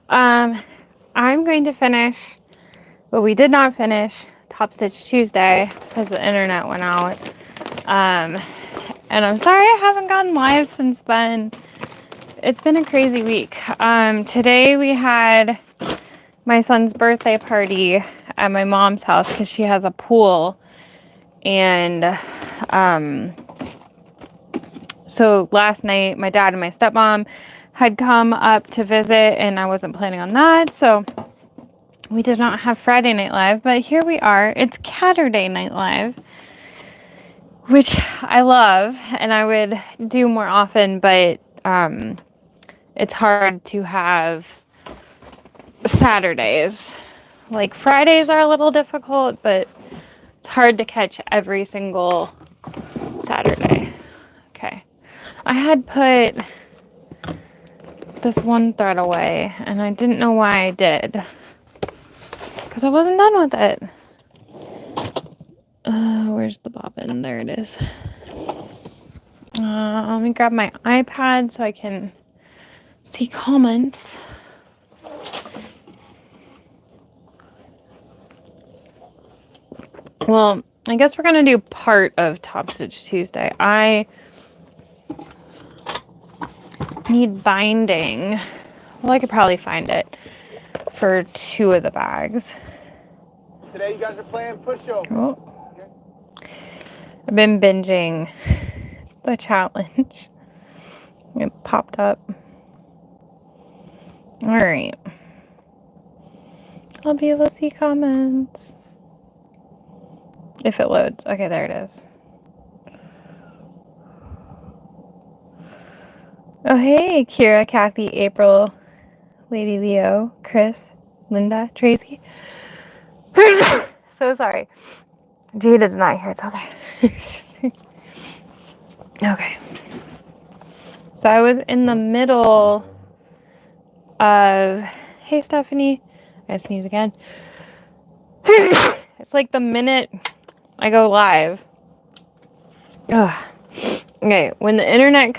I'm going to finish, but we did not finish Top Stitch Tuesday because the internet went out. And I'm sorry I haven't gotten live since then. It's been a crazy week. Today we had my son's birthday party at my mom's house because she has a pool. And so last night my dad and my stepmom had come up to visit, and I wasn't planning on that, so we did not have Friday Night Live, but here we are. It's Caturday Night Live, which I love and I would do more often, but it's hard to have Saturdays. Like Fridays are a little difficult, but it's hard to catch every single Saturday. Okay. I had put this one thread away and I didn't know why I did because I wasn't done with it. Where's the bobbin? There it is. Let me grab my iPad so I can see comments. Well, I guess we're gonna do part of Top Stitch Tuesday. I need binding. Well, I could probably find it for 2 of the bags. Today you guys are playing pushover. Oh. Okay. I've been binging the challenge. It popped up. All right. I'll be able to see comments. If it loads. Okay, there it is. Oh, hey, Kira, Kathy, April, Lady Leo, Chris, Linda, Tracy. So sorry. Jade is not here. It's okay. Okay. So I was in the middle of... Hey, Stephanie. I sneeze again. It's like the minute I go live. Ugh. Okay, when the internet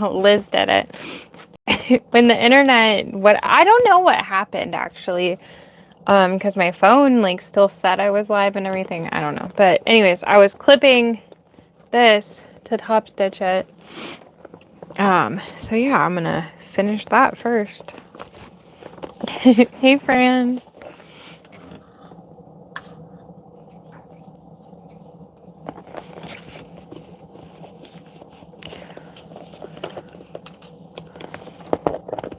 Liz did it. When the internet, I don't know what happened actually. Because my phone like still said I was live and everything. I don't know. But anyways, I was clipping this to top stitch it. So yeah, I'm gonna finish that first. Hey, Fran.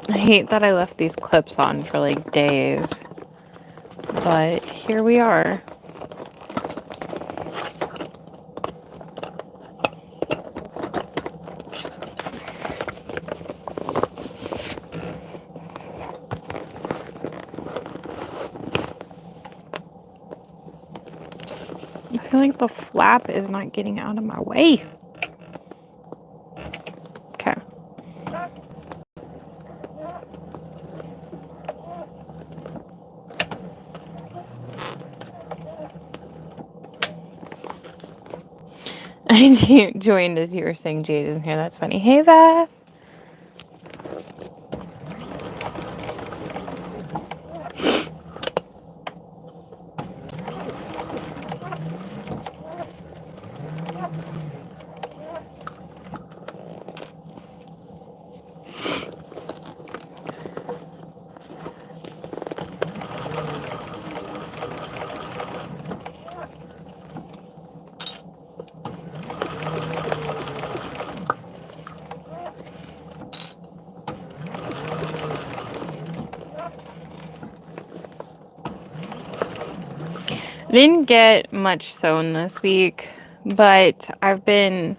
I hate that I left these clips on for like days, but here we are. I feel like the flap is not getting out of my way. Okay. I joined as you were saying Jade isn't here. That's funny. Hey, Beth. I didn't get much sewn this week, but I've been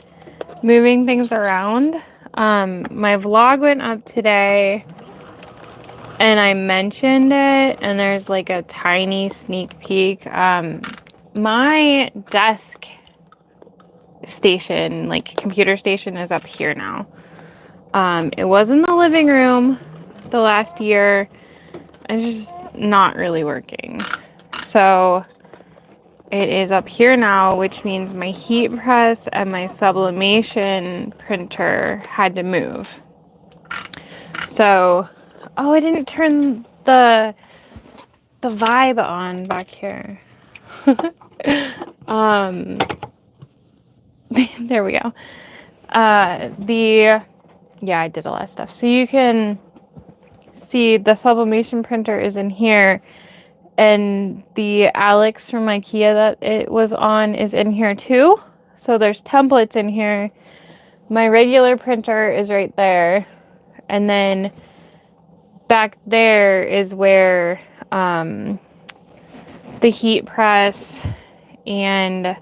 moving things around. My vlog went up today and I mentioned it, and there's like a tiny sneak peek. My desk station, like computer station, is up here now. It was in the living room the last year. It's just not really working. So it is up here now, which means my heat press and my sublimation printer had to move. So Oh, I didn't turn the vibe on back here. There we go. Yeah, I did a lot of stuff. So you can see the sublimation printer is in here, and the Alex from IKEA that it was on is in here too. So there's templates in here. My regular printer is right there, and then back there is where the heat press and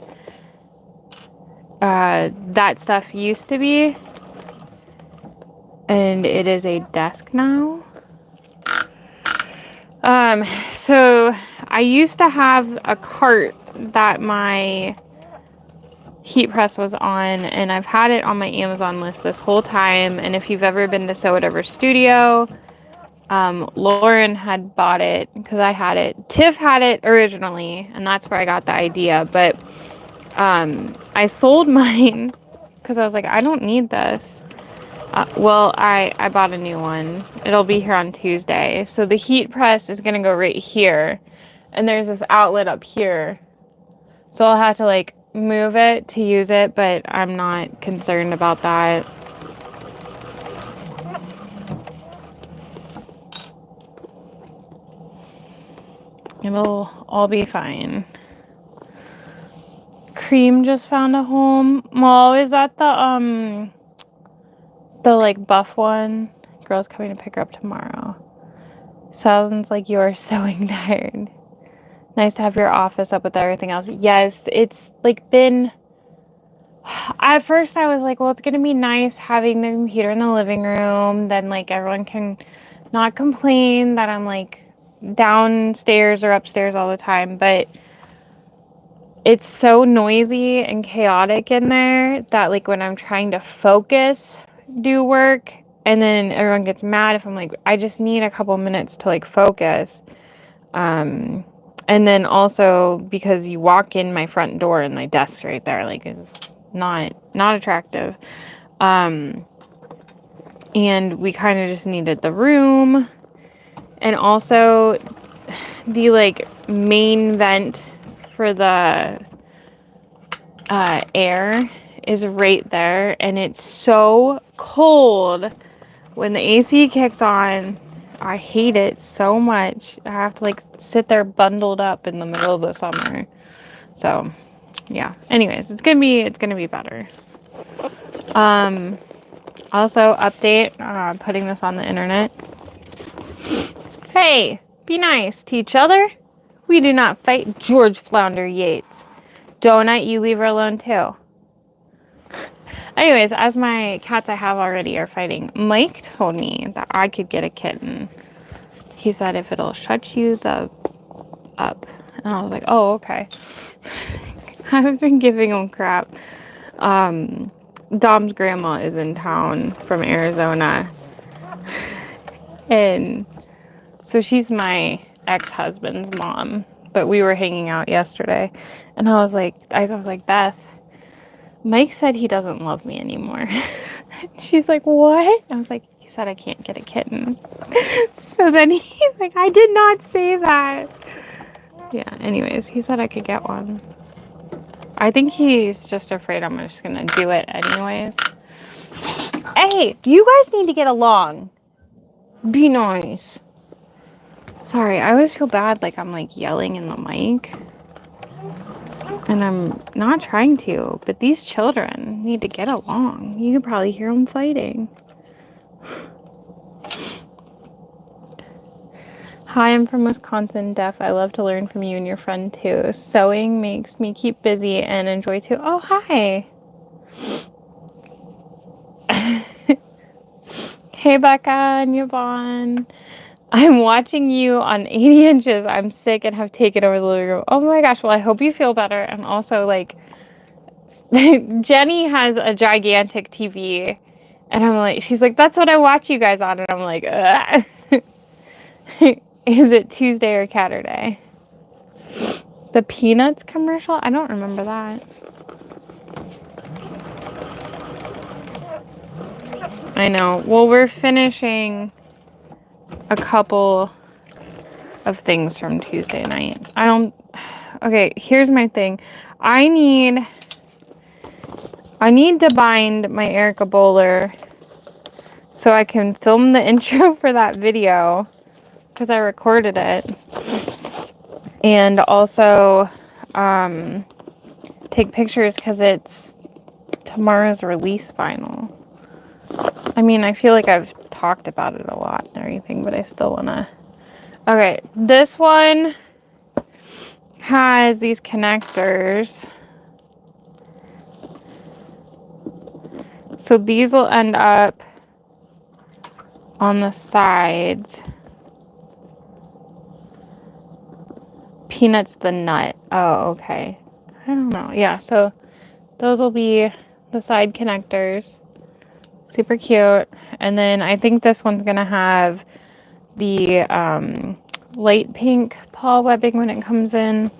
that stuff used to be, and it is a desk now. So I used to have a cart that my heat press was on, and I've had it on my Amazon list this whole time. And if you've ever been to Sew Whatever Studio, Lauren had bought it because I had it. Tiff had it originally, and that's where I got the idea. But I sold mine because I was like, I don't need this. Well, I bought a new one. It'll be here on Tuesday. So the heat press is going to go right here. And there's this outlet up here. So I'll have to like move it to use it, but I'm not concerned about that. It'll all be fine. Cream just found a home. Well, is that the like buff one? Girl's coming to pick her up tomorrow. Sounds like you're sewing tired. Nice to have your office up with everything else. Yes, it's like been... At first I was like, well, it's gonna be nice having the computer in the living room. Then like everyone can not complain that I'm like downstairs or upstairs all the time. But it's so noisy and chaotic in there that like when I'm trying to focus, do work, and then everyone gets mad if I'm like, I just need a couple minutes to like focus. And then also because you walk in my front door and my desk's right there, like it's not attractive. And we kind of just needed the room, and also the like main vent for the air is right there, and it's so cold when the AC kicks on. I hate it so much. I have to like sit there bundled up in the middle of the summer. So yeah, anyways, it's gonna be better. Also update, putting this on the internet. Hey, be nice to each other. We do not fight. George Flounder Yates. Donut, you leave her alone too. Anyways, as my cats I have already are fighting, Mike told me that I could get a kitten. He said if it'll shut you the up. And I was like, oh, okay. I've been giving him crap. Dom's grandma is in town from Arizona. And so she's my ex-husband's mom. But we were hanging out yesterday. And I was like, Beth, Mike said he doesn't love me anymore. She's like, what? I was like, he said I can't get a kitten. So then he's like, I did not say that. Yeah, anyways, he said I could get one. I think he's just afraid I'm just gonna do it anyways. Hey, you guys need to get along. Be nice. Sorry, I always feel bad like I'm like yelling in the mic. And I'm not trying to, but these children need to get along. You could probably hear them fighting. Hi, I'm from Wisconsin, deaf. I love to learn from you and your friend too. Sewing makes me keep busy and enjoy too. Oh, hi. Hey, Becca and Yvonne. I'm watching you on 80 inches. I'm sick and have taken over the living room. Oh my gosh. Well, I hope you feel better. And also, like, Jenny has a gigantic TV. And I'm like, she's like, that's what I watch you guys on. And I'm like, is it Tuesday or Caturday? The Peanuts commercial? I don't remember that. I know. Well, we're finishing a couple of things from Tuesday night. Okay, here's my thing. I need to bind my Erica Bowler so I can film the intro for that video because I recorded it. And also take pictures because it's tomorrow's release vinyl. I mean, I feel like I've talked about it a lot and everything, but I still want to... Okay, this one has these connectors. So these will end up on the sides. Peanut's the nut. Oh, okay. I don't know. Yeah, so those will be the side connectors. Super cute. And then I think this one's going to have the light pink paw webbing when it comes in.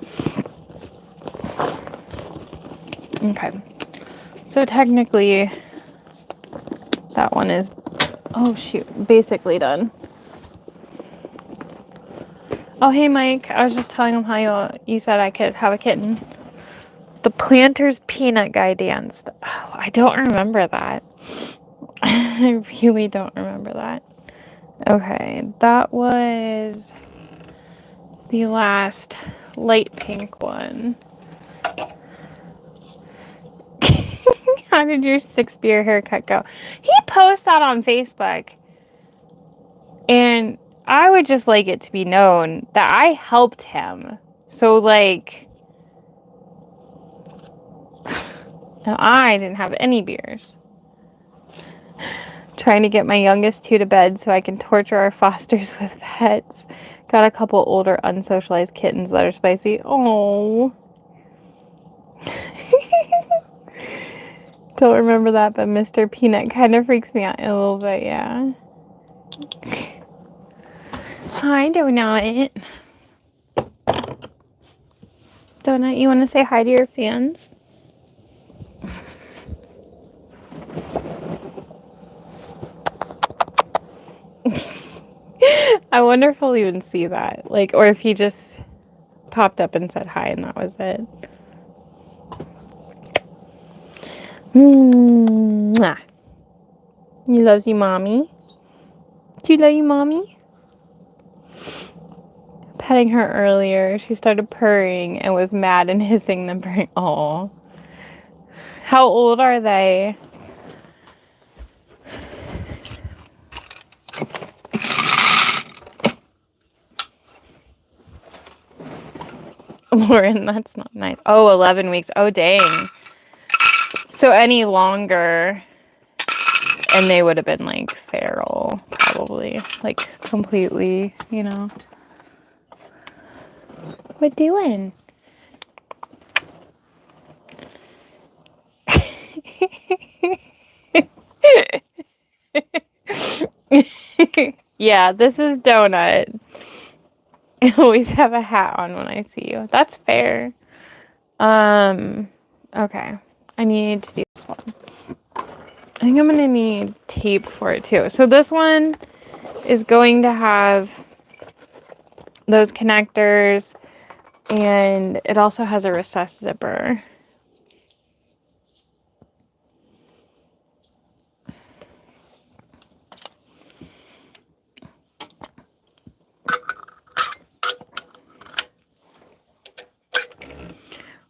Okay. So technically, that one is, oh shoot, basically done. Oh, hey Mike, I was just telling him how you said I could have a kitten. The Planters Peanut Guy danced. Oh, I don't remember that. I really don't remember that. Okay, that was the last light pink one. How did your 6-beer haircut go? He posts that on Facebook. And I would just like it to be known that I helped him. So, like, and I didn't have any beers. Trying to get my youngest 2 to bed so I can torture our fosters with pets. Got a couple older unsocialized kittens that are spicy. Oh. Don't remember that, but Mr. Peanut kind of freaks me out a little bit, yeah. Hi, Donut. Donut, you want to say hi to your fans? I wonder if he'll even see that. Like, or if he just popped up and said hi and that was it. Mwah. You loves you, mommy? Do you love you, mommy? Petting her earlier, she started purring and was mad and hissing then purring. Oh. How old are they? Lauren, that's not nice. Oh, 11 weeks. Oh, dang. So any longer, and they would have been, like, feral, probably. Like, completely, you know. What doing? Yeah, this is Donut. I always have a hat on when I see you. That's fair. Okay. I need to do this one. I think I'm gonna need tape for it too. So this one is going to have those connectors, and it also has a recessed zipper.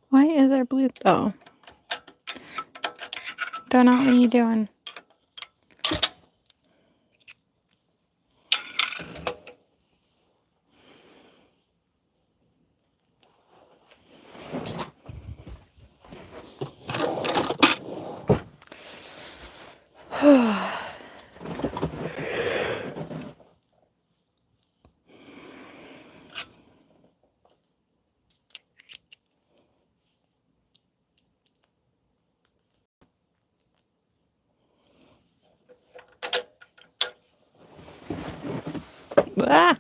Why is there blue? Oh. Donut, what are you doing? Ah.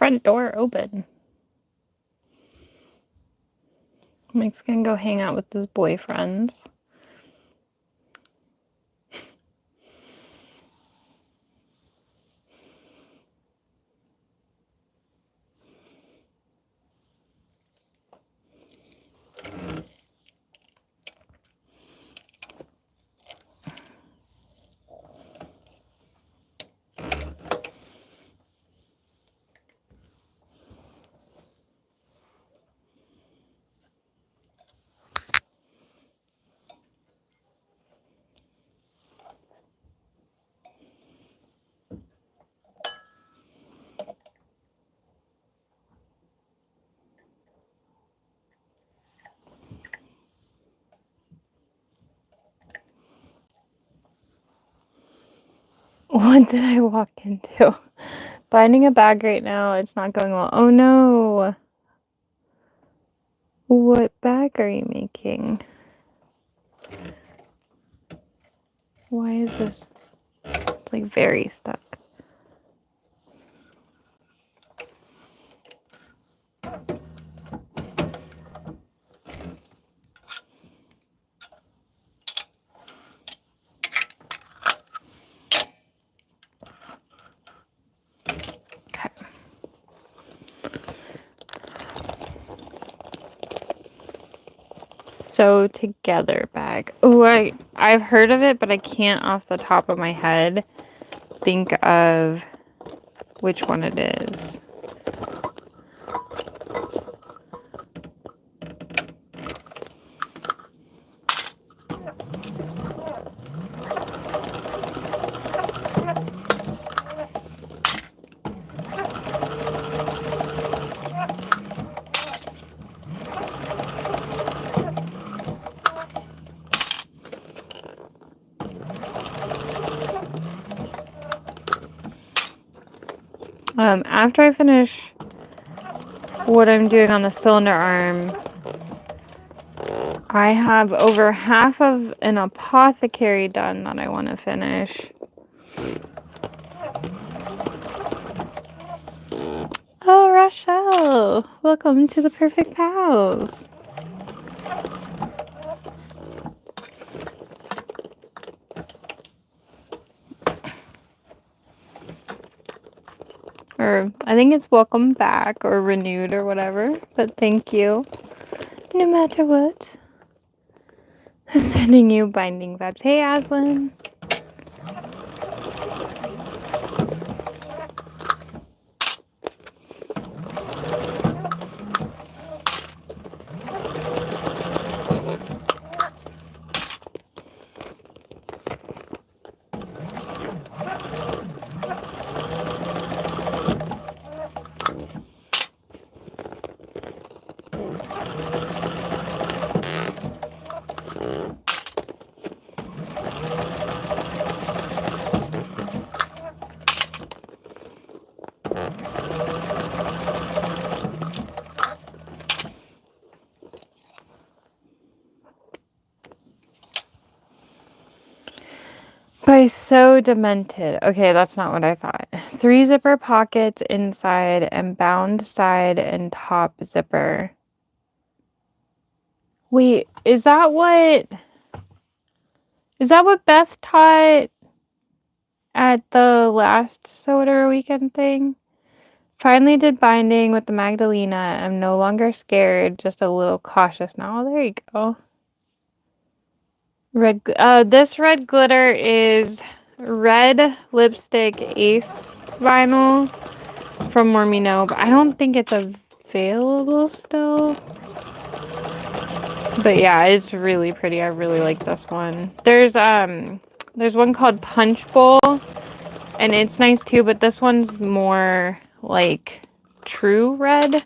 front door open. Mike's gonna go hang out with his boyfriends. What did I walk into? Binding a bag right now. It's not going well. Oh no. What bag are you making? Why is this? It's like very stuck. Okay. Sew together bag. Oh, I've heard of it, but I can't off the top of my head think of which one it is. After I finish what I'm doing on the cylinder arm, I have over half of an apothecary done that I want to finish. Oh, Rochelle! Welcome to the Perfect Pals! Or, I think it's welcome back, or renewed, or whatever, but thank you. No matter what. Sending you binding vibes. Hey, Aslan! By so demented. Okay, that's not what I thought. 3 zipper pockets inside and bound side and top zipper. Wait, is that what Beth taught at the last Soda Weekend thing? Finally did binding with the Magdalena. I'm no longer scared, just a little cautious now. Oh, there you go. This red glitter is red lipstick ace vinyl from Mormino, but I don't think it's available still. But yeah, it's really pretty. I really like this one. There's one called Punch Bowl, and it's nice too, but this one's more like true red.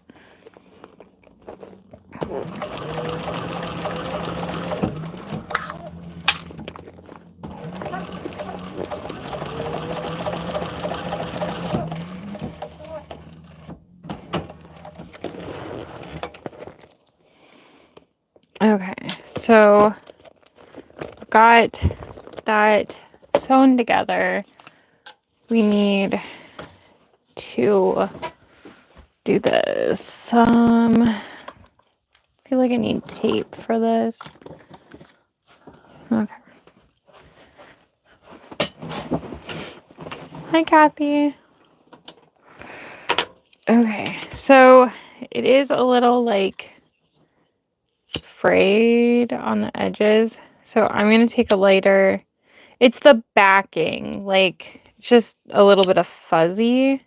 Okay, so got that sewn together. We need to do this. I feel like I need tape for this. Okay. Hi, Kathy. Okay, so it is a little like frayed on the edges. So I'm going to take a lighter. It's the backing, like it's just a little bit of fuzzy.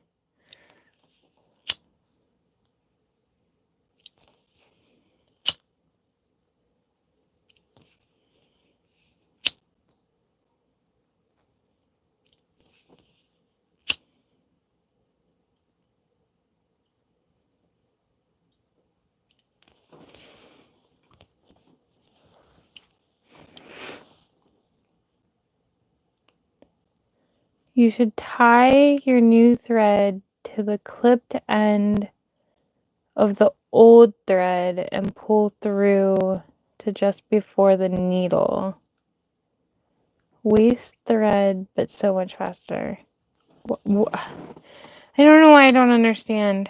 You should tie your new thread to the clipped end of the old thread and pull through to just before the needle. Waste thread, but so much faster. I don't know why I don't understand.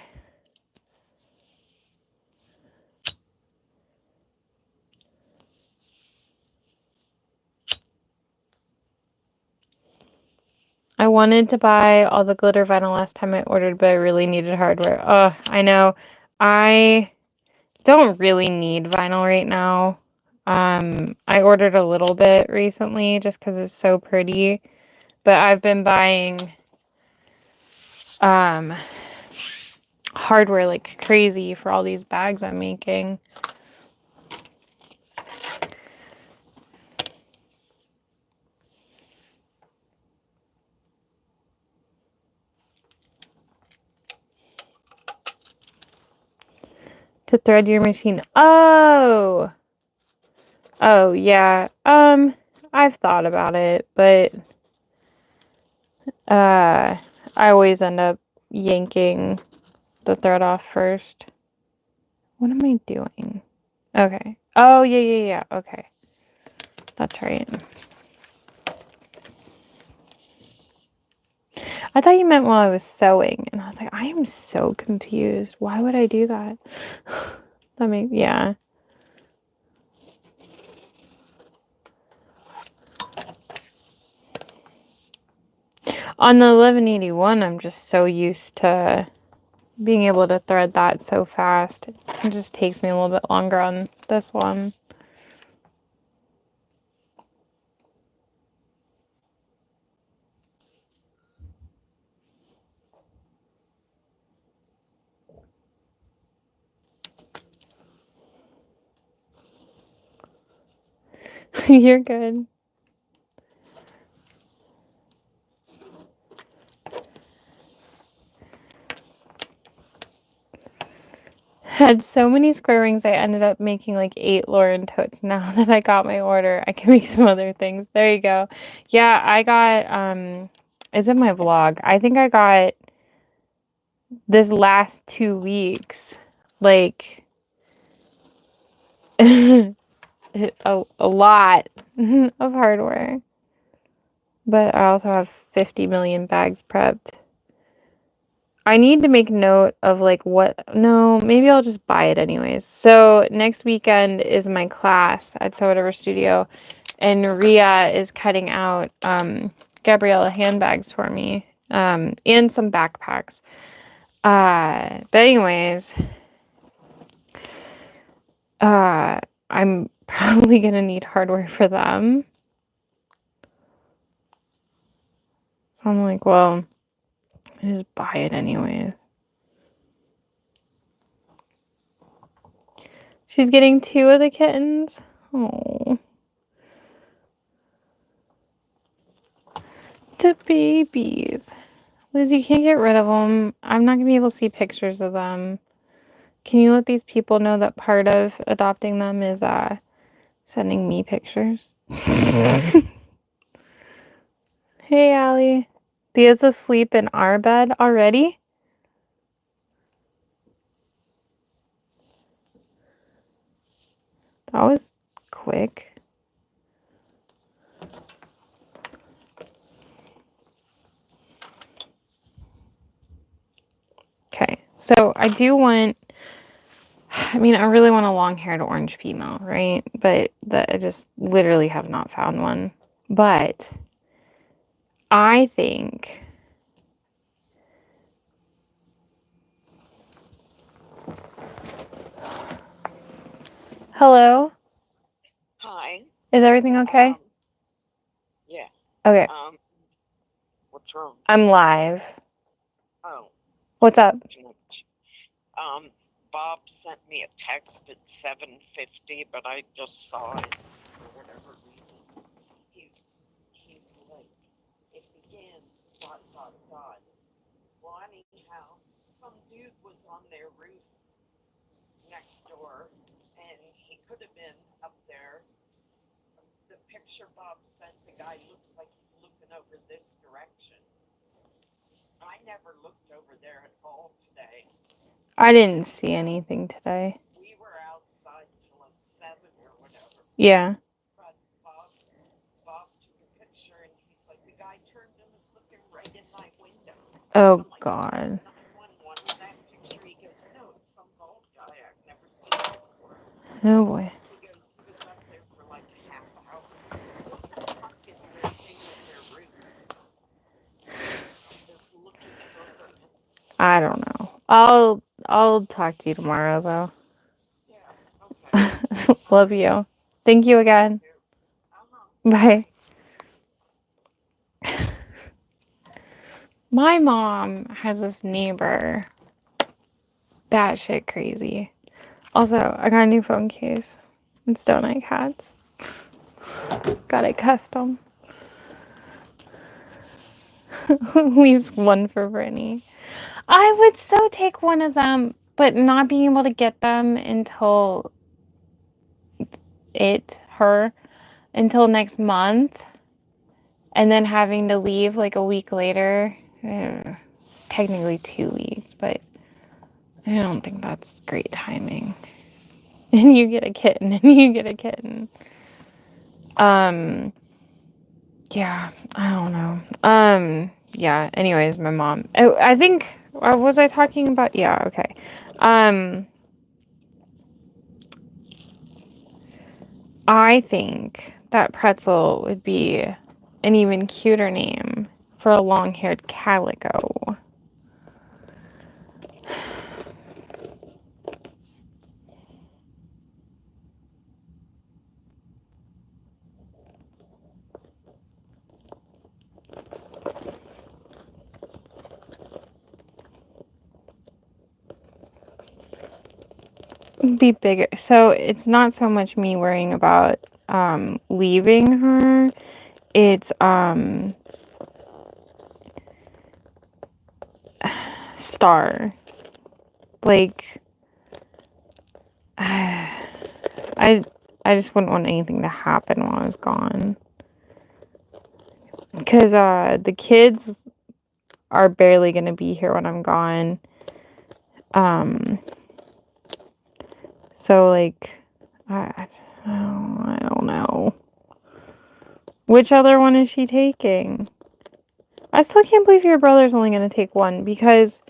I wanted to buy all the glitter vinyl last time I ordered, but I really needed hardware. Oh, I know. I don't really need vinyl right now. I ordered a little bit recently just because it's so pretty. But I've been buying hardware like crazy for all these bags I'm making. To thread your machine. Oh, yeah. I've thought about it, but I always end up yanking the thread off first. What am I doing? Okay. Oh, yeah. Okay. That's right. I thought you meant while I was sewing, and I was like, I am so confused. Why would I do that? Yeah. On the 1181, I'm just so used to being able to thread that so fast. It just takes me a little bit longer on this one. You're good. Had so many square rings, I ended up making like 8 Lauren totes. Now that I got my order, I can make some other things. There you go. Yeah, I got, it's in my vlog. I think I got this last 2 weeks, like, a lot of hardware. But I also have 50 million bags prepped. I need to make note of like no, maybe I'll just buy it anyways. So next weekend is my class at Sew Whatever Studio, and Ria is cutting out Gabriella handbags for me, and some backpacks. But anyways, I'm probably gonna need hardware for them. So I'm like, well, I just buy it anyway. She's getting 2 of the kittens. Oh. The babies. Liz, you can't get rid of them. I'm not going to be able to see pictures of them. Can you let these people know that part of adopting them is sending me pictures? Hey, Allie. Thea's asleep in our bed already? That was quick. Okay, So I do want, I mean, I really want a long-haired orange female, right? But I just literally have not found one. But I think, hello? Hi. Is everything okay? Yeah. Okay, What's wrong? I'm live. Oh, What's up? Bob sent me a text at 7:50, but I just saw it for whatever reason. He's like, it begins, ... Well, anyhow, some dude was on their roof next door, and he could have been up there. The picture Bob sent, the guy looks like he's looking over this direction. I never looked over there at all today. I didn't see anything today. We were outside till like 7 or whatever. Yeah. But Bob took a picture and he's like, the guy turned and was looking right in my window. Oh, I'm like, God. 911 in that picture. He goes, no, it's some bald guy. I've never seen him before. Oh, boy. He goes, he was up there for like a half hour. What the fuck is their thing with their roof? Just looking over it. I don't know. I'll talk to you tomorrow, though. Yeah, okay. Love you. Thank you again. Bye. My mom has this neighbor. Batshit crazy. Also, I got a new phone case. It's donut hats. Got it custom. Leaves one for Brittany. I would so take one of them, but not being able to get them until until next month, and then having to leave like a week later. Technically 2 weeks, but I don't think that's great timing. And you get a kitten, and you get a kitten. Yeah, I don't know. Yeah, anyways, my mom. Oh, I think, was I talking about? Yeah, okay. I think that Pretzel would be an even cuter name for a long-haired calico. Be bigger. So it's not so much me worrying about leaving her. It's Star. Like I just wouldn't want anything to happen while I was gone. Because the kids are barely going to be here when I'm gone. So, like, I don't know. Which other one is she taking? I still can't believe your brother's only going to take one, because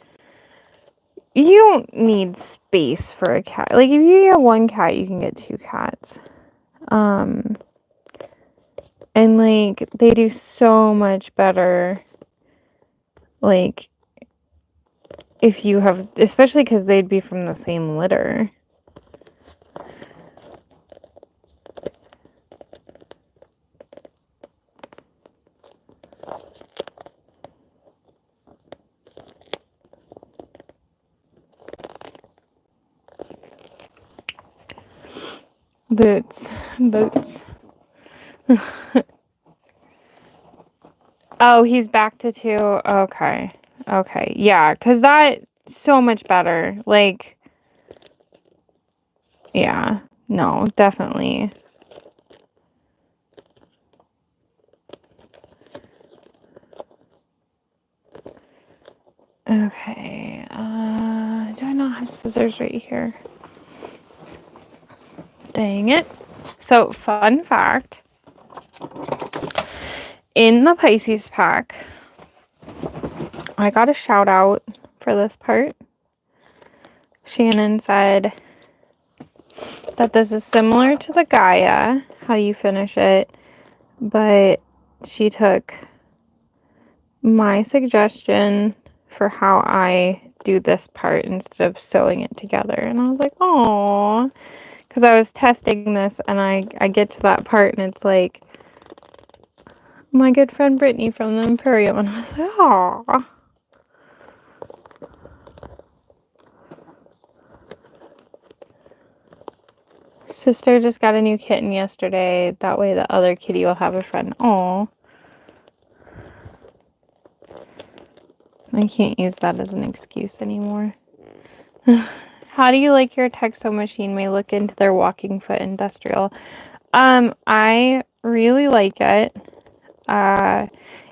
you don't need space for a cat. Like, if you get one cat, you can get 2 cats. And, like, they do so much better, like, if you have, especially because they'd be from the same litter. Boots. Oh, he's back to 2. Okay. Yeah, because that's so much better. Like, yeah. No, definitely. Okay. Do I not have scissors right here? Dang it. So, fun fact. In the Pisces pack, I got a shout out for this part. Shannon said that this is similar to the Gaia, how you finish it, but she took my suggestion for how I do this part instead of sewing it together. And I was like, oh, because I was testing this and I get to that part and it's like, my good friend Brittany from the Empurrium. And I was like, oh. Sister just got a new kitten yesterday. That way the other kitty will have a friend. Oh. I can't use that as an excuse anymore. How do you like your TechSew machine? May look into their walking foot industrial. I really like it.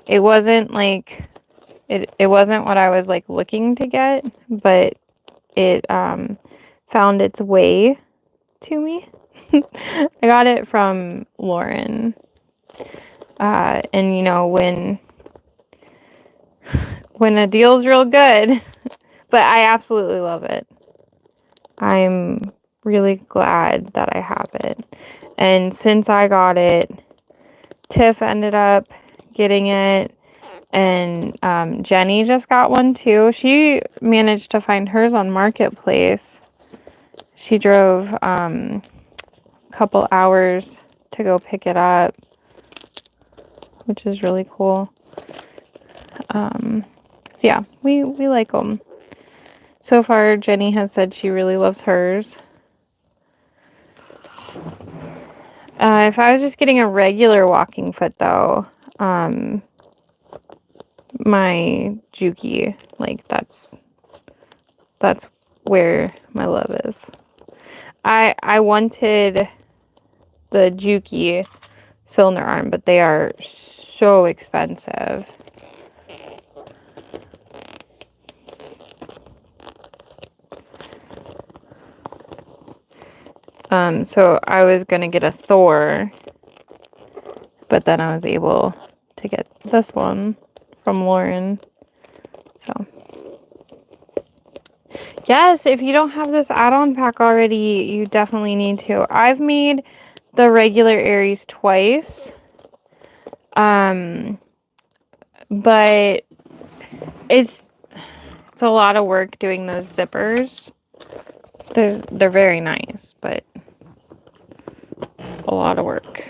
It wasn't like it wasn't what I was like looking to get, but it found its way to me. I got it from Lauren. And you know, when a deal's real good, but I absolutely love it. I'm really glad that I have it. And since I got it, Tiff ended up getting it, and Jenny just got one too. She managed to find hers on Marketplace. She drove a couple hours to go pick it up, which is really cool. So yeah, we like them. So far, Jenny has said she really loves hers. If I was just getting a regular walking foot though, my Juki, like that's where my love is. I wanted the Juki cylinder arm, but they are so expensive. So I was gonna get a Thor, but then I was able to get this one from Lauren. So yes, if you don't have this add-on pack already, you definitely need to. I've made the regular Aries twice. But it's a lot of work doing those zippers. They're very nice, but a lot of work.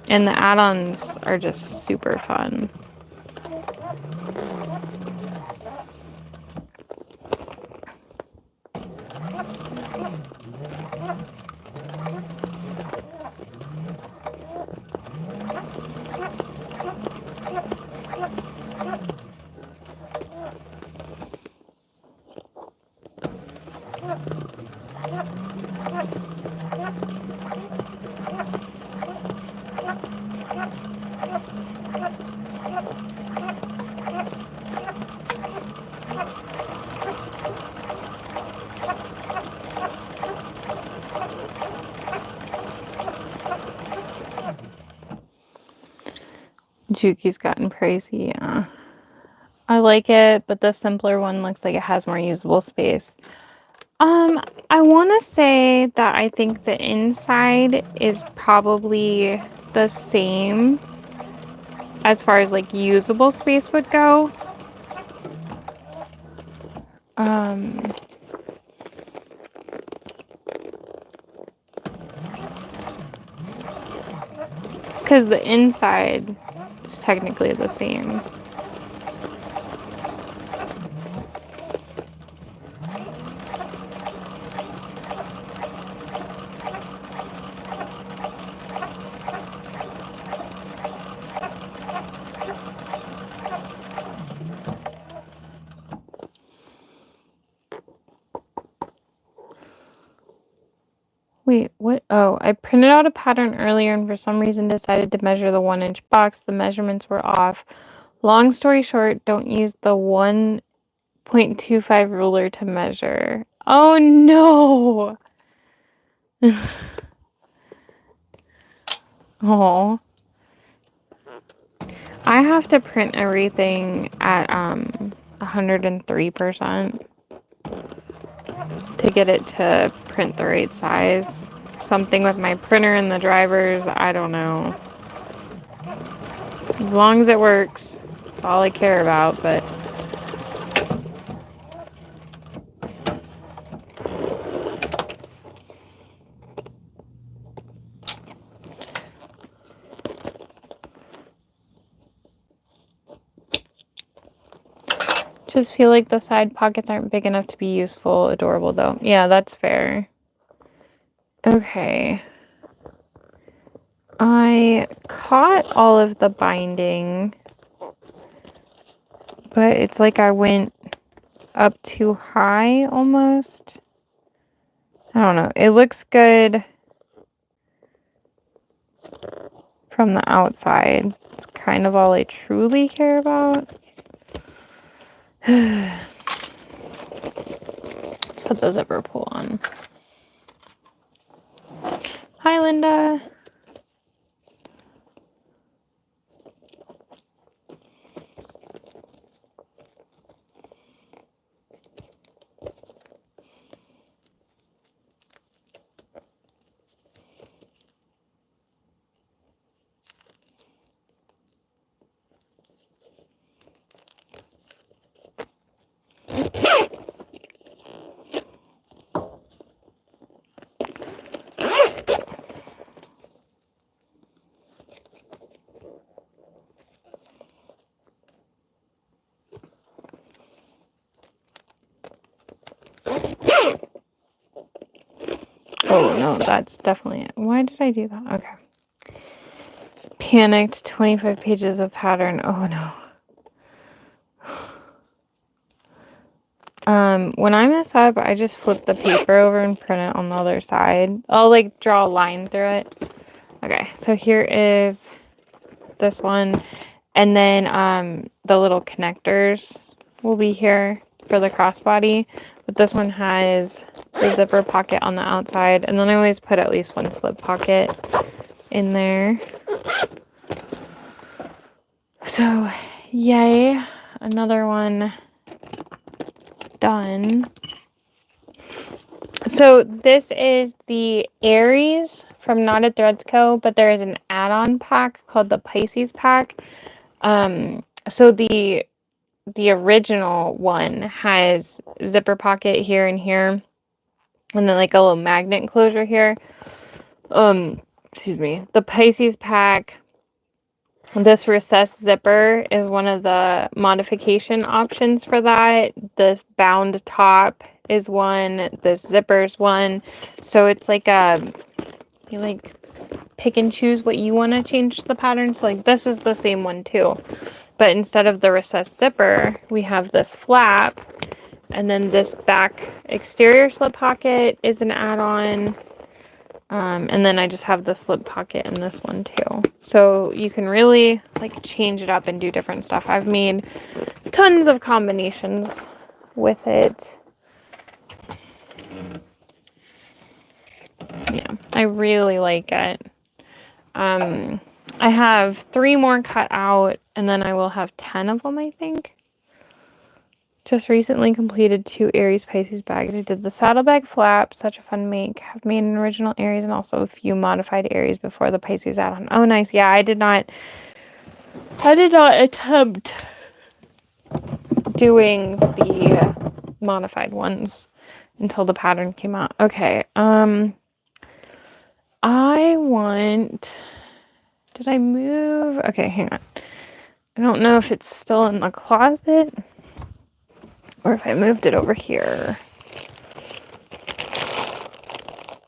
And the add-ons are just super fun. Juki's gotten pricey, yeah. I like it, but the simpler one looks like it has more usable space. I want to say that I think the inside is probably the same as far as like usable space would go. Because the inside is technically the same. Wait, what? Oh, I printed out a pattern earlier and for some reason decided to measure the 1-inch box. The measurements were off. Long story short, don't use the 1.25 ruler to measure. Oh no! Oh. I have to print everything at 103% to get it to print the right size. Something with my printer and the drivers, I don't know. As long as it works, that's all I care about, but just feel like the side pockets aren't big enough to be useful. Adorable though. Yeah, that's fair. Okay. I caught all of the binding, but it's like I went up too high almost. I don't know. It looks good from the outside. It's kind of all I truly care about. Let's put the zipper pull on. Hi, Linda. Oh no, that's definitely it. Why did I do that? Okay. Panicked, 25 pages of pattern. Oh no. When I mess up, I just flip the paper over and print it on the other side. I'll like draw a line through it. Okay, so here is this one. And then the little connectors will be here for the crossbody. But this one has the zipper pocket on the outside. And then I always put at least one slip pocket in there. So, yay. Another one done. So this is the Aries from Knotted Threads Co., but there is an add-on pack called the Pisces pack. So the original one has zipper pocket here and here, and then like a little magnet enclosure here. Excuse me. The Pisces pack, this recessed zipper is one of the modification options for that. This bound top is one. This zipper's one. So it's like you like pick and choose what you want to change the pattern. So like this is the same one too. But instead of the recessed zipper, we have this flap. And then this back exterior slip pocket is an add-on. And then I just have the slip pocket in this one too. So you can really like change it up and do different stuff. I've made tons of combinations with it. Yeah, I really like it. I have 3 more cut out, and then I will have 10 of them, I think. Just recently completed 2 Aries Pisces bags. I did the saddlebag flap, such a fun make. Have made an original Aries and also a few modified Aries before the Pisces add-on. Oh, nice. Yeah, I did not attempt doing the modified ones until the pattern came out. Okay. Did I move? Okay, hang on. I don't know if it's still in the closet or if I moved it over here.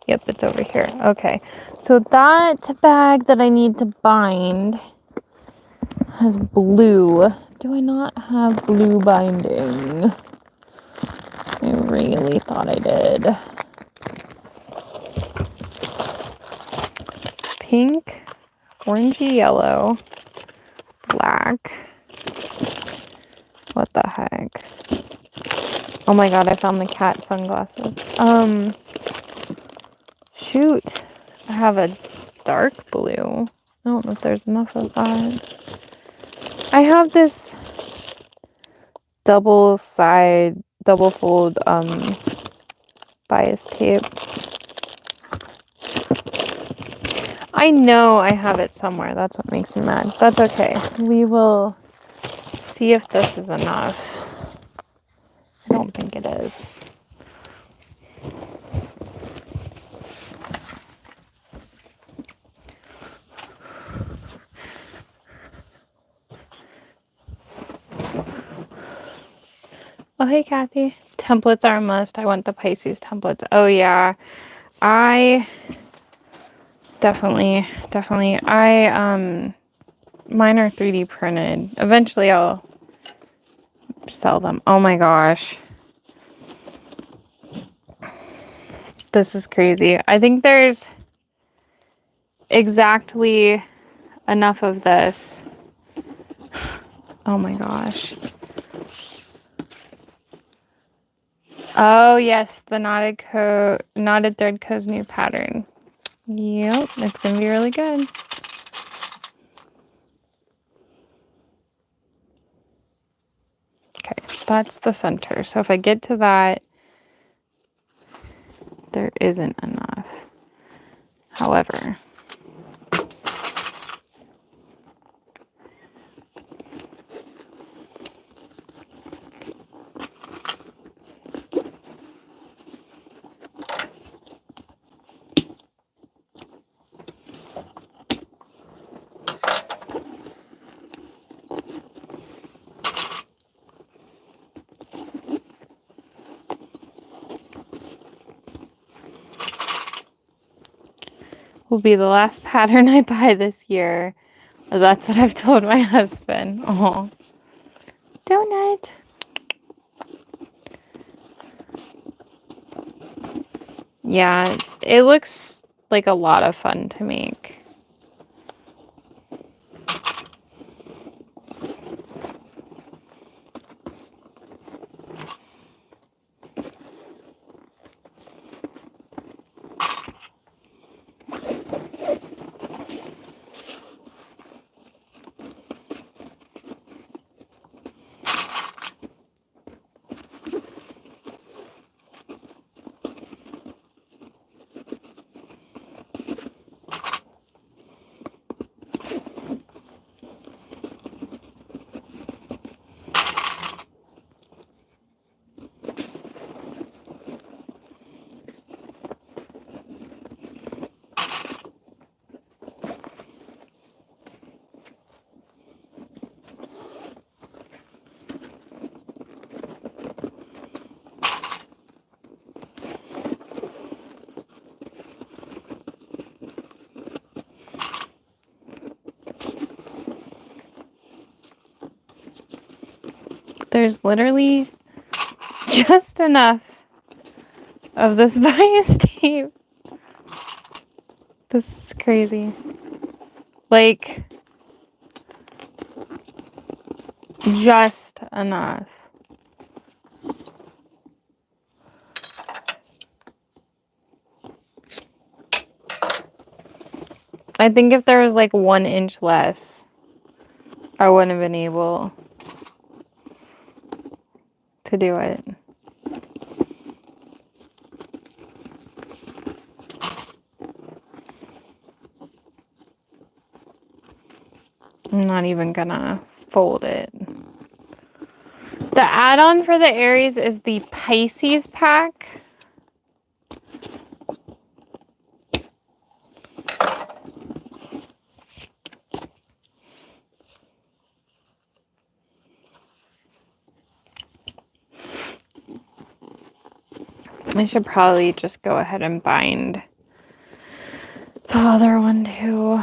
Yep, it's over here. Okay, so that bag that I need to bind has blue. Do I not have blue binding? I really thought I did. Pink, orangey yellow, black. What the heck? Oh my god, I found the cat sunglasses. Shoot. I have a dark blue. I don't know if there's enough of that. I have this double fold bias tape. I know I have it somewhere. That's what makes me mad. That's okay. We will see if this is enough. I don't think it is. Oh, hey, Kathy. Templates are a must. I want the Pisces templates. Oh, yeah. I definitely. Mine are 3D printed. Eventually I'll sell them. Oh my gosh. This is crazy. I think there's exactly enough of this. Oh my gosh. Oh yes, the knotted thread co's new pattern. Yep, it's gonna be really good. Okay, that's the center. So if I get to that, there isn't enough. However, will be the last pattern I buy this year. That's what I've told my husband. Oh, donut. Yeah, it looks like a lot of fun to make. There's literally just enough of this bias tape. This is crazy. Like, just enough. I think if there was like 1 inch less, I wouldn't have been able to do it. I'm not even gonna fold it. The add-on for the Aries is the Pisces pack. I should probably just go ahead and bind the other one too.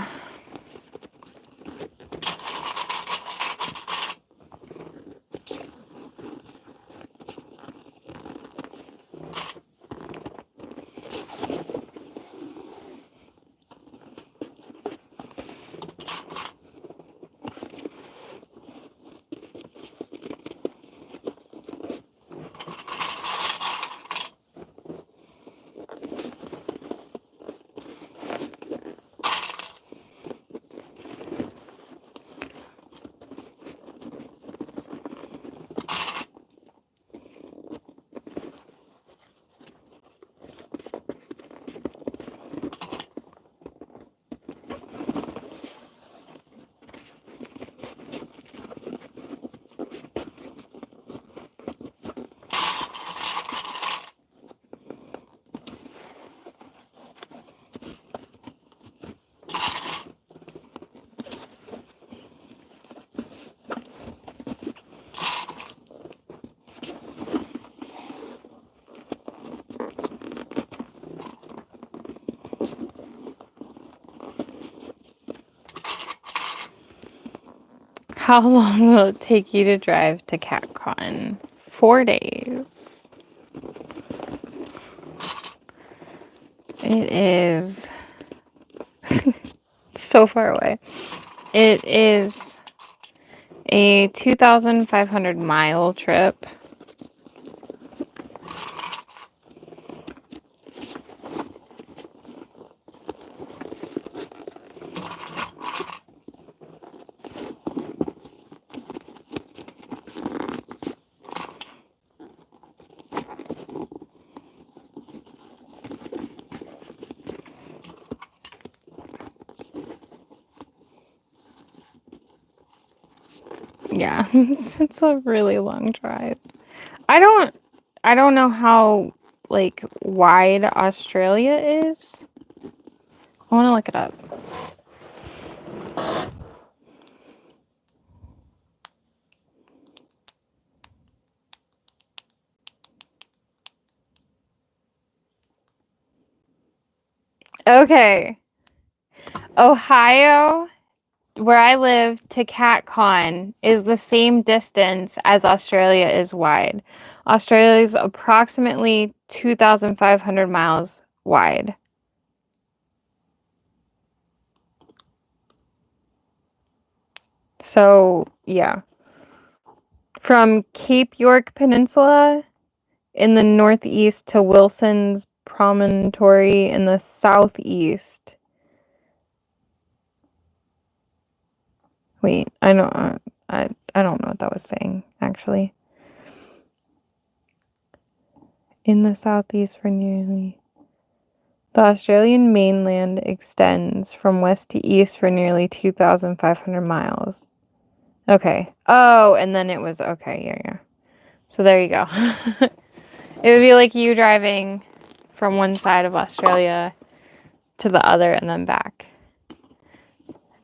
How long will it take you to drive to CatCon? 4 days. It is so far away. It is a 2,500 mile trip. Yeah, it's a really long drive. I don't know how like wide Australia is. I want to look it up. Okay. Ohio, where I live, to CatCon is the same distance as Australia is wide. Australia is approximately 2,500 miles wide. So, yeah. From Cape York Peninsula in the northeast to Wilson's Promontory in the southeast. Wait, I don't know what that was saying, actually. In the southeast for nearly... The Australian mainland extends from west to east for nearly 2,500 miles. Okay. Oh, and then it was... Okay, yeah. So there you go. It would be like you driving from one side of Australia to the other and then back.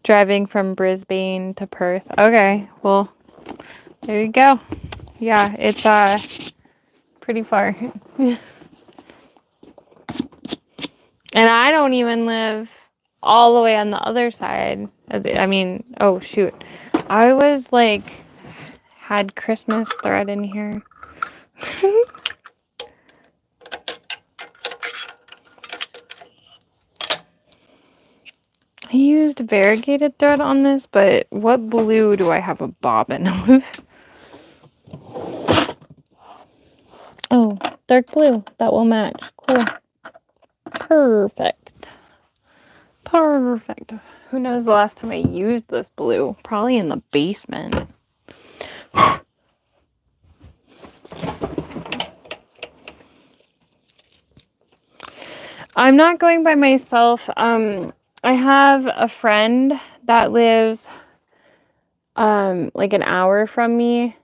Driving from Brisbane to Perth. Okay, well, there you go. Yeah, it's pretty far. And I don't even live all the way on the other side. I mean, oh shoot. I was like, had Christmas thread in here. I used variegated thread on this, but what blue do I have a bobbin with? Oh, dark blue. That will match. Cool. Perfect. Perfect. Who knows the last time I used this blue? Probably in the basement. I'm not going by myself. I have a friend that lives like an hour from me,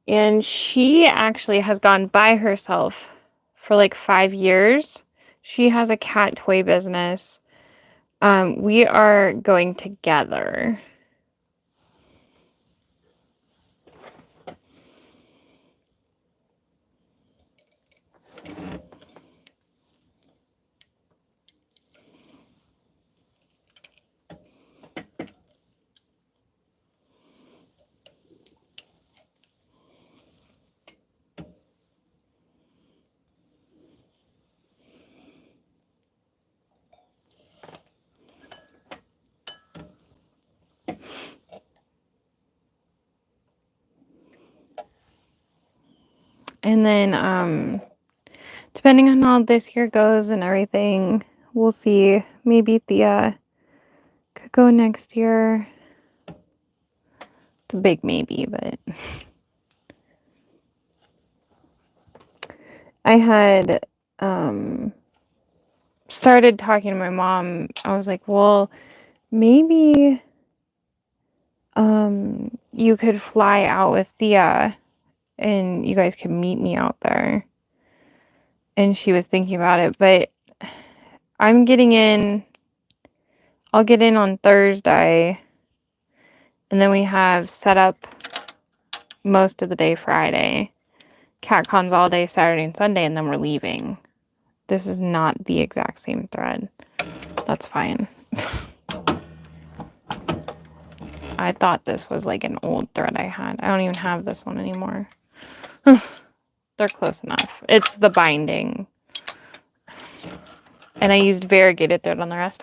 and she actually has gone by herself for like 5 years. She has a cat toy business. We are going together. And then, depending on how this year goes and everything, we'll see. Maybe Thea could go next year. It's a big maybe, but I had started talking to my mom. I was like, well, maybe you could fly out with Thea and you guys could meet me out there. And she was thinking about it, but I'm getting in. I'll get in on Thursday, and then we have set up most of the day Friday. CatCon's all day Saturday and Sunday, and then we're leaving. This is not the exact same thread. That's fine. I thought this was like an old thread I had. I don't even have this one anymore. They're close enough. It's the binding. And I used variegated thread on the rest.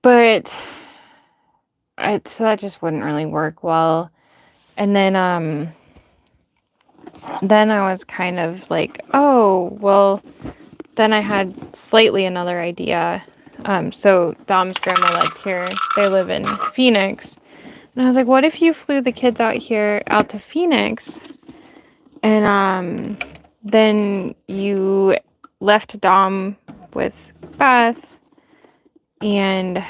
But so that just wouldn't really work well. And then I was kind of like, oh, well, then I had slightly another idea. So Dom's grandma lives here. They live in Phoenix. And I was like, what if you flew the kids out to Phoenix, and then you left Dom with Beth, and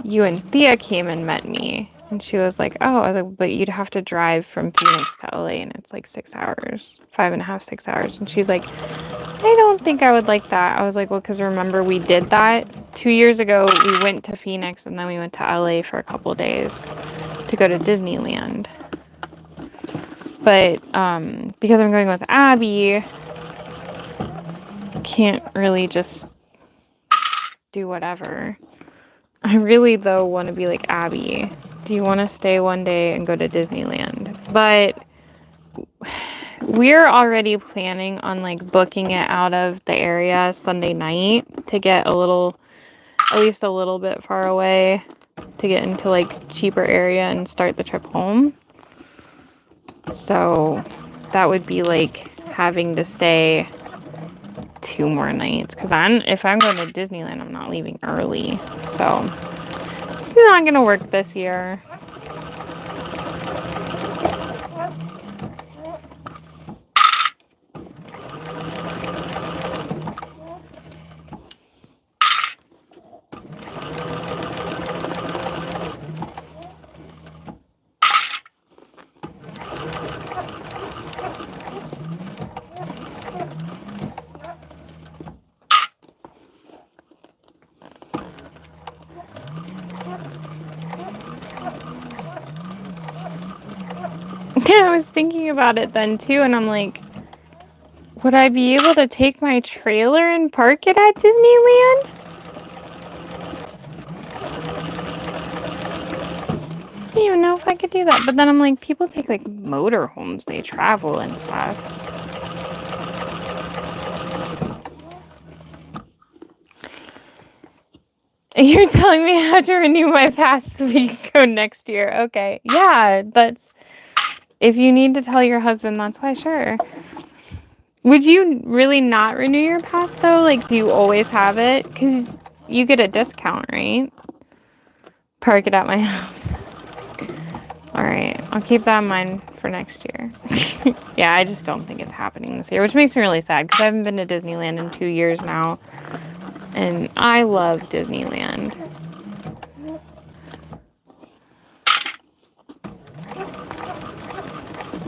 you and Thea came and met me. And she was like, oh, I was like, but you'd have to drive from Phoenix to LA, and it's like 6 hours, 5.5, 6 hours. And she's like, I don't think I would like that. I was like, well, because remember we did that 2 years ago. We went to Phoenix, and then we went to LA for a couple of days to go to Disneyland. But because I'm going with Abby, can't really just do whatever. I really, though, want to be like, Abby, do you want to stay one day and go to Disneyland? But we're already planning on like booking it out of the area Sunday night to get at least a little bit far away, to get into like cheaper area and start the trip home. So that would be like having to stay 2 more nights, because if I'm going to Disneyland, I'm not leaving early. So it's not gonna work this year. I was thinking about it then too, and I'm like, would I be able to take my trailer and park it at Disneyland? I don't even know if I could do that. But then I'm like, people take like motorhomes, they travel and stuff. You're telling me I have to renew my pass so we can go next year. Okay. Yeah, if you need to tell your husband, that's why, sure. Would you really not renew your pass, though? Like, do you always have it? Because you get a discount, right? Park it at my house. Alright, I'll keep that in mind for next year. Yeah, I just don't think it's happening this year, which makes me really sad, because I haven't been to Disneyland in 2 years now. And I love Disneyland.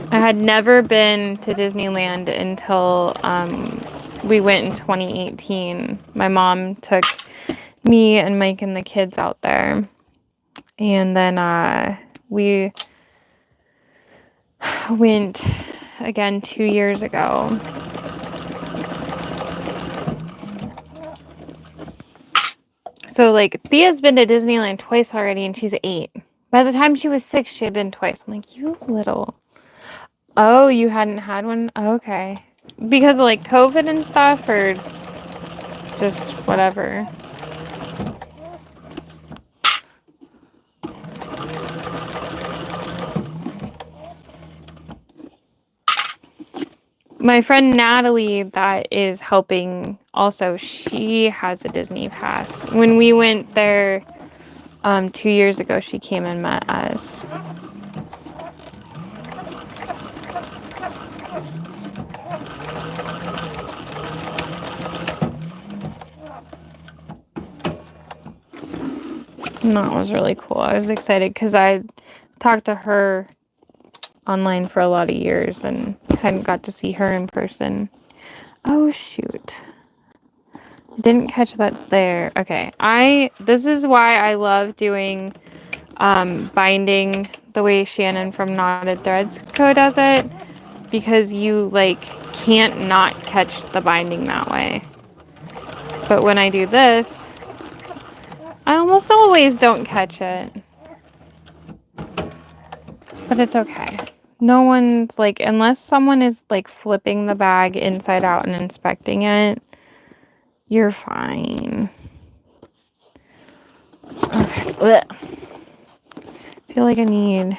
I had never been to Disneyland until we went in 2018. My mom took me and Mike and the kids out there. And then we went again 2 years ago. So, like, Thea's been to Disneyland twice already, and she's 8. By the time she was 6, she had been twice. I'm like, you little... Oh, you hadn't had one? Okay. Because of, like, COVID and stuff, or just whatever? My friend Natalie that is helping also, she has a Disney pass. When we went there 2 years ago, she came and met us. And that was really cool. I was excited because I talked to her online for a lot of years and hadn't got to see her in person. Oh, shoot. I didn't catch that there. Okay. This is why I love doing binding the way Shannon from Knotted Threads Co. does it. Because you, like, can't not catch the binding that way. But when I do this, I almost always don't catch it. But it's okay. No one's like, unless someone is like flipping the bag inside out and inspecting it, you're fine. Okay. Blech. I feel like I need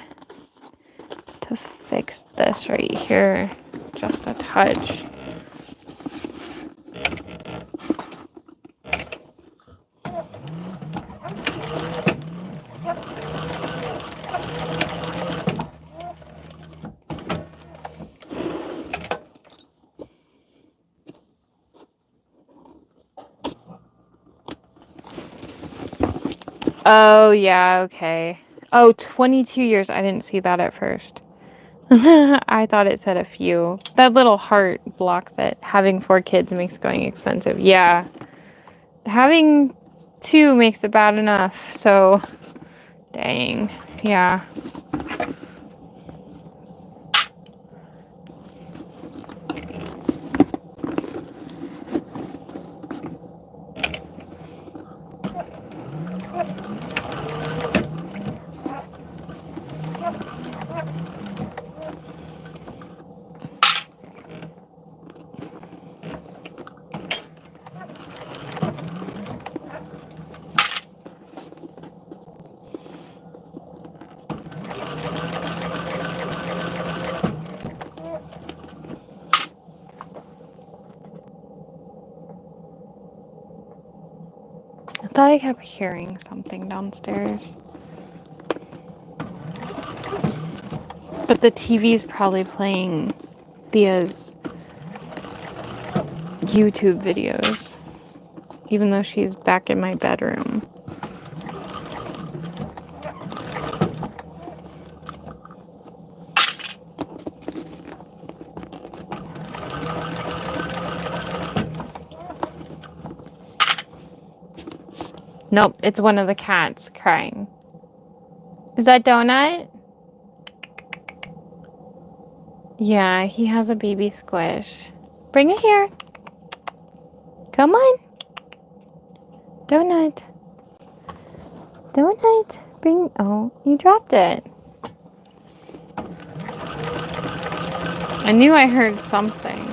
to fix this right here just a touch. Oh, yeah, okay. Oh, 22 years. I didn't see that at first. I thought it said a few. That little heart blocks it. Having 4 kids makes going expensive. Yeah. Having 2 makes it bad enough. So, dang. Yeah. I thought I kept hearing something downstairs. But the TV's probably playing Thea's YouTube videos, even though she's back in my bedroom. Nope, it's one of the cats crying. Is that Donut? Yeah, he has a baby squish. Bring it here. Come on. Donut. Donut. Bring. Oh, you dropped it. I knew I heard something.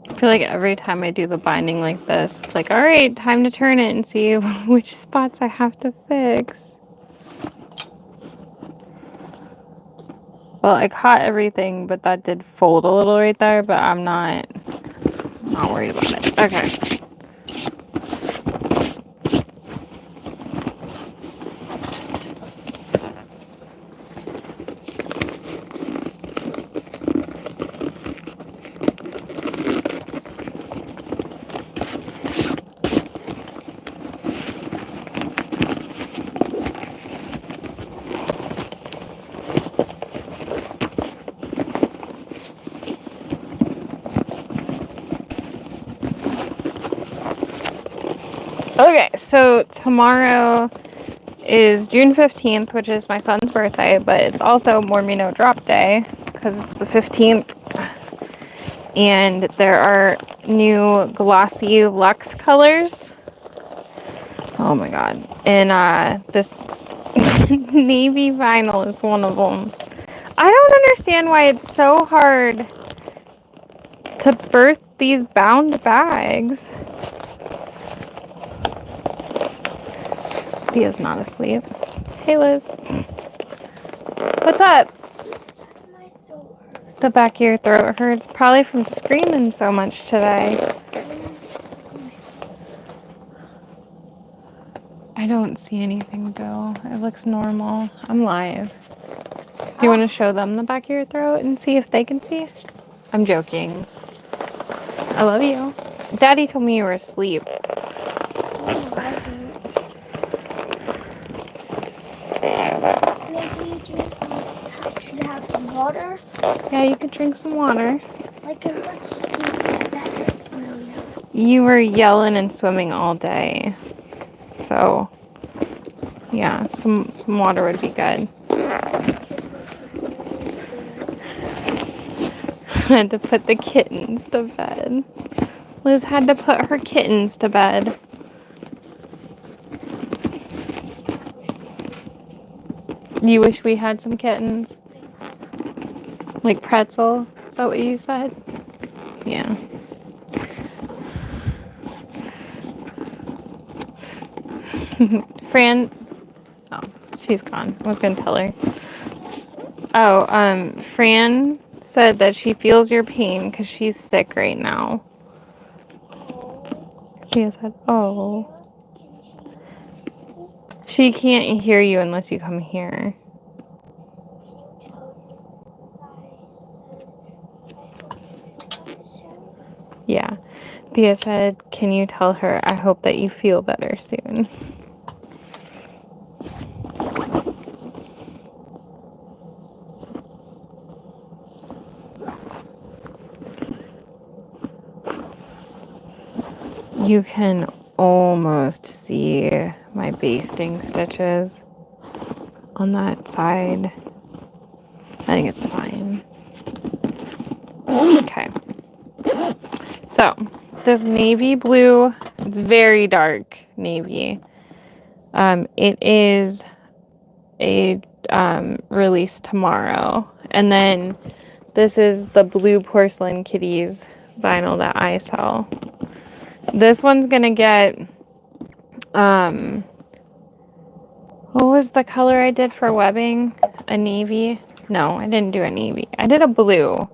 I feel like every time I do the binding like this, it's like, all right, time to turn it and see which spots I have to fix. Well, I caught everything, but that did fold a little right there, but I'm not worried about it. Okay. Okay, so tomorrow is June 15th, which is my son's birthday, but it's also Mormino drop day because it's the 15th. And there are new glossy luxe colors. Oh my god. And this navy vinyl is one of them. I don't understand why it's so hard to birth these bound bags. Thea's not asleep. Hey Liz. What's up? The back of your throat hurts. Probably from screaming so much today. I don't see anything, Bill. It looks normal. I'm live. Do you want to show them the back of your throat and see if they can see? I'm joking. I love you. Daddy told me you were asleep. Should I have some water? Yeah, you could drink some water. Like it hurts better. You were yelling and swimming all day. So, yeah, some water would be good. Had to put the kittens to bed. Liz had to put her kittens to bed. You wish we had some kittens? Like pretzel? Is that what you said? Yeah. Fran, oh, she's gone. I was gonna tell her. Oh, Fran said that she feels your pain because she's sick right now. She said, oh. She can't hear you unless you come here. Yeah. Thea said, can you tell her I hope that you feel better soon? You can almost see my basting stitches on that side. I think it's fine. Okay. So, this navy blue, it's very dark navy. It is a release tomorrow. And then this is the blue porcelain kitties vinyl that I sell. This one's gonna get, what was the color I did for webbing? A navy? No, I didn't do a navy. I did a blue.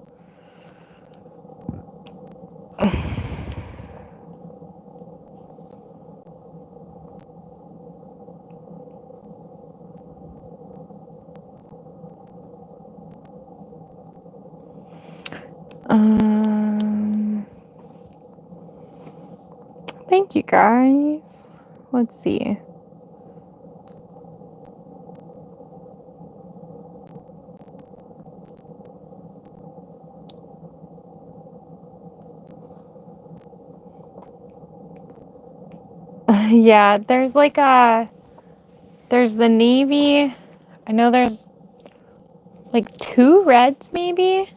Thank you guys. Let's see. Yeah, there's there's the navy. I know there's like 2 reds maybe.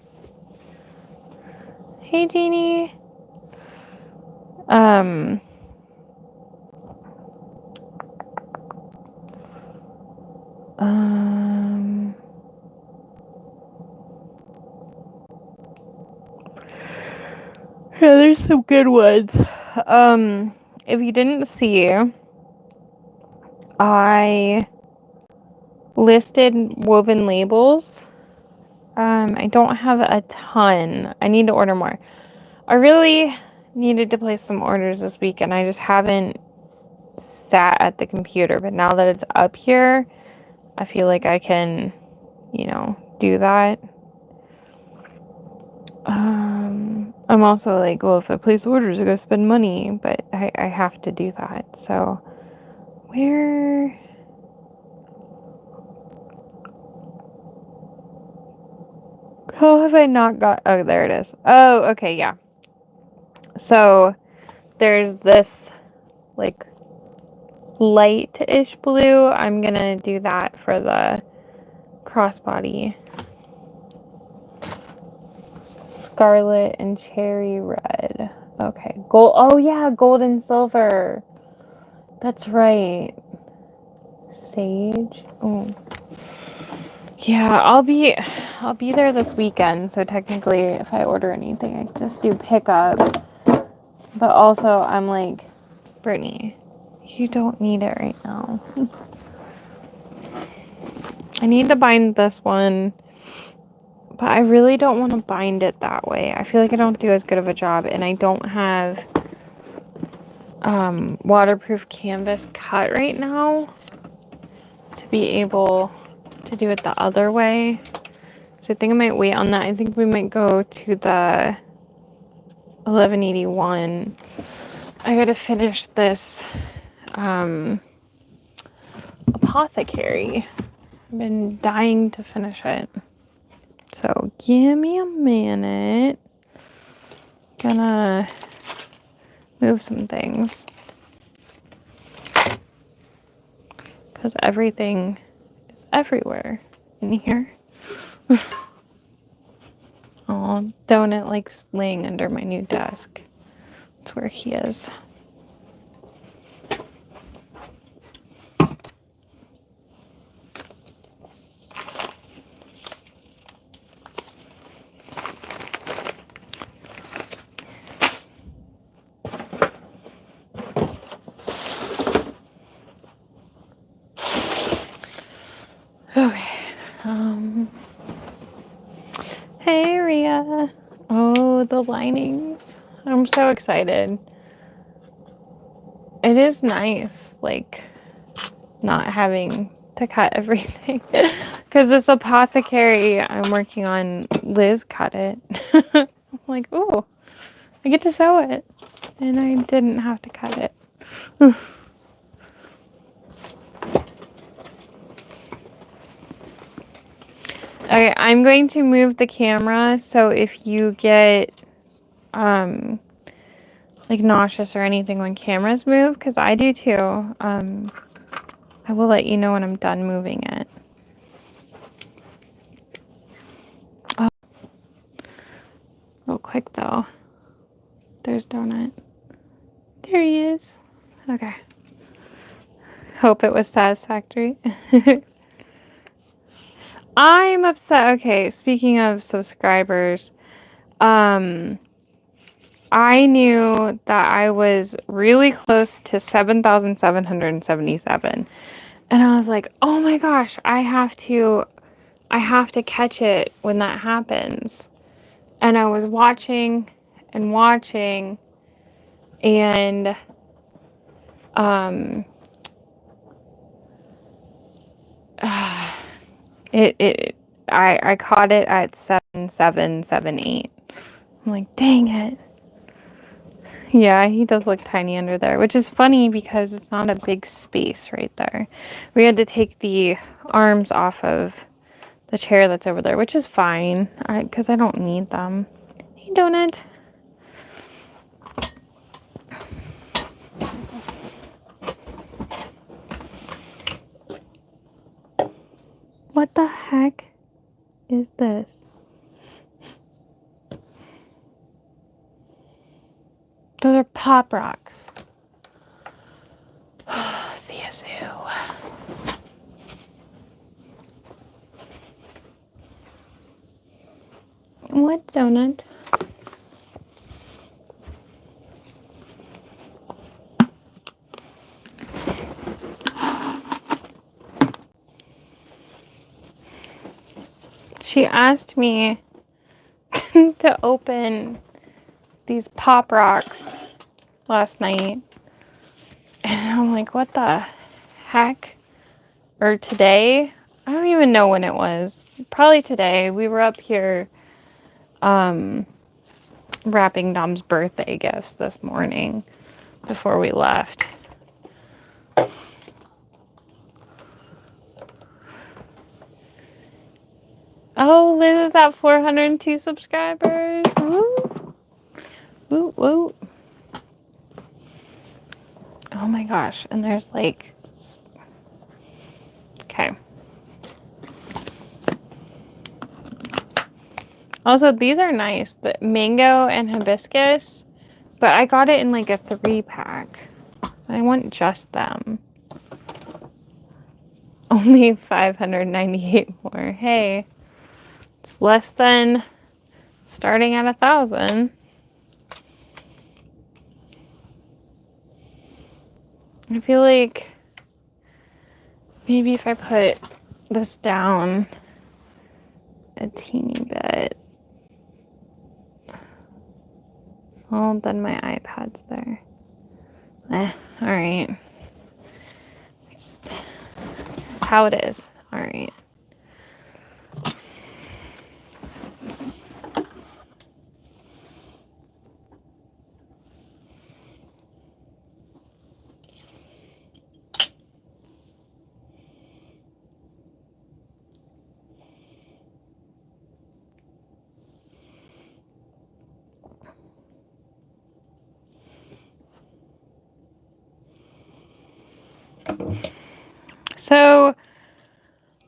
Hey, Jeannie. Yeah, there's some good ones. If you didn't see, I listed woven labels. I don't have a ton. I need to order more. I really needed to place some orders this week, and I just haven't sat at the computer. But now that it's up here, I feel like I can, do that. I'm also like, well, if I place orders, I gotta spend money, but I have to do that. So, where? How have I not got? Oh, there it is. Oh, okay, yeah. So, there's this, like, light-ish blue, I'm gonna do that for the crossbody. Scarlet and cherry red. Okay, gold. Oh yeah, gold and silver. That's right. Sage. Oh. Yeah, I'll be there this weekend, so technically if I order anything, I can just do pickup. But also I'm like, Brittany, you don't need it right now. I need to bind this one, but I really don't want to bind it that way. I feel like I don't do as good of a job, and I don't have waterproof canvas cut right now to be able to do it the other way. So I think I might wait on that. I think we might go to the 1181. I gotta finish this apothecary. I've been dying to finish it. So give me a minute. Gonna move some things. Because everything is everywhere in here. Oh, Donut likes laying under my new desk. That's where he is. Okay. Hey, Rhea. Oh, the linings. I'm so excited. It is nice, like, not having to cut everything. Because this apothecary I'm working on, Liz cut it. I'm like, oh, I get to sew it. And I didn't have to cut it. Okay, I'm going to move the camera, so if you get like nauseous or anything when cameras move, because I do too, I will let you know when I'm done moving it. Oh, real quick though. There's Donut. There he is. Okay. Hope it was satisfactory. I'm upset. Okay, speaking of subscribers, I knew that I was really close to 7,777. And I was like, oh my gosh, I have to catch it when that happens. And I was watching and watching, and I caught it at 7,778. I'm like, dang it. Yeah, he does look tiny under there, which is funny because it's not a big space right there. We had to take the arms off of the chair that's over there, which is fine because I don't need them. Hey, Donut. What the heck is this? Those are Pop Rocks. TechSew. What, Donut? She asked me to open these Pop Rocks last night. And I'm like, what the heck? Or today? I don't even know when it was. Probably today. We were up here wrapping Dom's birthday gifts this morning before we left. Oh, Liz is at 402 subscribers. Woo! Woo, woo. Oh my gosh. And there's like Okay. Also, these are nice. The mango and hibiscus, but I got it in like a 3-pack. I want just them. Only 598 more. Hey, it's less than starting at 1,000. I feel like maybe if I put this down a teeny bit. Well, then my iPad's there. Alright. That's how it is. Alright. So,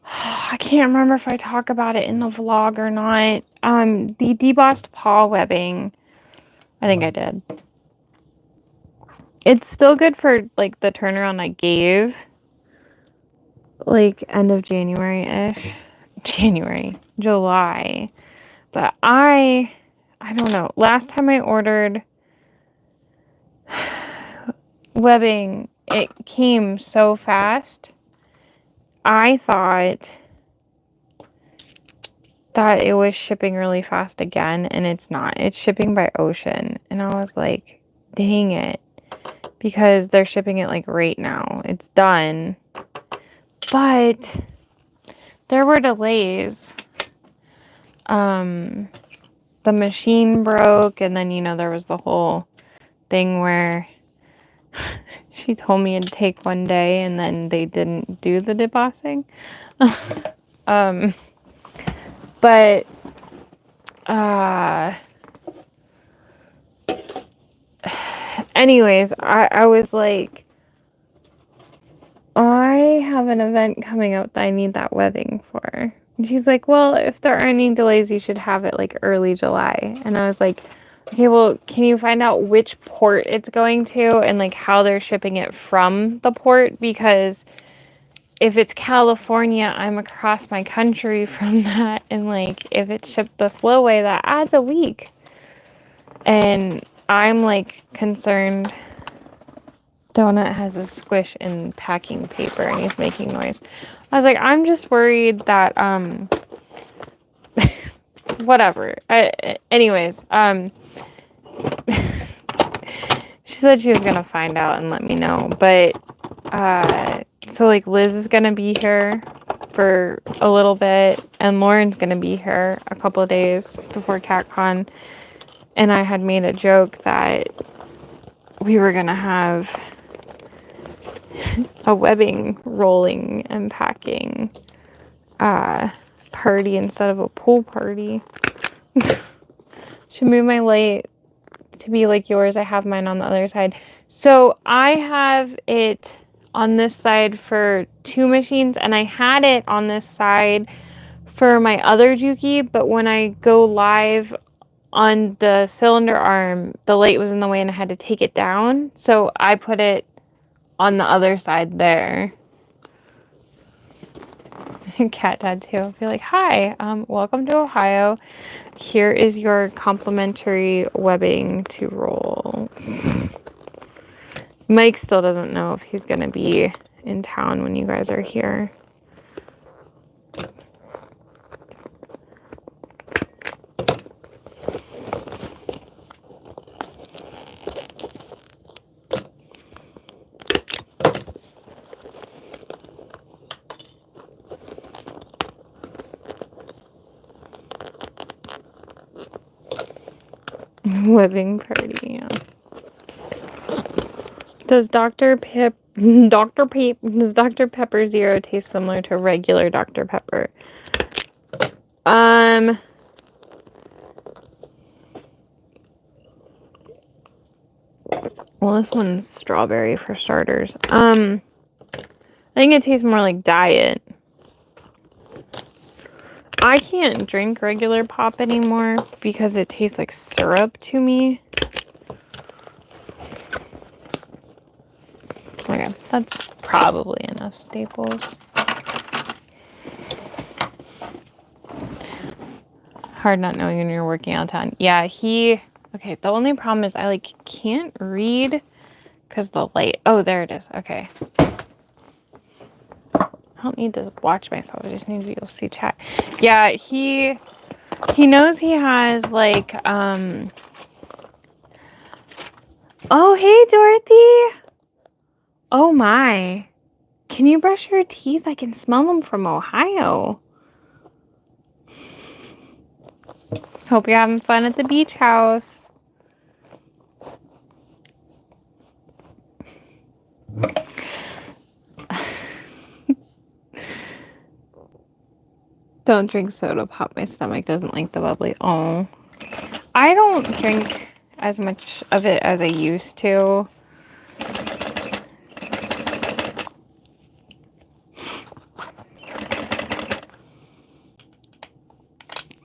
I can't remember if I talk about it in the vlog or not. The debossed paw webbing, I think I did. It's still good for, like, the turnaround I gave. Like, end of January-ish. July. But I don't know. Last time I ordered webbing, it came so fast. I thought that it was shipping really fast again, and it's not. It's shipping by ocean. And I was like, dang it. Because they're shipping it like right now. It's done. But there were delays. The machine broke, and then, you know, there was the whole thing where she told me it'd take one day, and then they didn't do the debossing. But anyways, I was like, I have an event coming up that I need that webbing for. And she's like, well, if there are any delays, you should have it like early July. And I was like, okay, well, can you find out which port it's going to and like how they're shipping it from the port? Because if it's California, I'm across my country from that. And like, if it's shipped the slow way, that adds a week. And I'm like concerned. Donut has a squish in packing paper and he's making noise. I was like, I'm just worried that, whatever. Anyways, she said she was going to find out and let me know. But, so like Liz is going to be here for a little bit and Lauren's going to be here a couple of days before CatCon. And I had made a joke that we were going to have a webbing rolling and packing party instead of a pool party. Should move my light to be like yours. I have mine on the other side. So I have it on this side for 2 machines, and I had it on this side for my other Juki, but when I go live on the cylinder arm, the light was in the way and I had to take it down. So I put it on the other side there. Cat Dad too. I'll be like, hi, welcome to Ohio. Here is your complimentary webbing to roll. Mike still doesn't know if he's gonna be in town when you guys are here. Webbing party, yeah. Does Dr. Pepper Zero taste similar to regular Dr. Pepper? Well, this one's strawberry for starters. I think it tastes more like diet. I can't drink regular pop anymore because it tastes like syrup to me. Okay, that's probably enough Staples. Hard not knowing when you're working out of town. Yeah, okay, the only problem is I like can't read because the light. Oh, there it is. Okay. I don't need to watch myself. I just need to be able to see chat. Yeah, he knows he has like oh, hey Dorothy. Oh my. Can you brush your teeth? I can smell them from Ohio. Hope you're having fun at the beach house. Don't drink soda pop. My stomach doesn't like the bubbly. Oh. I don't drink as much of it as I used to.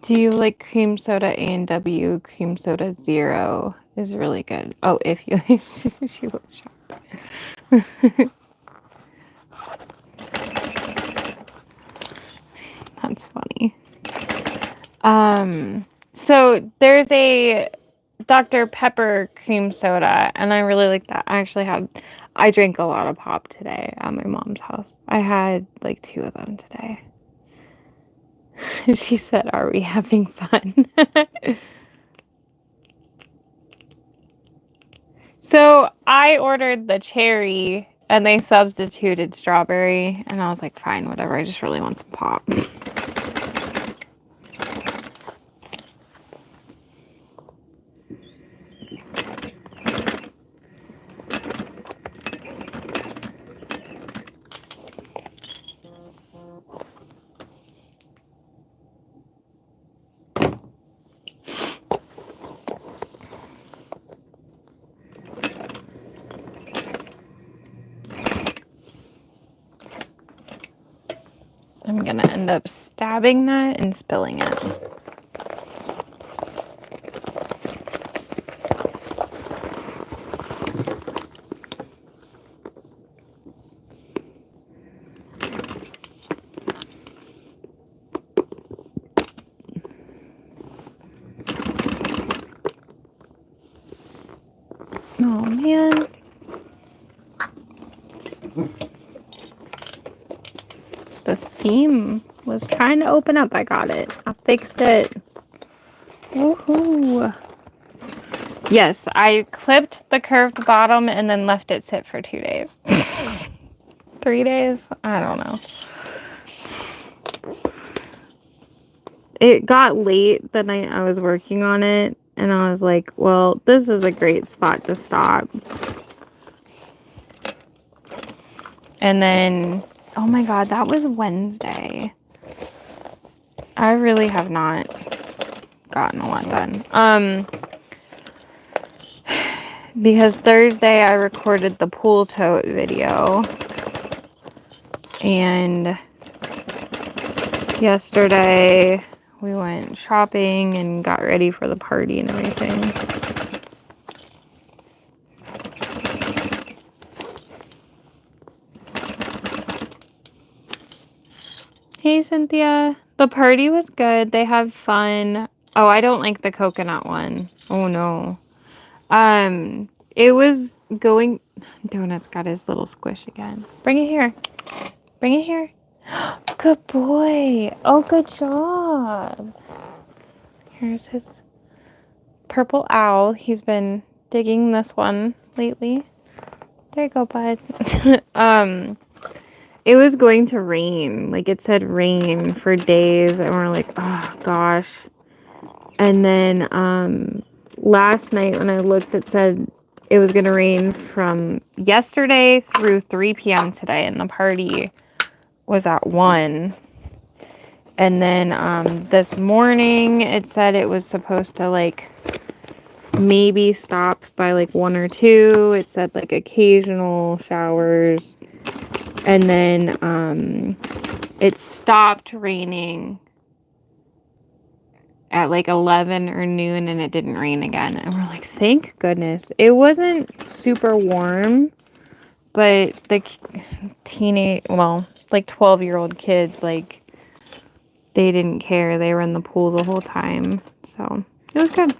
Do you like cream soda A&W? Cream soda zero is really good. Oh, if you she looks shocked. That's funny. So there's a Dr. Pepper cream soda, and I really like that. I drank a lot of pop today at my mom's house. I had like 2 of them today. She said, "Are we having fun?" So I ordered the cherry, and they substituted strawberry, and I was like, fine, whatever. I just really want some pop. I'm gonna end up stabbing that and spilling it. Oh man. The seam was trying to open up. I got it. I fixed it. Woohoo. Yes, I clipped the curved bottom and then left it sit for 2 days. 3 days? I don't know. It got late the night I was working on it, and I was like, well, this is a great spot to stop. And then, oh my god, that was Wednesday. I really have not gotten a lot done. Because Thursday I recorded the pool tote video. And yesterday we went shopping and got ready for the party and everything. Hey, Cynthia. The party was good. They have fun. Oh, I don't like the coconut one. Oh, no. It was going... Donut's got his little squish again. Bring it here. Bring it here. Good boy. Oh, good job. Here's his purple owl. He's been digging this one lately. There you go, bud. It was going to rain. Like, it said rain for days, and we're like, oh, gosh. And then, last night when I looked, it said it was going to rain from yesterday through 3 p.m. today, and the party was at 1. And then, this morning, it said it was supposed to, like, maybe stop by, like, 1 or 2. It said, like, occasional showers. And then, it stopped raining at like 11 or noon and it didn't rain again. And we're like, thank goodness. It wasn't super warm, but the like 12-year-old kids, like, they didn't care. They were in the pool the whole time. So it was good.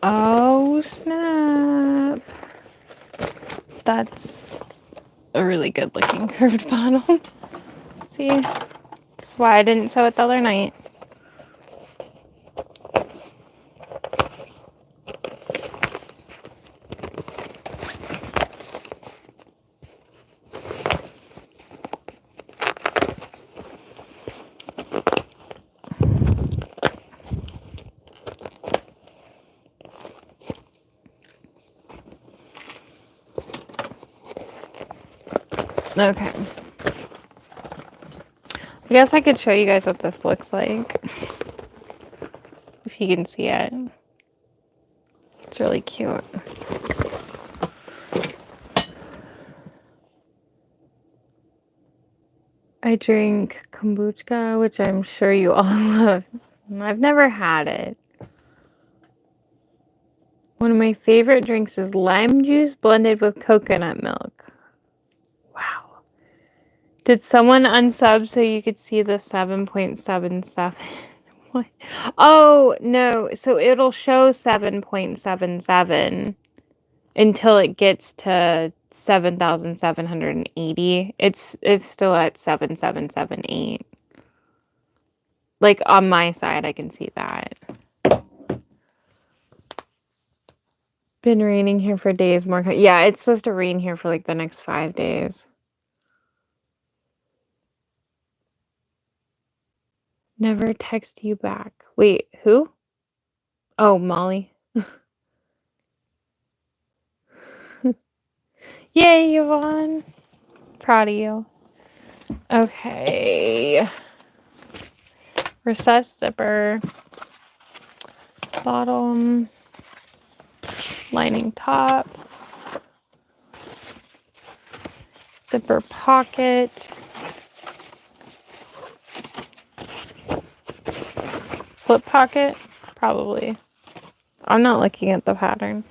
Oh, snap. That's a really good looking curved bottle. See? That's why I didn't sew it the other night. Okay. I guess I could show you guys what this looks like. If you can see it. It's really cute. I drink kombucha, which I'm sure you all love. I've never had it. One of my favorite drinks is lime juice blended with coconut milk. Wow. Did someone unsub so you could see the 7.77? What? Oh, no. So it'll show 7.77 until it gets to 7,780. It's still at 7,778. Like on my side, I can see that. Been raining here for days more. Yeah, it's supposed to rain here for like the next 5 days. Never text you back. Wait, who? Oh, Molly. Yay, Yvonne. Proud of you. Okay. Recessed zipper. Bottom. Lining top. Zipper pocket. Slip pocket? Probably. I'm not looking at the pattern.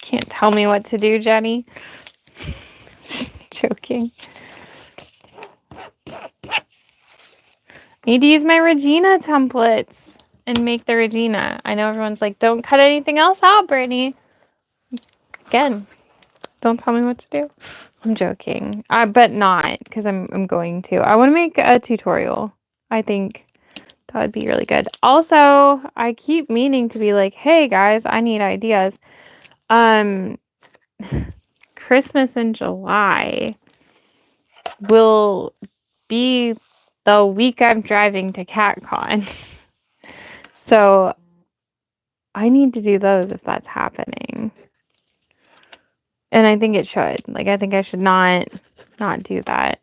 Can't tell me what to do, Jenny. Joking. Need to use my Regina templates and make the Regina. I know everyone's like, don't cut anything else out, Brittany. Again, don't tell me what to do. I'm joking. But not, because I'm going to. I want to make a tutorial. I think that would be really good. Also, I keep meaning to be like, hey guys, I need ideas. Christmas in July will be the week I'm driving to CatCon. So I need to do those if that's happening. And I think it should. Like, I think I should not do that.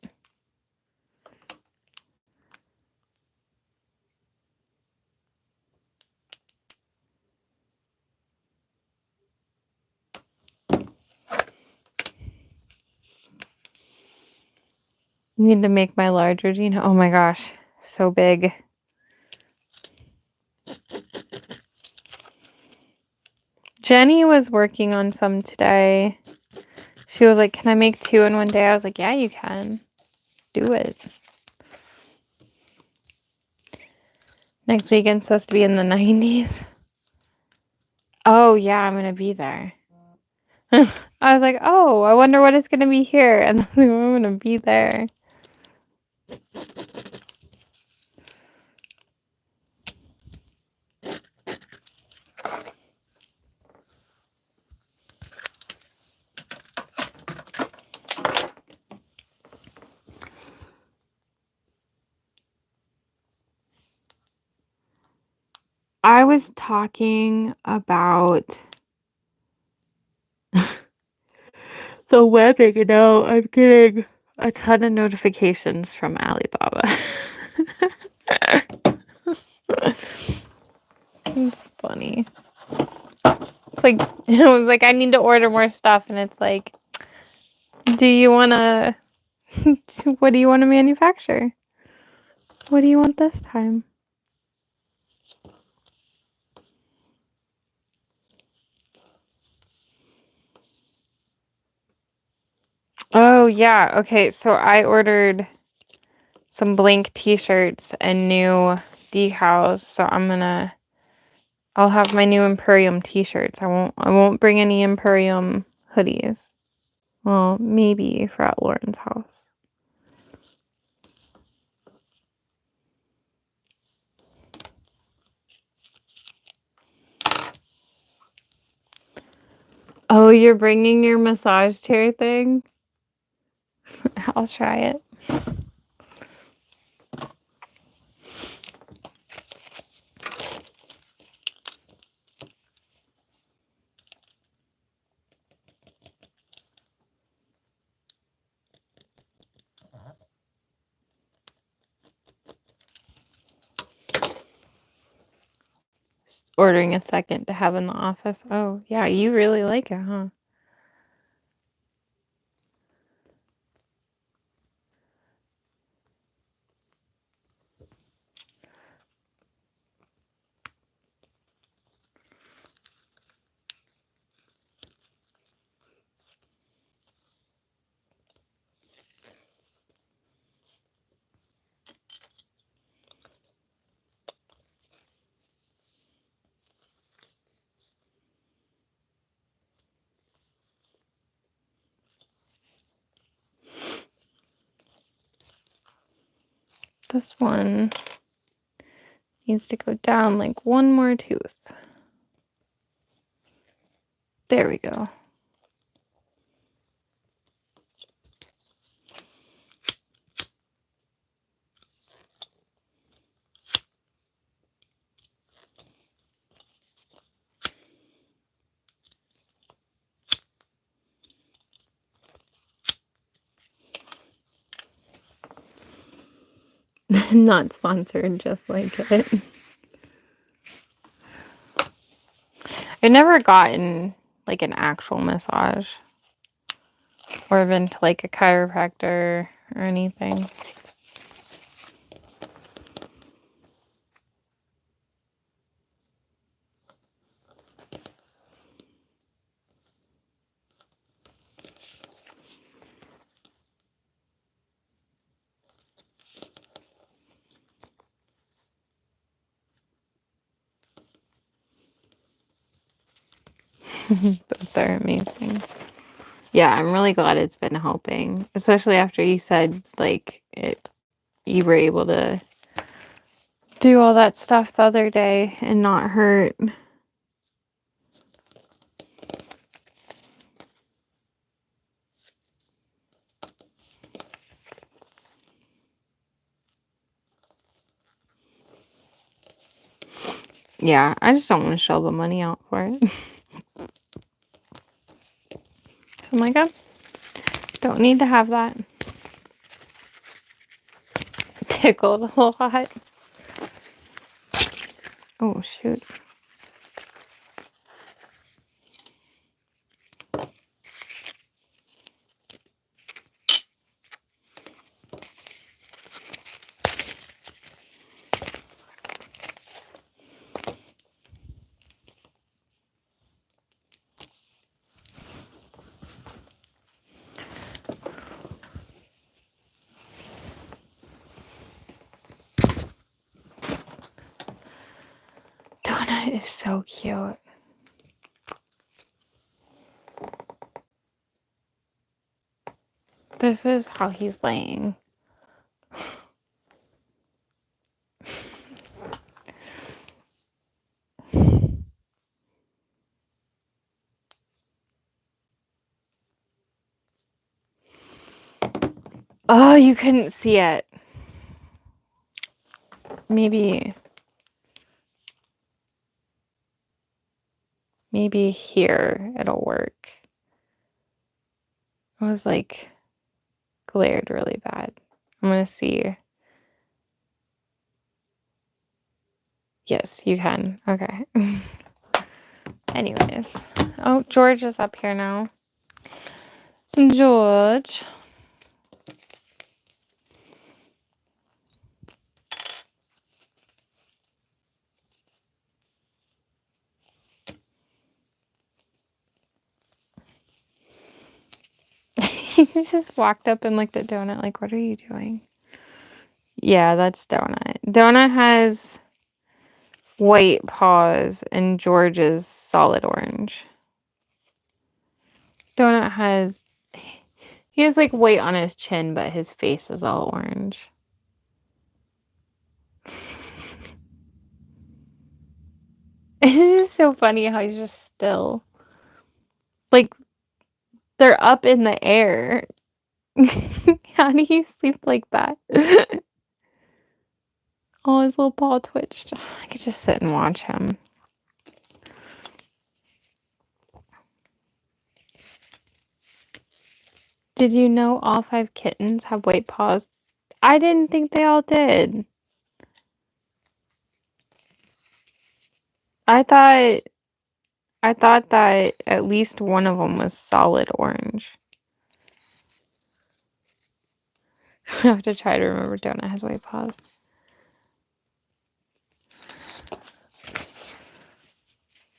Need to make my large Regina. Oh my gosh, so big. Jenny was working on some today. She was like, can I make 2 in one day? I was like, yeah, you can. Do it. Next weekend's supposed to be in the 90s. Oh, yeah, I'm going to be there. I was like, oh, I wonder what it's going to be here. And I'm going to be there. I was talking about the webbing, and now I'm getting a ton of notifications from Alibaba. It's funny. It's like it was like I need to order more stuff, and it's like, do you want to? What do you want to manufacture? What do you want this time? Oh yeah, okay. So I ordered some blank t-shirts and new decals. So I'll have my new Empurrium t-shirts. I won't bring any Empurrium hoodies. Well, maybe for at Lauren's house. Oh, you're bringing your massage chair thing? I'll try it. Just ordering a second to have in the office. Oh, yeah, you really like it, huh? This one needs to go down like one more tooth. There we go. Not sponsored, just like it. I've never gotten like an actual massage or been to like a chiropractor or anything. But they're amazing. Yeah, I'm really glad it's been helping, especially after you said like you were able to do all that stuff the other day and not hurt. Yeah, I just don't want to shell the money out for it. So I'm like, oh, don't need to have that. Tickled a lot. Oh, shoot. Donut is so cute. This is how he's laying. Oh, you couldn't see it. Maybe. Maybe here it'll work. It was like glared really bad. I'm gonna see. Yes, you can. Okay. Anyways. Oh, George is up here now. George. He just walked up and looked at Donut like, what are you doing? Yeah, that's Donut. Donut has white paws and George is solid orange. Donut has, he has like white on his chin, but his face is all orange. It's just so funny how he's just still. Like, they're up in the air. How do you sleep like that? Oh, his little paw twitched. I could just sit and watch him. Did you know all 5 kittens have white paws? I didn't think they all did. I thought that at least one of them was solid orange. I have to try to remember Donut has white paws.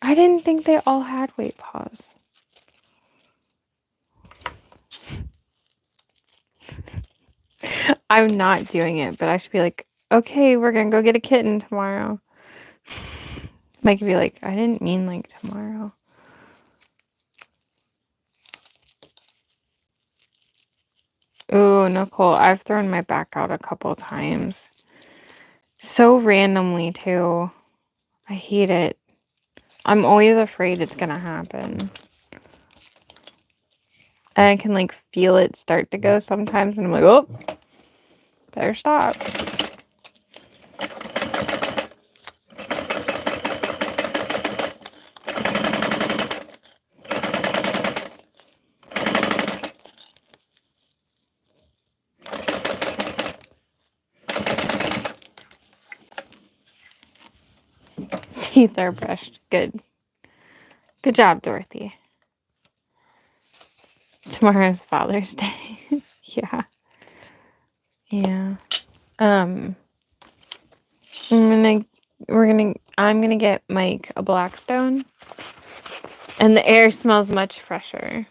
I didn't think they all had white paws. I'm not doing it, but I should be like, okay, we're gonna go get a kitten tomorrow. Mike could be like, I didn't mean like tomorrow. Ooh, Nicole, I've thrown my back out a couple times. So randomly, too. I hate it. I'm always afraid it's gonna happen. And I can like feel it start to go sometimes, and I'm like, oh, better stop. Teeth are brushed. Good. Good job, Dorothy. Tomorrow's Father's Day. Yeah. Yeah. I'm gonna get Mike a Blackstone. And the air smells much fresher.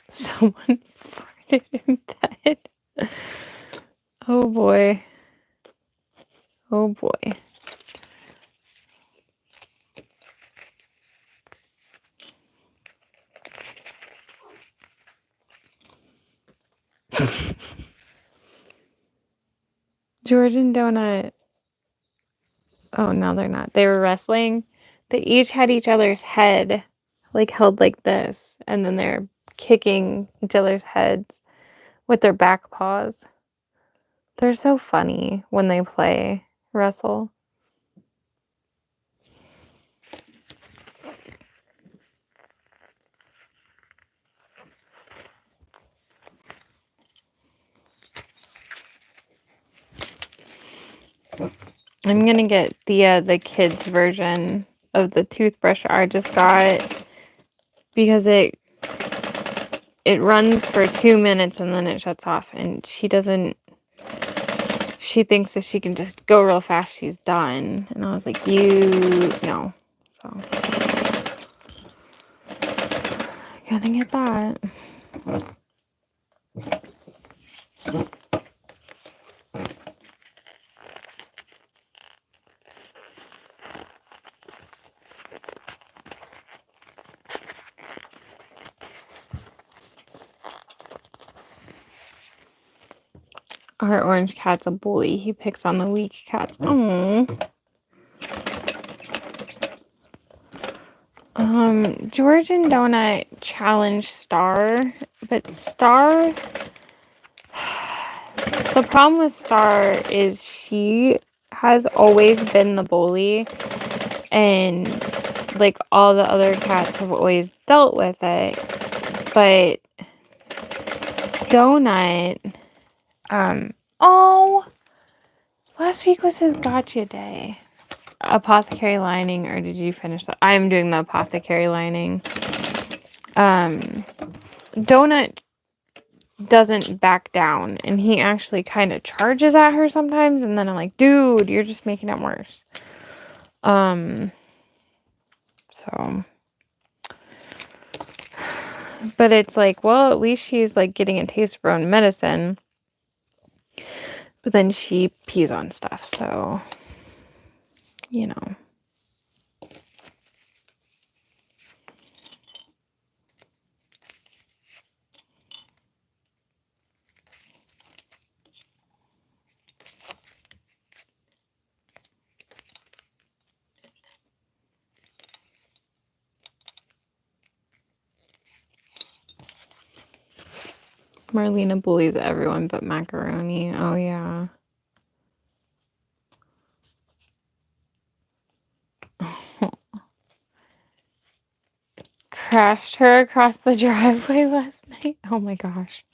Someone farted in bed. Oh boy. Oh boy. George and Donut. Oh, no, they're not. They were wrestling. They each had each other's head, like held like this, and then they're kicking each other's heads with their back paws. They're so funny when they play wrestle. I'm gonna get the kids version of the toothbrush I just got because it runs for 2 minutes and then it shuts off, and she thinks if she can just go real fast she's done, and I was like, no. So gotta get that. Our orange cat's a bully. He picks on the weak cats. Oh. George and Donut challenged Star, but Star, the problem with Star is she has always been the bully, and like all the other cats have always dealt with it, but Donut, oh, last week was his gotcha day. Apothecary lining, or did you finish that? I'm doing the apothecary lining. Donut doesn't back down, and he actually kind of charges at her sometimes, and then I'm like, dude, you're just making it worse. So, but it's like, well, at least she's like getting a taste of her own medicine, but then she pees on stuff, so, you know. Marlena bullies everyone but Macaroni. Oh, yeah. Crashed her across the driveway last night. Oh my gosh.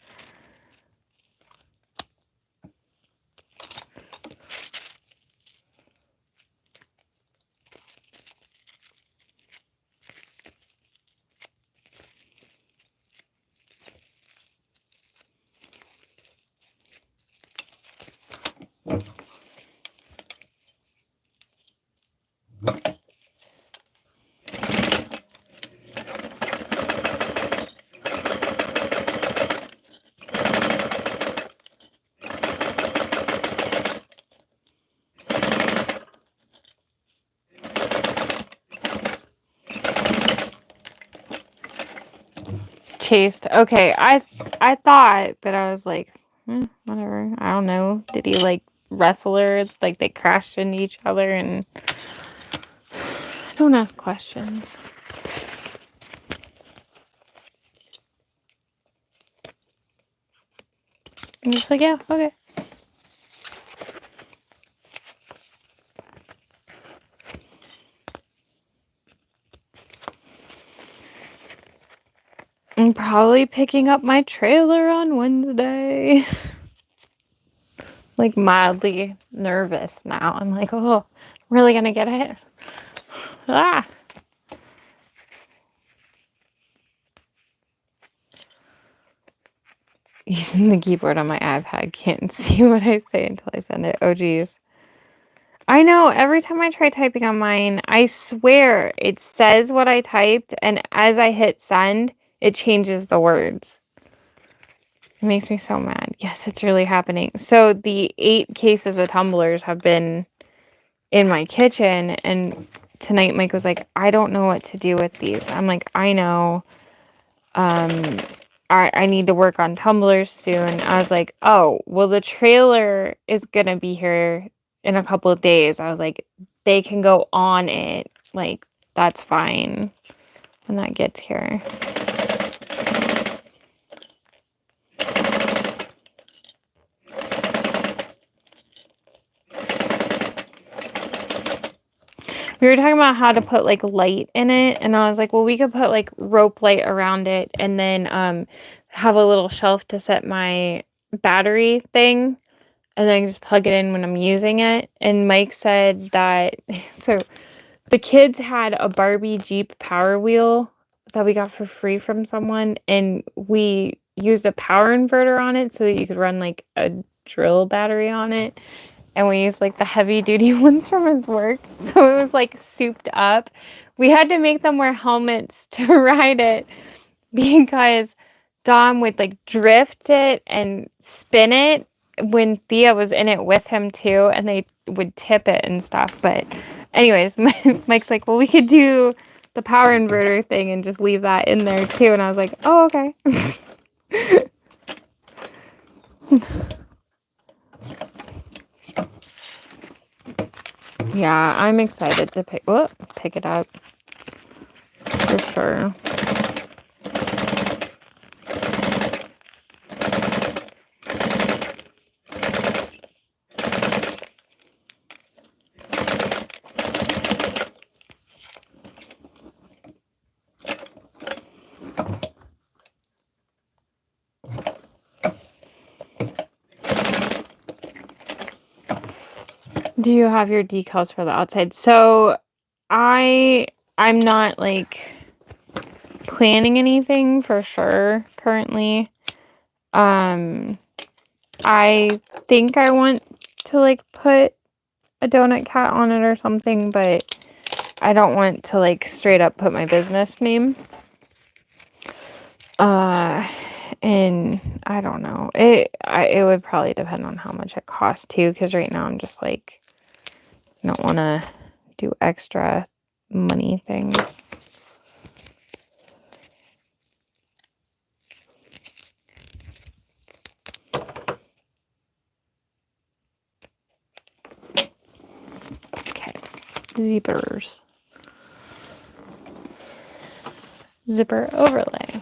Chased. Okay, I thought, but I was like, whatever. I don't know. Did he like wrestle her? Like they crashed into each other, and I don't ask questions. I'm just like, yeah, okay. I'm probably picking up my trailer on Wednesday. Like mildly nervous now. I'm like, oh, really gonna get it? Ah. Using the keyboard on my iPad, can't see what I say until I send it. Oh, geez. I know, every time I try typing on mine, I swear it says what I typed, and as I hit send, it changes the words. It makes me so mad. Yes, it's really happening. So the 8 cases of tumblers have been in my kitchen, and tonight Mike was like, I don't know what to do with these. I'm like, I know. I need to work on tumblers soon. I was like, oh, well, the trailer is gonna be here in a couple of days. I was like, they can go on it. Like, that's fine when that gets here. We were talking about how to put like light in it, and I was like, well, we could put like rope light around it, and then have a little shelf to set my battery thing, and then I can just plug it in when I'm using it. And Mike said that so the kids had a Barbie Jeep Power Wheel that we got for free from someone, and we used a power inverter on it so that you could run like a drill battery on it. And we used like the heavy duty ones from his work. So it was like souped up. We had to make them wear helmets to ride it because Dom would like drift it and spin it when Thea was in it with him too, and they would tip it and stuff. But anyways, Mike's like, well, we could do the power inverter thing and just leave that in there too. And I was like, oh, okay. Yeah, I'm excited to pick it up. for sure. Do you have your decals for the outside? So I'm not like planning anything for sure currently. I think I want to like put a donut cat on it or something, but I don't want to like straight up put my business name. And I don't know. It would probably depend on how much it costs too, because right now I'm just like, I don't want to do extra money things. Okay, zippers. Zipper overlay.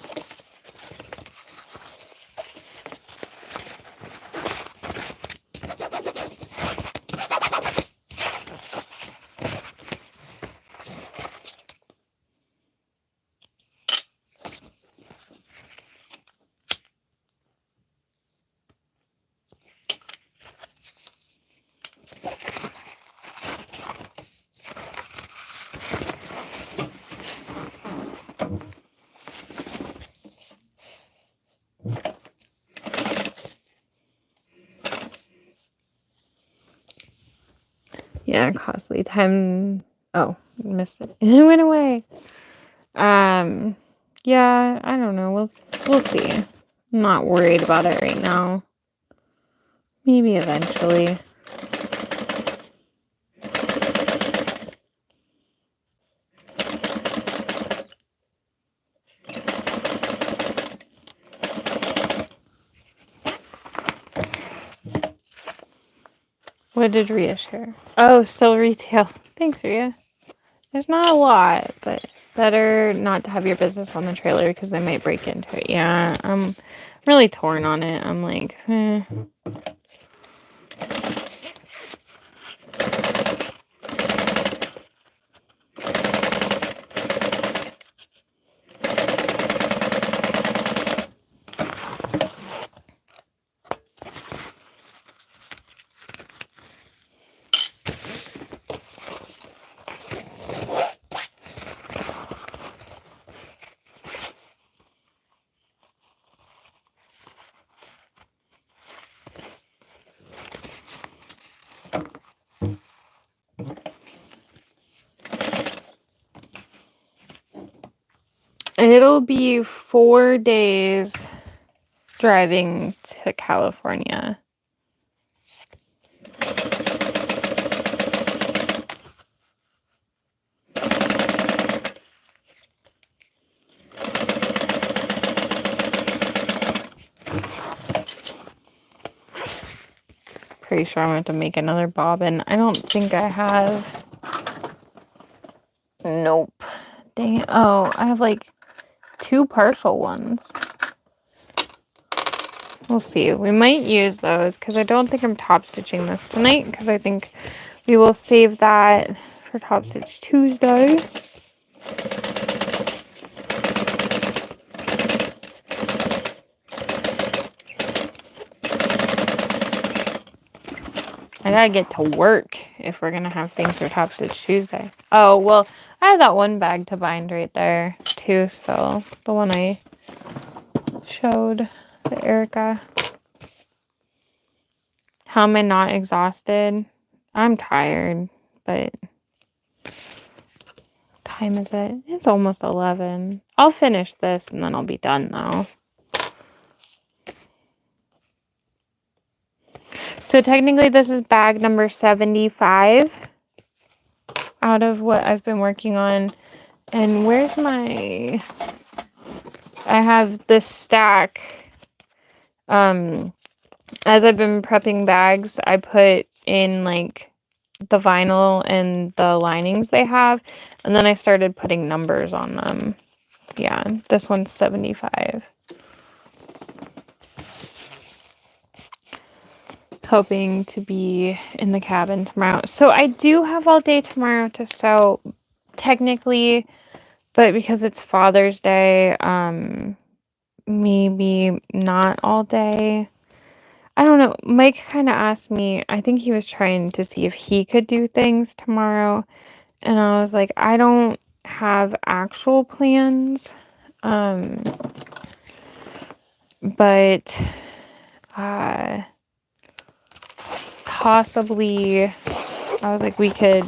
Yeah, costly time. Oh, missed it. It went away. Yeah, I don't know. We'll see. I'm not worried about it right now. Maybe eventually. What did Rhea share? Oh, still retail. Thanks, Rhea. There's not a lot, but better not to have your business on the trailer because they might break into it. Yeah, I'm really torn on it. I'm like, it'll be 4 days driving to California. Pretty sure I'm going to make another bobbin. I don't think I have. Nope. Dang it. Oh, I have like 2 partial ones. We'll see. We might use those because I don't think I'm top stitching this tonight because I think we will save that for Top Stitch Tuesday. I gotta get to work if we're gonna have things for Top Stitch Tuesday. Oh, well, I have that one bag to bind right there too, so the one I showed to Erica. How am I not exhausted? I'm tired, but what time is it? It's almost 11. I'll finish this and then I'll be done though. So technically this is bag number 75 out of what I've been working on. And where's my... I have this stack. As I've been prepping bags, I put in like the vinyl and the linings they have. And then I started putting numbers on them. Yeah, this one's 75. Hoping to be in the cabin tomorrow. So I do have all day tomorrow to sew, technically, but because it's Father's Day, maybe not all day. I don't know. Mike kind of asked me, I think he was trying to see if he could do things tomorrow. And I was like, I don't have actual plans. But possibly, I was like, we could,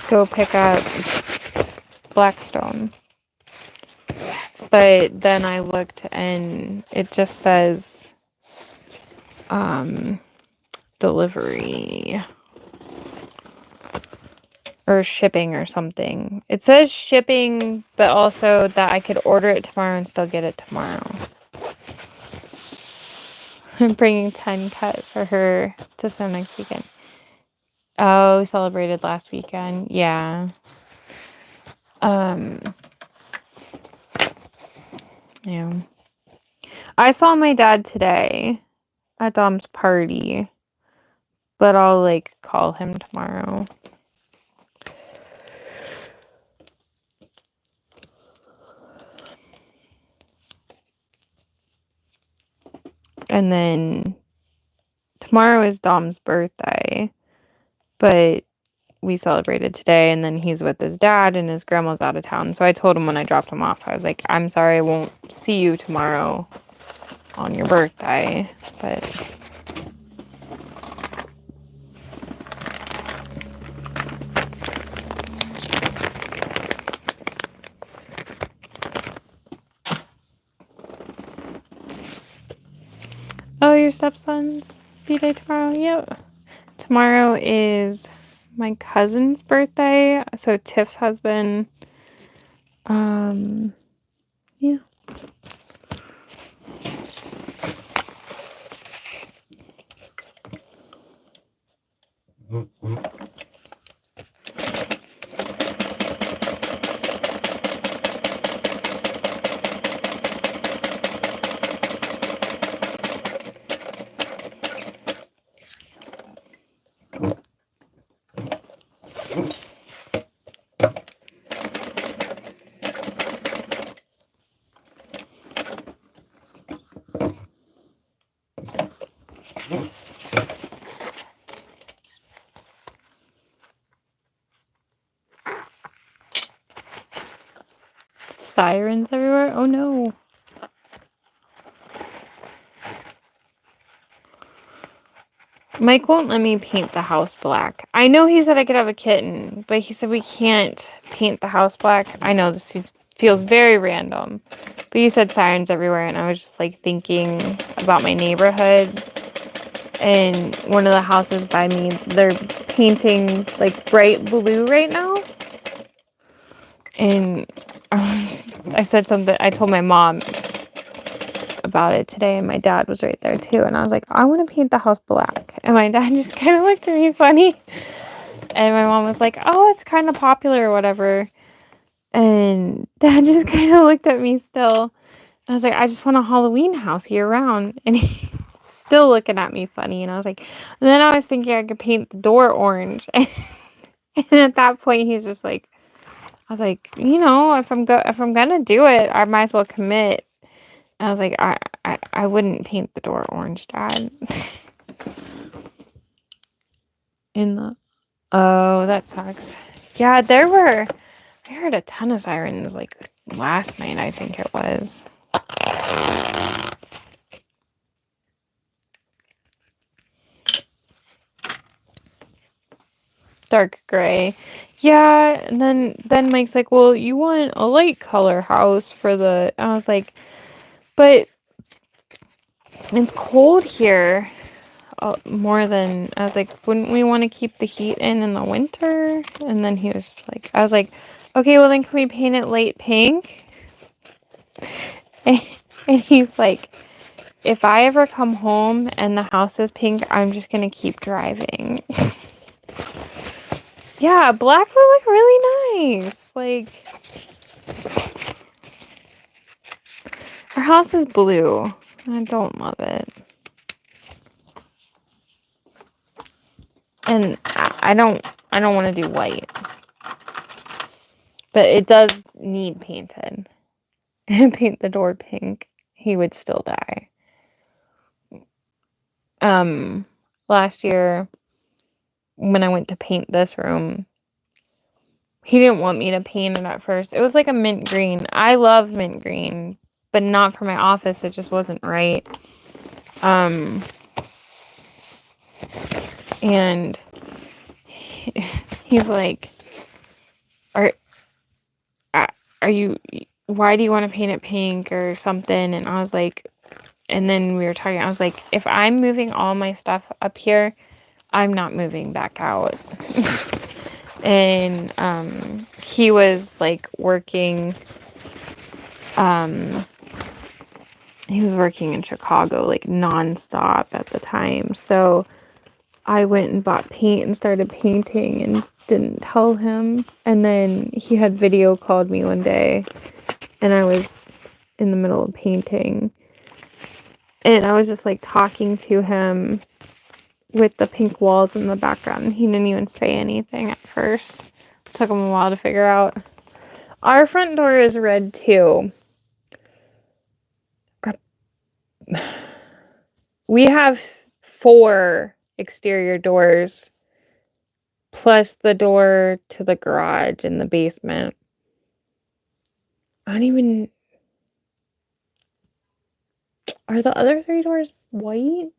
go pick up Blackstone. But then I looked and it just says delivery or shipping or something. It says shipping, but also that I could order it tomorrow and still get it tomorrow. I'm bringing 10 cut for her to sew next weekend. Oh, we celebrated last weekend. Yeah. Yeah. I saw my dad today at Dom's party, but I'll call him tomorrow. And then tomorrow is Dom's birthday, but we celebrated today, and then he's with his dad and his grandma's out of town. So I told him when I dropped him off, I was like, I'm sorry I won't see you tomorrow on your birthday, but oh, your stepson's B-Day tomorrow? Yep. Tomorrow is my cousin's birthday, so Tiff's husband. Yeah. Sirens everywhere? Oh no. Mike won't let me paint the house black. I know he said I could have a kitten, but he said we can't paint the house black. I know this feels very random, but he said sirens everywhere, and I was just thinking about my neighborhood, and one of the houses by me, they're painting bright blue right now. And I said something, I told my mom about it today, and my dad was right there too, and I was like, I want to paint the house black, and my dad just kind of looked at me funny, and my mom was like, oh, it's kind of popular or whatever, and dad just kind of looked at me still. I was like, I just want a Halloween house year round, and he's still looking at me funny, and I was like, and then I was thinking I could paint the door orange, and at that point he's just like, I was like, if I'm gonna do it, I might as well commit. I was like, I wouldn't paint the door orange, Dad. Oh, that sucks. Yeah, I heard a ton of sirens last night, I think it was. Dark gray. Yeah, and then Mike's like, well, you want a light color house for the... I was like, but it's cold here more than... I was like, wouldn't we want to keep the heat in the winter? And then he was just like... I was like, okay, well then can we paint it light pink? And he's like, if I ever come home and the house is pink, I'm just gonna keep driving. Yeah, black would look really nice. Like, our house is blue. I don't love it. And I don't want to do white. But it does need painted. And paint the door pink, he would still die. Last year when I went to paint this room, he didn't want me to paint it at first. It was like a mint green. I love mint green, but not for my office. It just wasn't right. And he's like, are you, why do you want to paint it pink or something? And I was like, and then we were talking, I was like, if I'm moving all my stuff up here, I'm not moving back out. And he was like working, he was working in Chicago like nonstop at the time. So I went and bought paint and started painting and didn't tell him. And then he had video called me one day and I was in the middle of painting. And I was just like talking to him with the pink walls in the background. He didn't even say anything at first. It took him a while to figure out. Our front door is red too. We have 4 exterior doors plus the door to the garage in the basement. Are the other 3 doors white?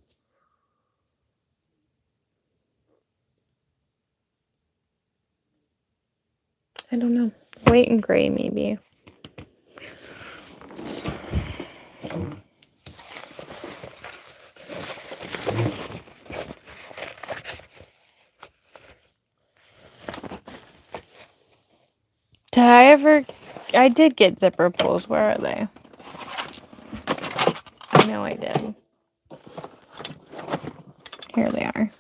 I don't know. White and gray, maybe. I did get zipper pulls. Where are they? I know I did. Here they are.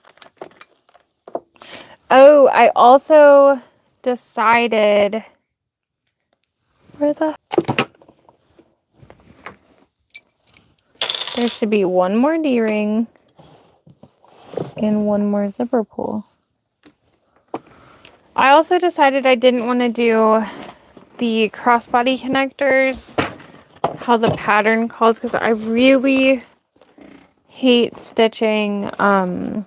Oh, I also decided there should be 1 more D-ring and 1 more zipper pull. I also decided I didn't want to do the crossbody connectors, how the pattern calls, because I really hate stitching on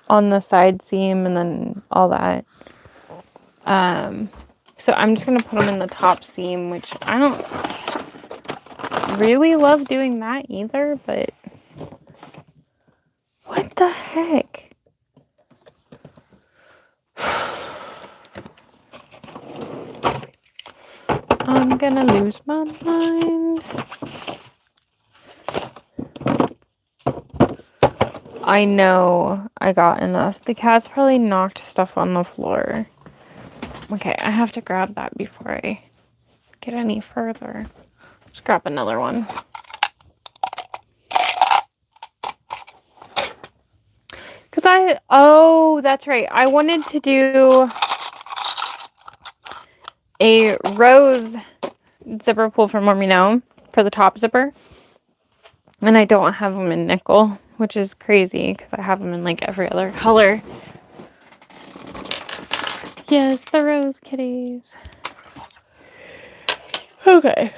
the side seam and then all that. So I'm just going to put them in the top seam, which I don't really love doing that either, but what the heck? I'm gonna lose my mind. I know I got enough. The cat's probably knocked stuff on the floor. Okay, I have to grab that before I get any further. Let's grab another one. Oh, that's right. I wanted to do a rose zipper pull from Let Me Know for the top zipper. And I don't have them in nickel, which is crazy because I have them in like every other color. Yes, the rose kitties. Okay.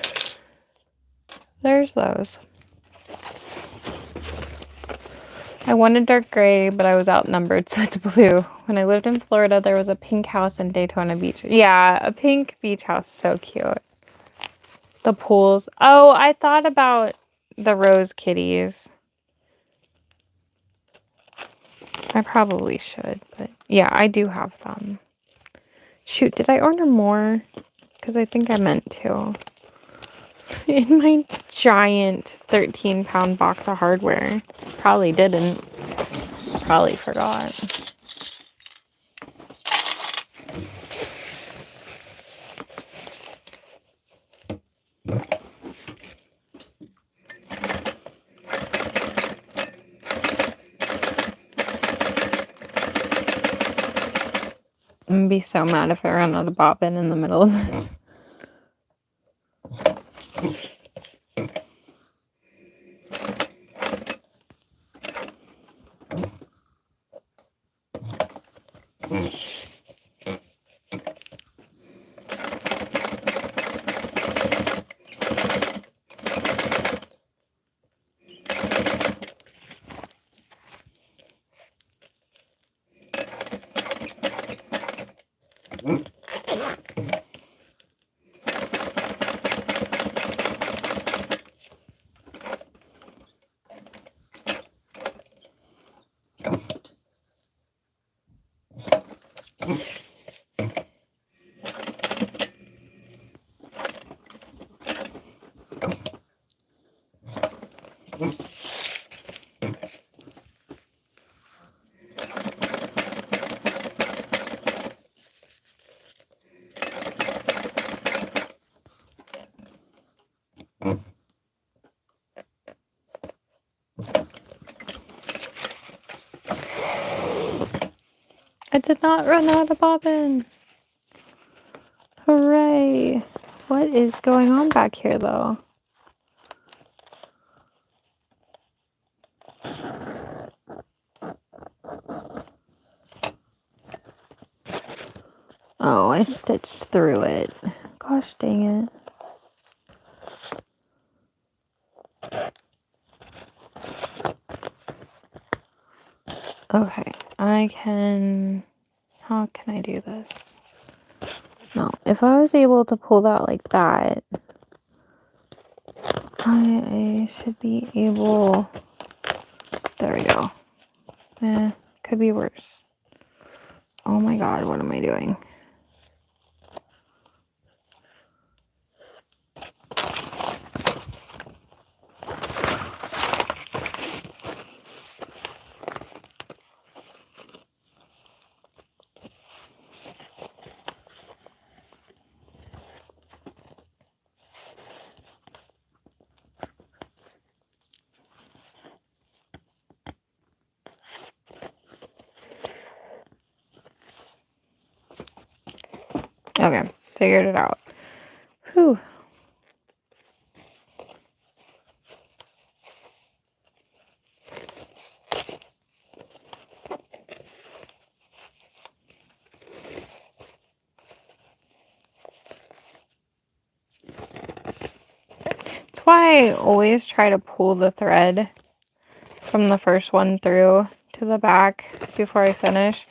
There's those. I wanted dark gray, but I was outnumbered, so it's blue. When I lived in Florida, there was a pink house in Daytona Beach. Yeah, a pink beach house. So cute. The pools. Oh, I thought about the rose kitties. I probably should, but yeah, I do have them. Shoot, did I order more? Because I think I meant to. In my giant 13-pound box of hardware. Probably didn't. Probably forgot. I'm gonna be so mad if I run out of bobbin in the middle of this. I did not run out of bobbin. Hooray. What is going on back here though? Oh, I stitched through it. Gosh dang it. Okay, how can I do this? No, if I was able to pull that like that, I should be able, there we go. Could be worse. Oh my god, what am I doing? Okay, figured it out. Whew. That's why I always try to pull the thread from the first one through to the back before I finish.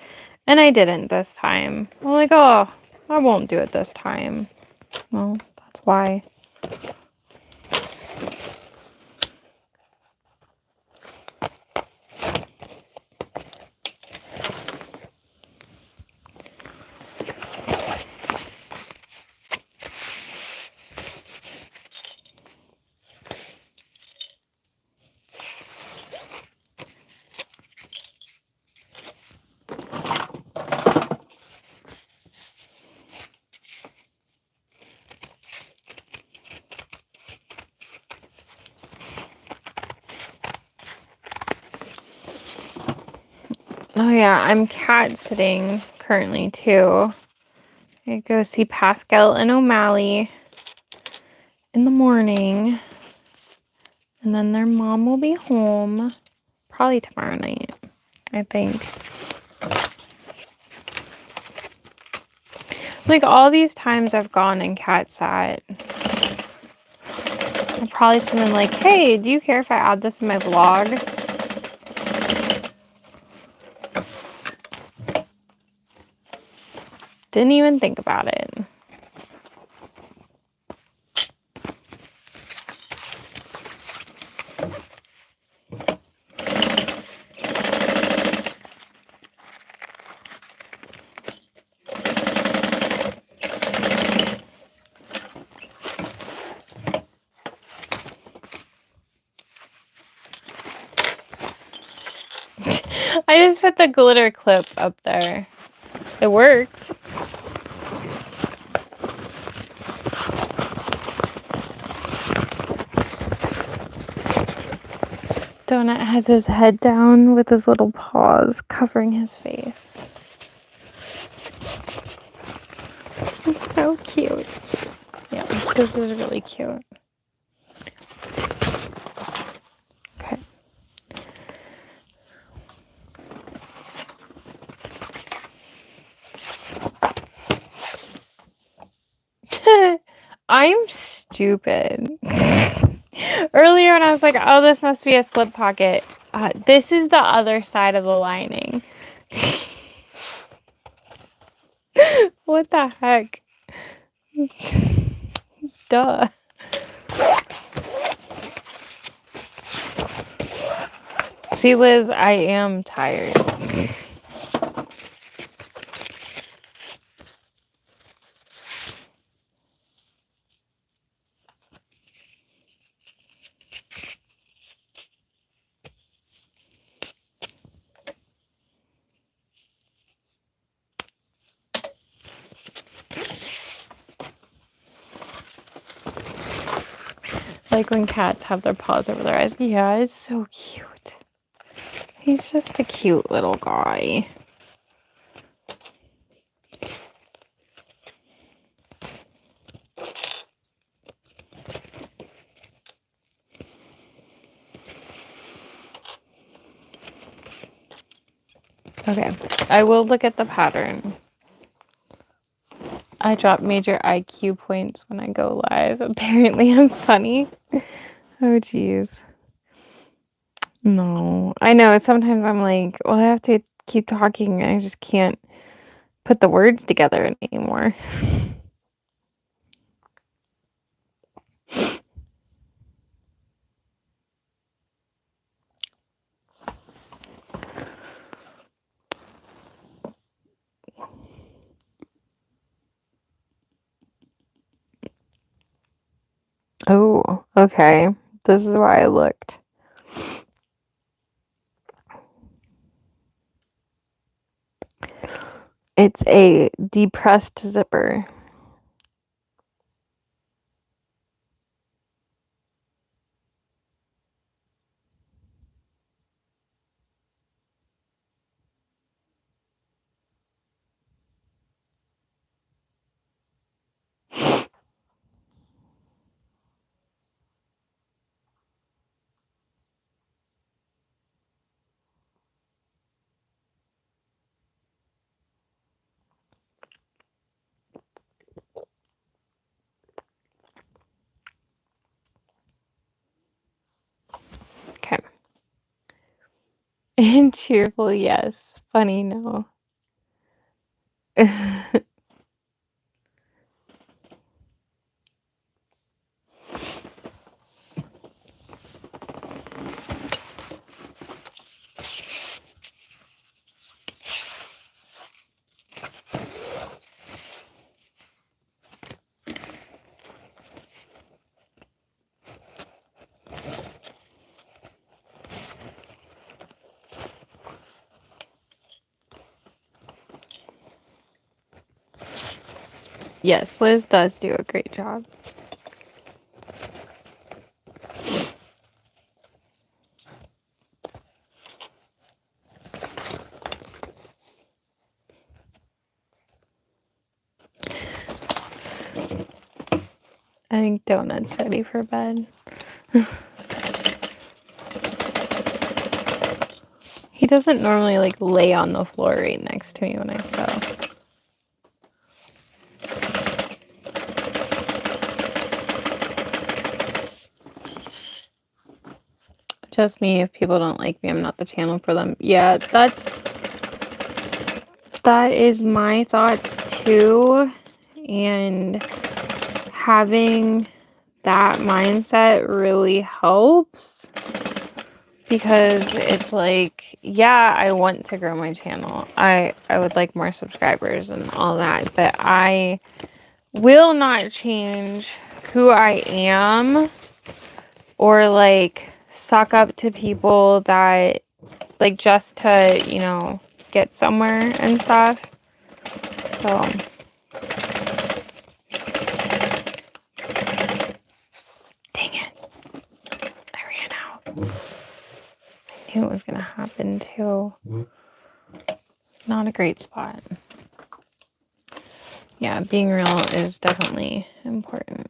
And I didn't this time. I'm like, oh, I won't do it this time. Well, that's why. Oh yeah, I'm cat sitting currently too. I go see Pascal and O'Malley in the morning. And then their mom will be home probably tomorrow night, I think. Like all these times I've gone and cat sat, I probably should have been like, hey, do you care if I add this in my vlog? Didn't even think about it. I just put the glitter clip up there. It worked. Donut has his head down with his little paws covering his face. so cute. Yeah, this is really cute. Okay. I'm stupid. Earlier when I was like, oh, this must be a slip pocket. This is the other side of the lining. What the heck? Duh. See, Liz, I am tired. Like when cats have their paws over their eyes. Yeah, it's so cute. He's just a cute little guy. Okay, I will look at the pattern. I drop major IQ points when I go live. Apparently I'm funny. Oh, geez. No. I know, sometimes I'm like, well, I have to keep talking. I just can't put the words together anymore. Oh, okay. This is why I looked. It's a depressed zipper. Okay. And cheerful, yes. Funny, no. Yes, Liz does do a great job. I think Donut's ready for bed. He doesn't normally like lay on the floor right next to me when I sew. Just me. If people don't like me, I'm not the channel for them. Yeah, that is my thoughts too. And having that mindset really helps, because it's like, yeah, I want to grow my channel. I would like more subscribers and all that, but I will not change who I am or like suck up to people that like just to, you know, get somewhere and stuff. So dang it. I ran out. I knew it was gonna happen too. Not a great spot. Yeah, being real is definitely important.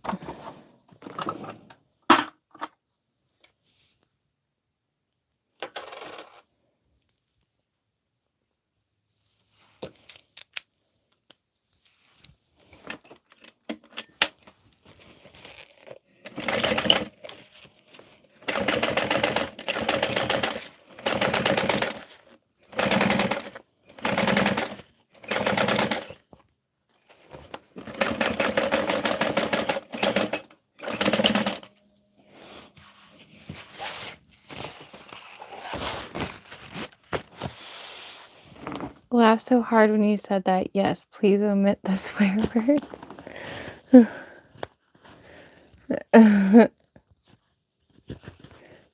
Laughed so hard when you said that. Yes, please omit the swear words.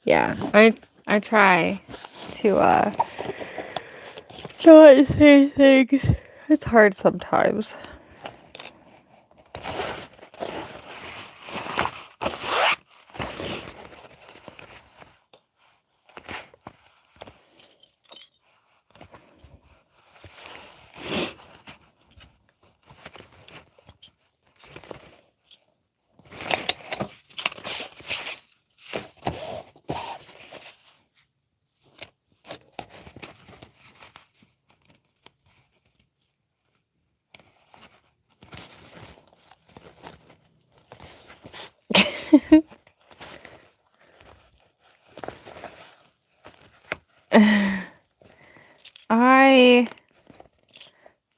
Yeah, I try to not say things. It's hard sometimes.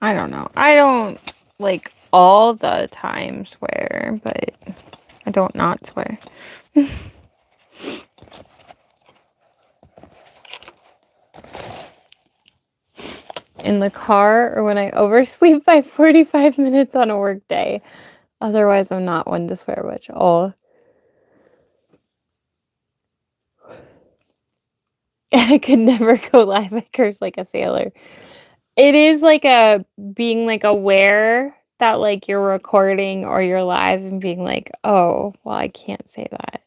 I don't know. I don't like all the time swear, but I don't not swear. In the car or when I oversleep by 45 minutes on a work day. Otherwise, I'm not one to swear much at all. I could never go live. I curse like a sailor. It is like being like aware that like you're recording or you're live and being like, oh, well, I can't say that.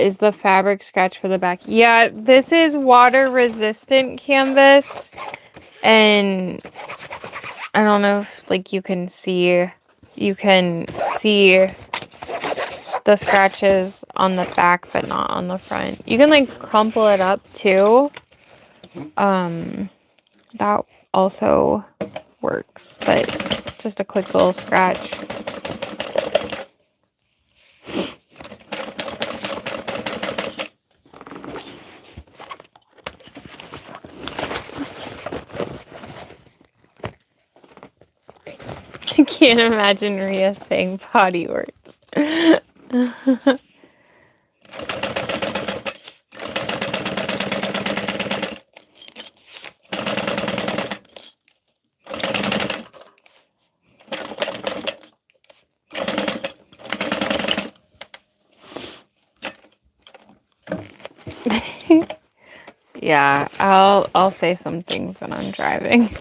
Is the fabric scratch for the back? Yeah, this is water resistant canvas, and I don't know if like you can see the scratches on the back but not on the front. You can like crumple it up too. That also works, but just a quick little scratch. I can't imagine Rhea saying potty words. Yeah, I'll say some things when I'm driving.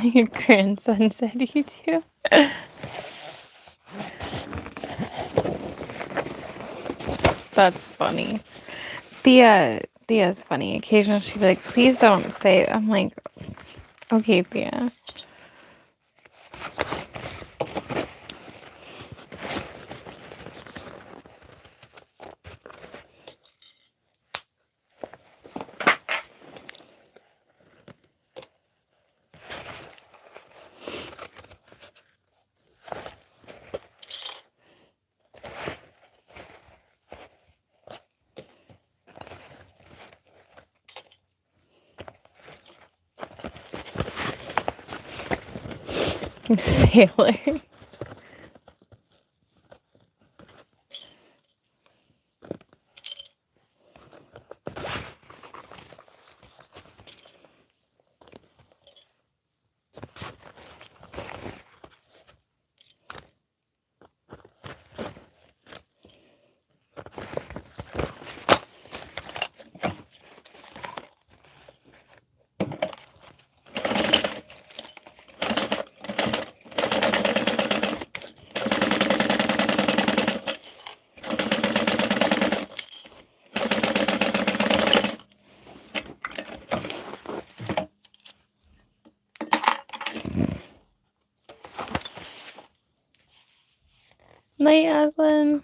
Your grandson said you do. That's funny. Thea's funny. Occasionally she'd be like, please don't say it. I'm like, okay, Thea. Sailor. Night, Aslan.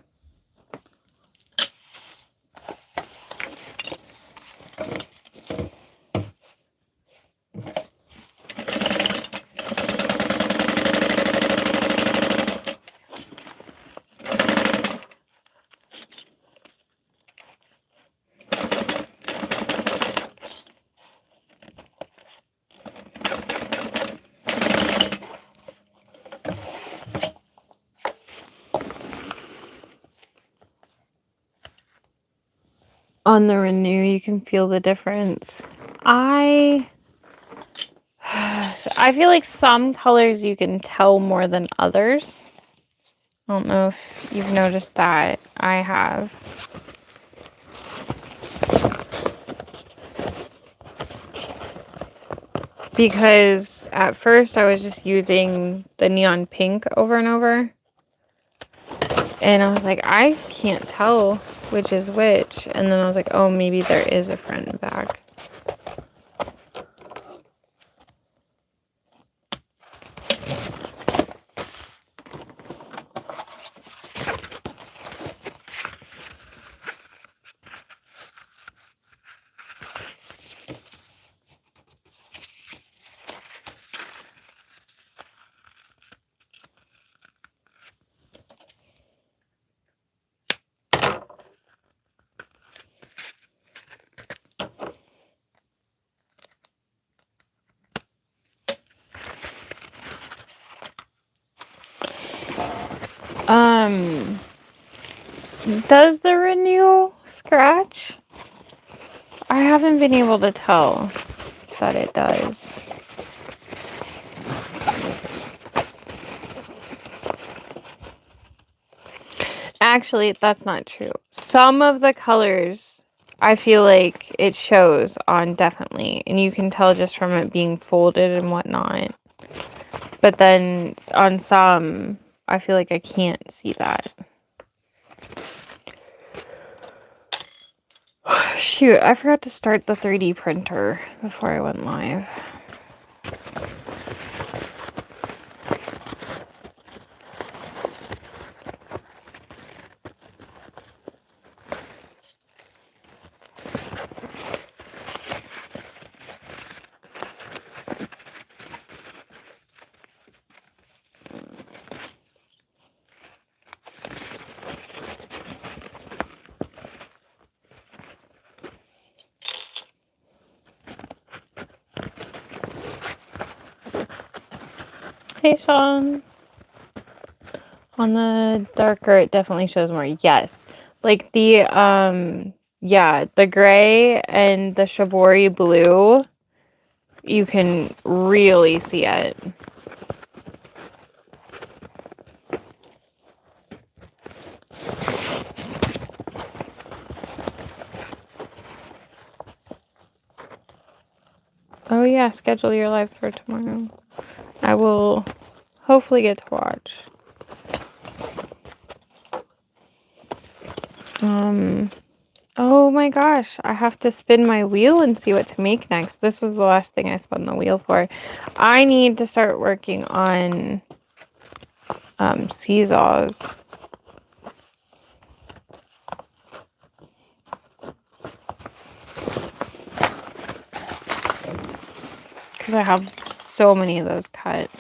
On the Renew, you can feel the difference. I feel like some colors you can tell more than others. I don't know if you've noticed that. I have. Because at first I was just using the neon pink over and over. And I was like, I can't tell which is which. And then I was like, oh, maybe there is a front and back. Does the Renew scratch? I haven't been able to tell that it does. Actually, that's not true. Some of the colors, I feel like it shows on definitely, and you can tell just from it being folded and whatnot. But then on some, I feel like I can't see that. Shoot, I forgot to start the 3D printer before I went live. Hey, Sean. On the darker, it definitely shows more. Yes. Like the, yeah, the gray and the Shibori blue, you can really see it. Oh yeah, schedule your live for tomorrow. I will hopefully get to watch. Oh my gosh, I have to spin my wheel and see what to make next. This was the last thing I spun the wheel for. I need to start working on seesaws. Because I have so many of those cut.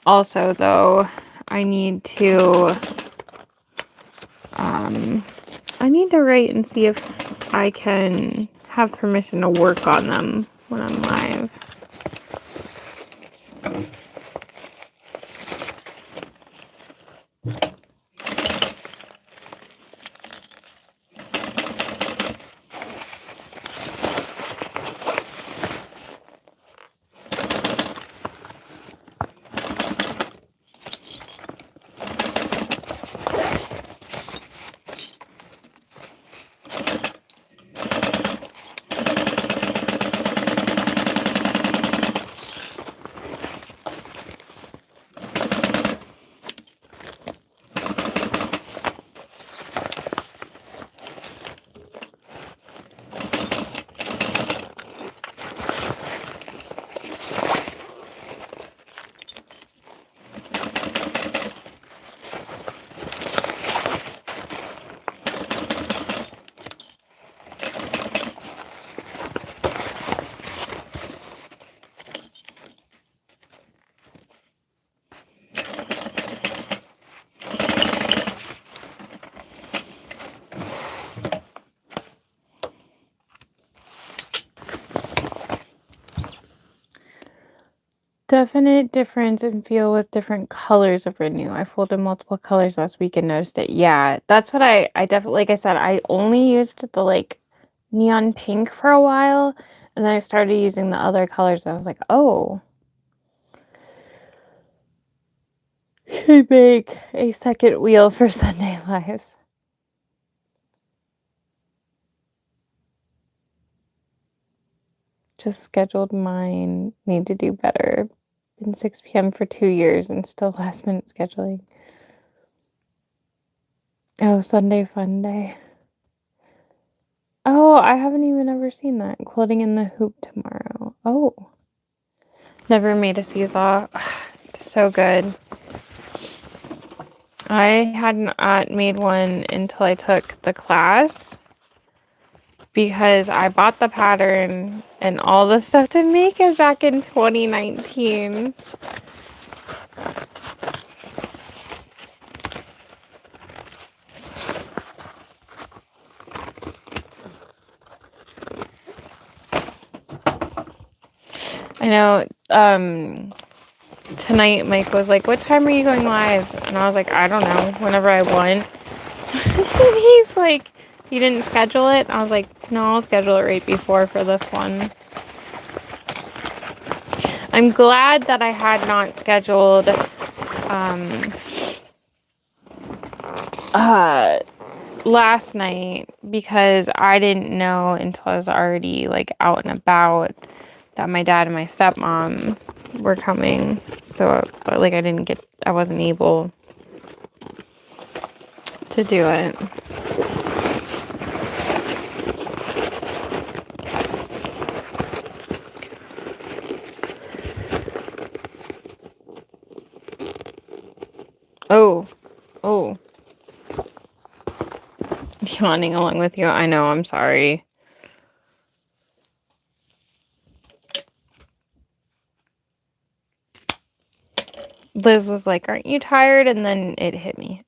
Also, though, I need to write and see if I can have permission to work on them when I'm live. definite difference in feel with different colors of Renew. I folded multiple colors last week and noticed it. Yeah, that's what I definitely, like I said, I only used the like neon pink for a while, and then I started using the other colors. And I was like, oh, should make a second wheel for Sunday Lives. Just scheduled mine. Need to do better. Been 6 p.m. for 2 years and still last minute scheduling. Oh, Sunday Fun Day. Oh, I haven't even ever seen that. Quilting in the Hoop tomorrow. Oh. Never made a seesaw. So good. I hadn't made one until I took the class because I bought the pattern and all the stuff to make it back in 2019. I know, tonight Mike was like, what time are you going live? And I was like, I don't know, whenever I want. And he's like, you didn't schedule it? I was like, no, I'll schedule it right before for this one. I'm glad that I had not scheduled last night because I didn't know until I was already like out and about that my dad and my stepmom were coming. So like I wasn't able to do it. Oh. Yawning along with you. I know, I'm sorry. Liz was like, aren't you tired? And then it hit me.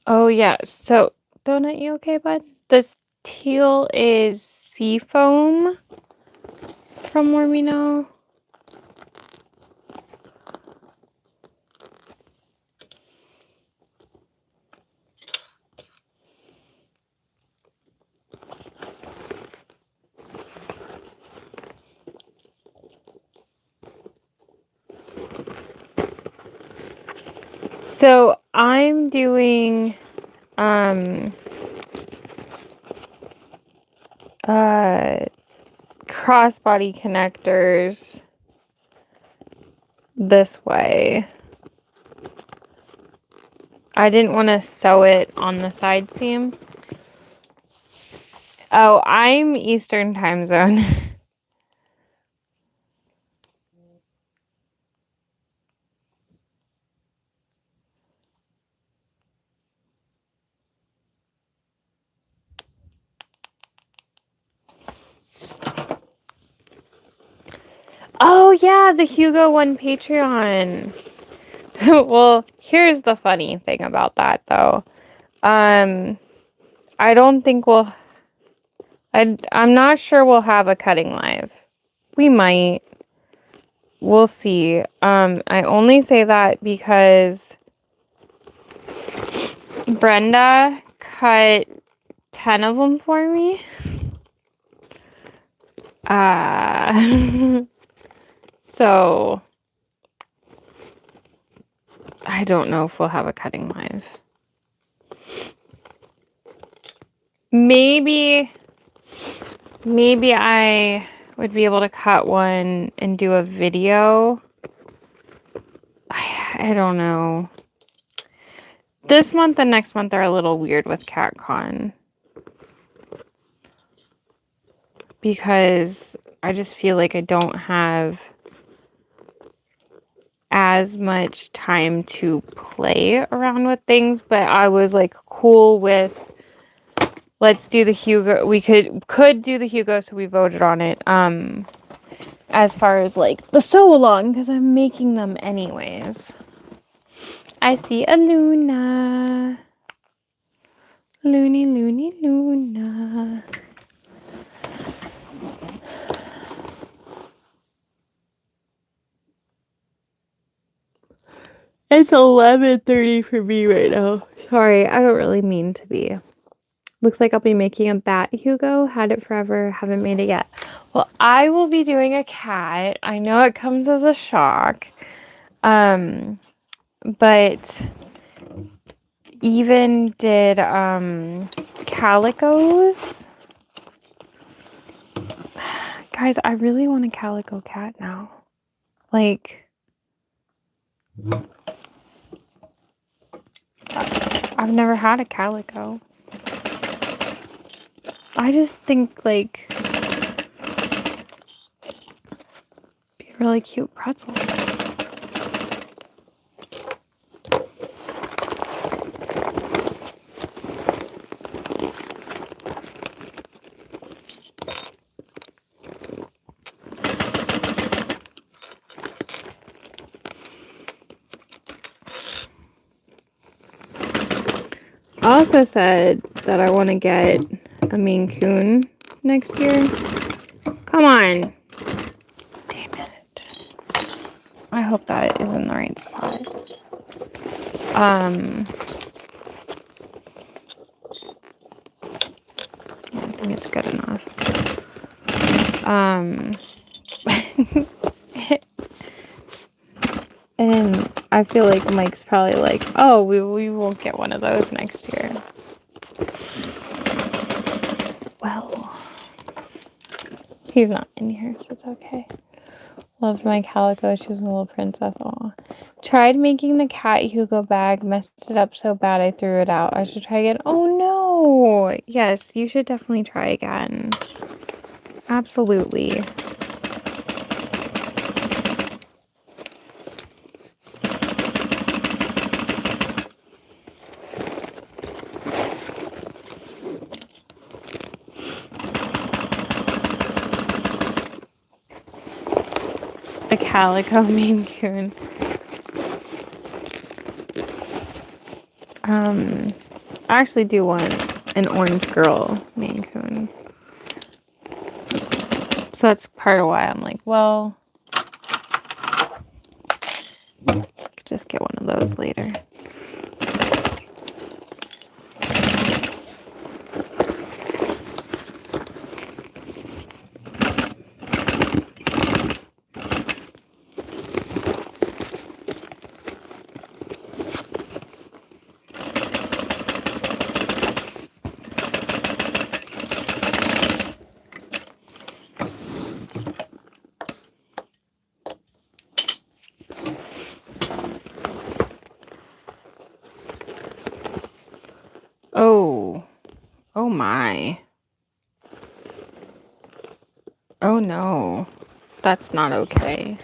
Oh, yeah. So, Donut, you okay, bud? This teal is Seafoam from where we know. So, I'm doing crossbody connectors this way. I didn't want to sew it on the side seam. Oh, I'm Eastern time zone. Oh, yeah, the Hugo won Patreon. Well, here's the funny thing about that, though. I don't think I'm not sure we'll have a cutting live. We might. We'll see. I only say that because Brenda cut 10 of them for me. So I don't know if we'll have a cutting live. Maybe I would be able to cut one and do a video. I don't know. This month and next month are a little weird with CatCon. Because I just feel like I don't have as much time to play around with things, but I was like cool with let's do the Hugo. We could do the Hugo, so we voted on it. As far as like the sew along, because I'm making them anyways. I see a Luna. Loony, loony, Luna. It's 11:30 for me right now. Sorry, I don't really mean to be. Looks like I'll be making a bat Hugo. Had it forever, haven't made it yet. Well, I will be doing a cat. I know it comes as a shock. But even did calicos. Guys, I really want a calico cat now. Like, I've never had a calico. I just think like be a really cute pretzel. I also said that I want to get a Maine Coon next year. Come on. Damn it. I hope that is in the right spot. I think it's good enough. And I feel like Mike's probably like, oh, we won't get one of those next year. Well, he's not in here, so it's okay. Loved my calico. She was a little princess. Aw. Tried making the cat Hugo bag. Messed it up so bad I threw it out. I should try again. Oh no! Yes, you should definitely try again. Absolutely. A calico Maine Coon. I actually do want an orange girl Maine Coon. So that's part of why I'm like, well, I could just get one of those later. Oh. Oh my. Oh no. That's not okay.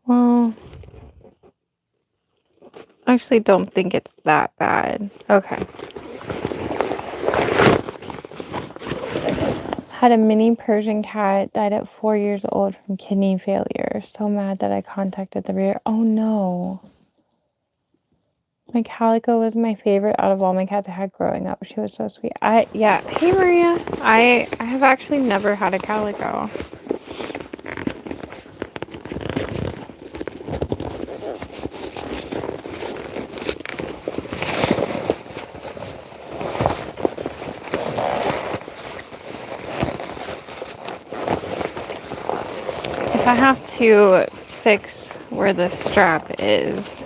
Well, I actually don't think it's that bad. Okay. Had a mini Persian cat, died at 4 years old from kidney failure. So mad that I contacted the breeder. Oh no. My calico was my favorite out of all my cats I had growing up. She was so sweet. Yeah. Hey Maria. I have actually never had a calico. If I have to fix where the strap is.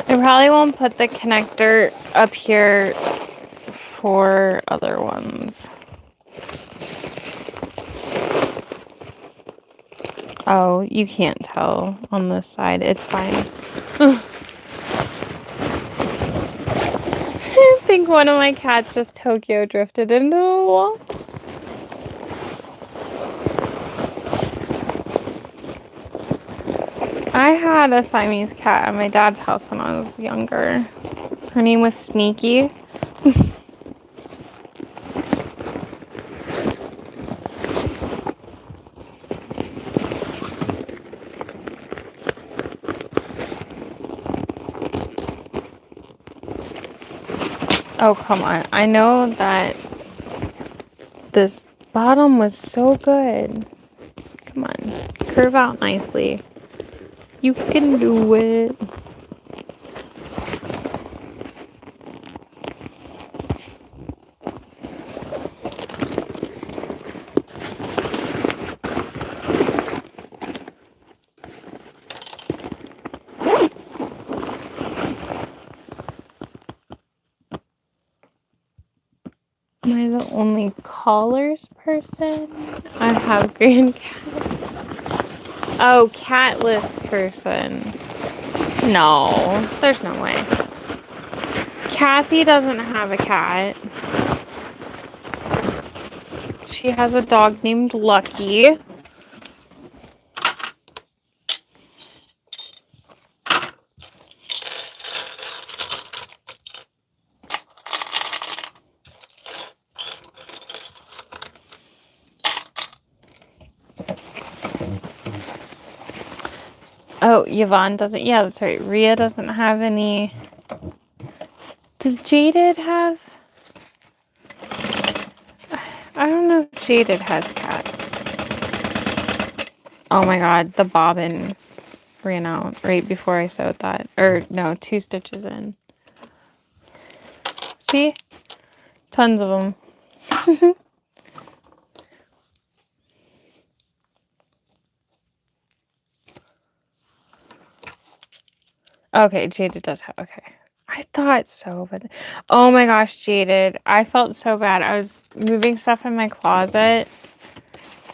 I probably won't put the connector up here for other ones. Oh, you can't tell on this side. It's fine. I think one of my cats just Tokyo drifted into the wall. I had a Siamese cat at my dad's house when I was younger. Her name was Sneaky. Oh, come on. I know that this bottom was so good. Come on. Curve out nicely. You can do it. Am I the only collars person? I have grandcats. Oh, catless person. No, there's no way. Kathy doesn't have a cat. She has a dog named Lucky. Oh, Yvonne doesn't. Yeah, that's right. Rhea doesn't have any. Does Jaded have? I don't know if Jaded has cats. Oh my god, the bobbin ran out right before I sewed that. Or, no, 2 stitches in. See? Tons of them. Okay, Jaded does have. Okay. I thought so, but. Oh my gosh, Jaded. I felt so bad. I was moving stuff in my closet.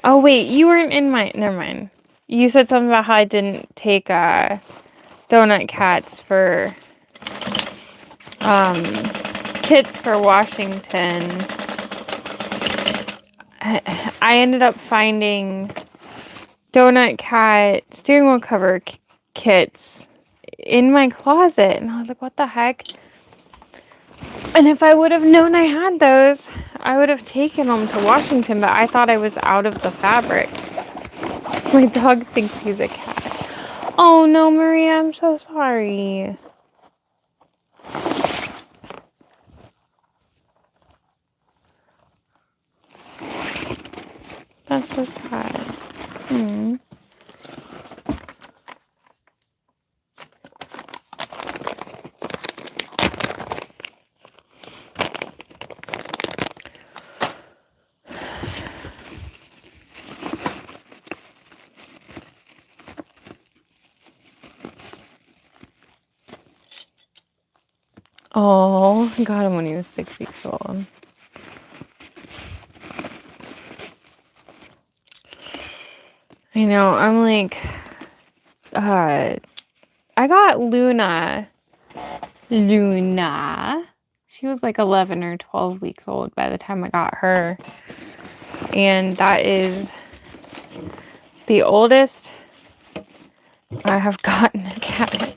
Oh, wait, you weren't in my. Never mind. You said something about how I didn't take donut cats for. Kits for Washington. I ended up finding donut cat steering wheel cover kits in my closet, and I was like, what the heck? And if I would have known I had those, I would have taken them to Washington, but I thought I was out of the fabric. My dog thinks he's a cat. Oh no, Maria, I'm so sorry. That's so sad. Hmm. Oh, I got him when he was 6 weeks old. I know, I'm like, I got Luna. She was like 11 or 12 weeks old by the time I got her. And that is the oldest I have gotten a cat.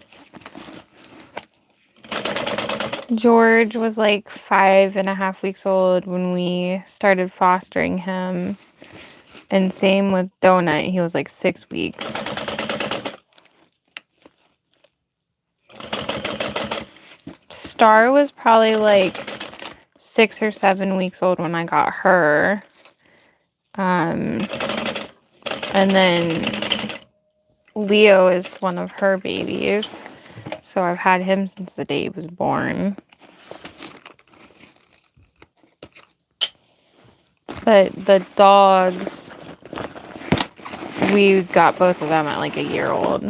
George was like 5.5 weeks old when we started fostering him. And same with Donut, he was like 6 weeks. Star was probably like 6 or 7 weeks old when I got her. And then Leo is one of her babies. So I've had him since the day he was born. But the dogs, we got both of them at like a year old.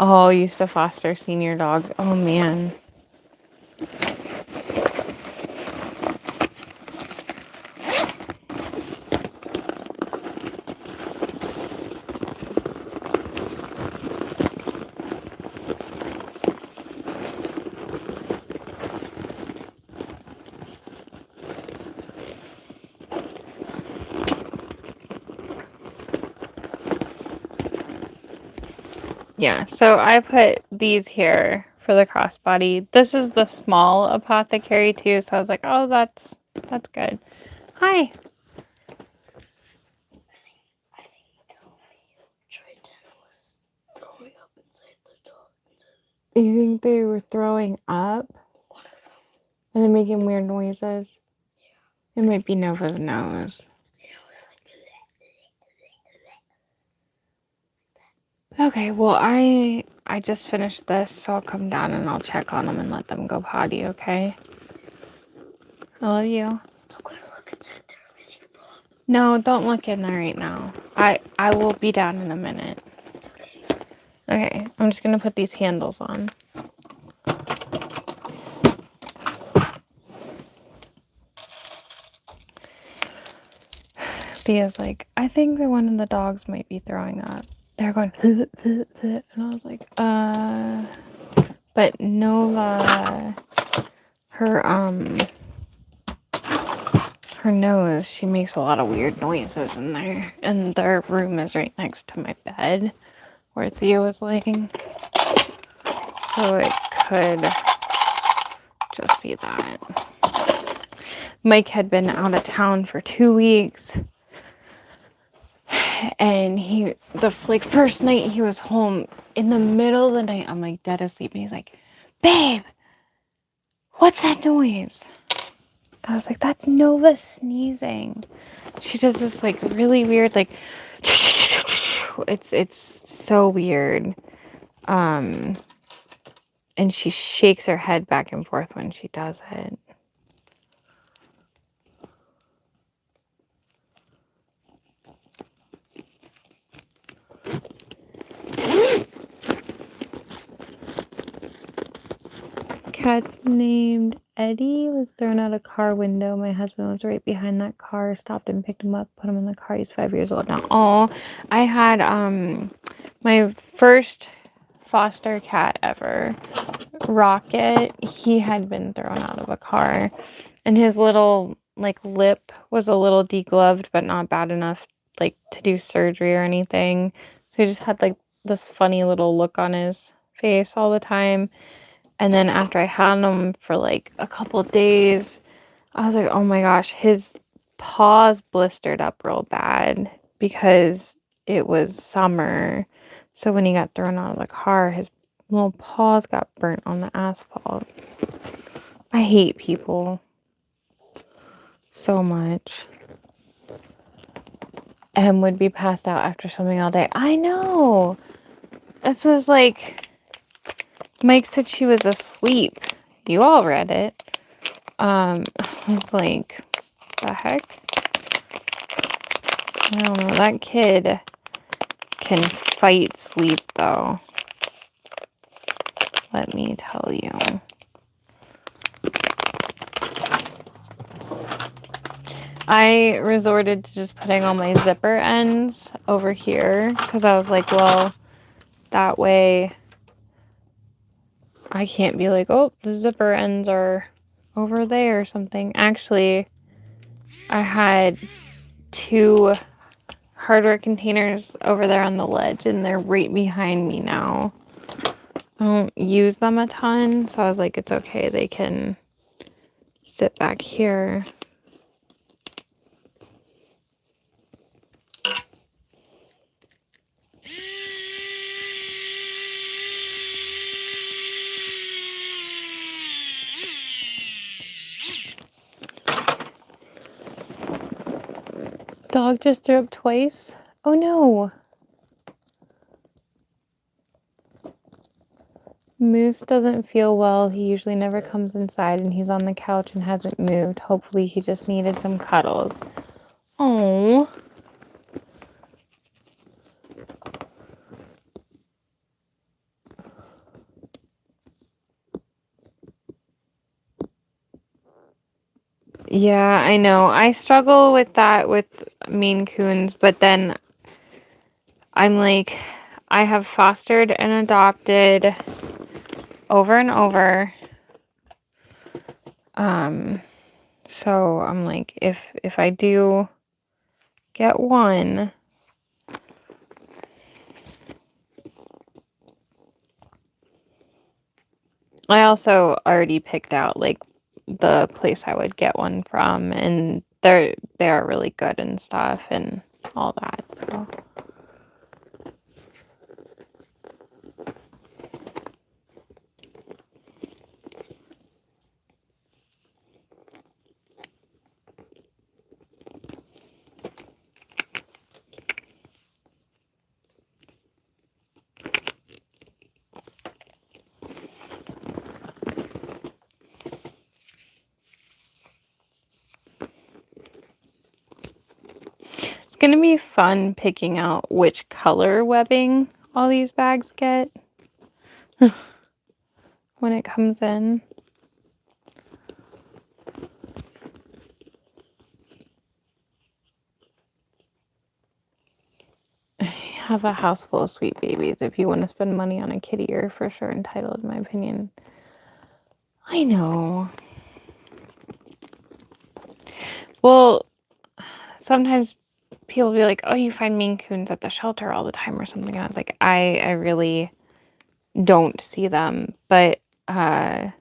Oh, used to foster senior dogs. Oh, man. Yeah, so I put these here for the crossbody. This is the small apothecary too, so I was like, oh, that's good. Hi. I think Triton was throwing up inside the dog. You think they were throwing up? One of them. And then making weird noises? Yeah. It might be Nova's nose. It was like Okay, well, I just finished this, so I'll come down and I'll check on them and let them go potty, okay? I love you. I'm gonna look at that there as you pull up. No, don't look in there right now. I will be down in a minute. Okay, I'm just gonna put these handles on. Thea's like, I think that one of the dogs might be throwing up. They're going, and I was like, but Nova, her nose, she makes a lot of weird noises in there. And their room is right next to my bed where Thea was laying. So it could just be that. Mike had been out of town for 2 weeks. And first night he was home in the middle of the night, I'm like dead asleep. And he's like, babe, what's that noise? I was like, that's Nova sneezing. She does this like really weird, like, it's so weird. And she shakes her head back and forth when she does it. Cat's named Eddie was thrown out a car window. My husband was right behind that car, stopped and picked him up, put him in the car. He's 5 years old now. Oh, I had my first foster cat ever, Rocket. He had been thrown out of a car, and his little like lip was a little degloved, but not bad enough like to do surgery or anything. So he just had like this funny little look on his face all the time. And then after I had him for like a couple days, I was like, oh my gosh, his paws blistered up real bad because it was summer. So when he got thrown out of the car, his little paws got burnt on the asphalt. I hate people so much. And would be passed out after swimming all day. I know. This was like... Mike said she was asleep. You all read it. I was like, the heck? I don't know. That kid can fight sleep, though. Let me tell you. I resorted to just putting all my zipper ends over here because I was like, well, that way I can't be like, oh, the zipper ends are over there or something. Actually, I had 2 hardware containers over there on the ledge, and they're right behind me now. I don't use them a ton, so I was like, it's okay. They can sit back here. Dog just threw up twice. Oh no. Moose doesn't feel well. He usually never comes inside, and he's on the couch and hasn't moved. Hopefully he just needed some cuddles. Oh. Yeah, I know. I struggle with that with Maine Coons, but then I'm like, I have fostered and adopted over and over. So I'm like, if I do get one, I also already picked out like the place I would get one from, and they are really good and stuff and all that. So. It's gonna be fun picking out which color webbing all these bags get when it comes in. I have a house full of sweet babies. If you want to spend money on a kitty, you're for sure entitled, in my opinion. I know. Well, sometimes people be like, oh, you find Maine Coons at the shelter all the time or something. And I was like, I really don't see them. But that's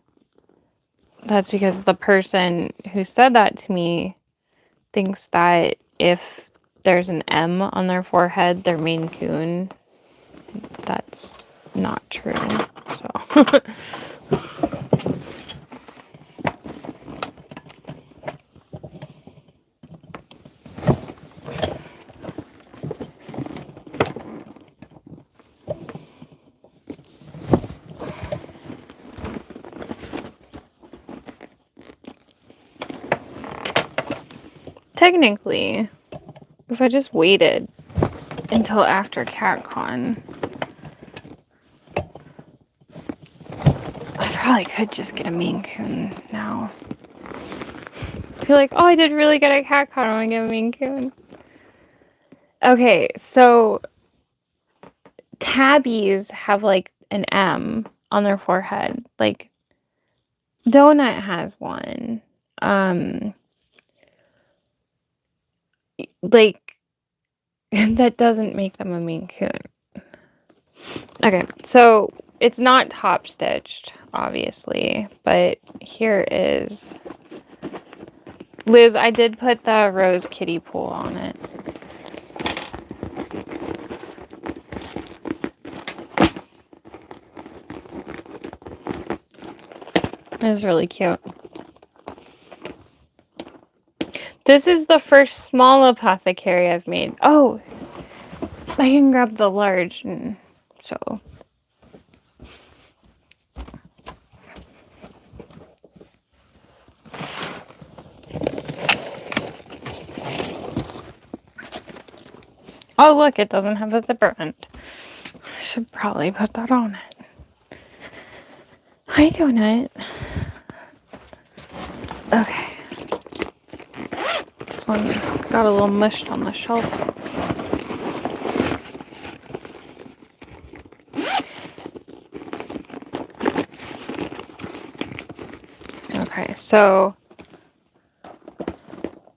because the person who said that to me thinks that if there's an M on their forehead, they're Maine Coon. That's not true. So. Technically, if I just waited until after CatCon, I probably could just get a Maine Coon now. I feel like, oh, I did really good at CatCon, I'm gonna get a Maine Coon. Okay, so tabbies have like an M on their forehead. Like Donut has one. Like that doesn't make them a Maine Coon. Okay, so it's not top stitched, obviously, but here is Liz. I did put the rose kiddie pool on it. It was really cute. This is the first small apothecary I've made. Oh, I can grab the large and show. Oh, look, it doesn't have a zipper end. I should probably put that on it. Hi, Donut. Okay. This one got a little mushed on the shelf. Okay, so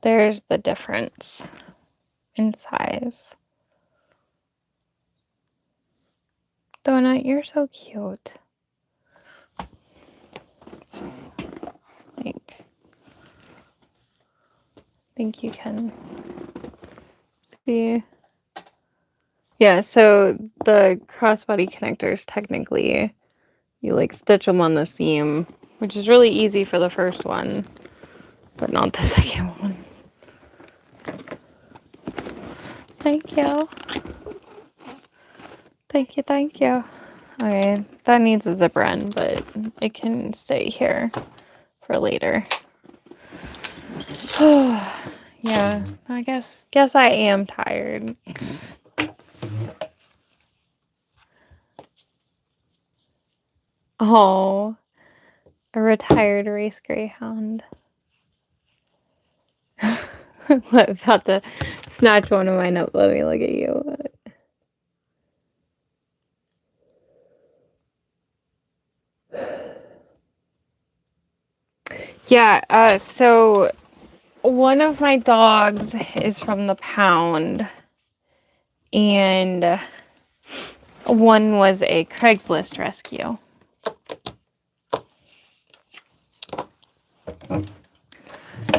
there's the difference in size. Donut, you're so cute. Think you can see. Yeah, so the crossbody connectors, technically, you like stitch them on the seam, which is really easy for the first one, but not the second one. Thank you. Thank you, thank you. Okay, that needs a zipper end, but it can stay here for later. Yeah, I guess I am tired. Oh, a retired race greyhound. What, about to snatch one of mine up? Let me look at you. Yeah, so one of my dogs is from the pound, and one was a Craigslist rescue.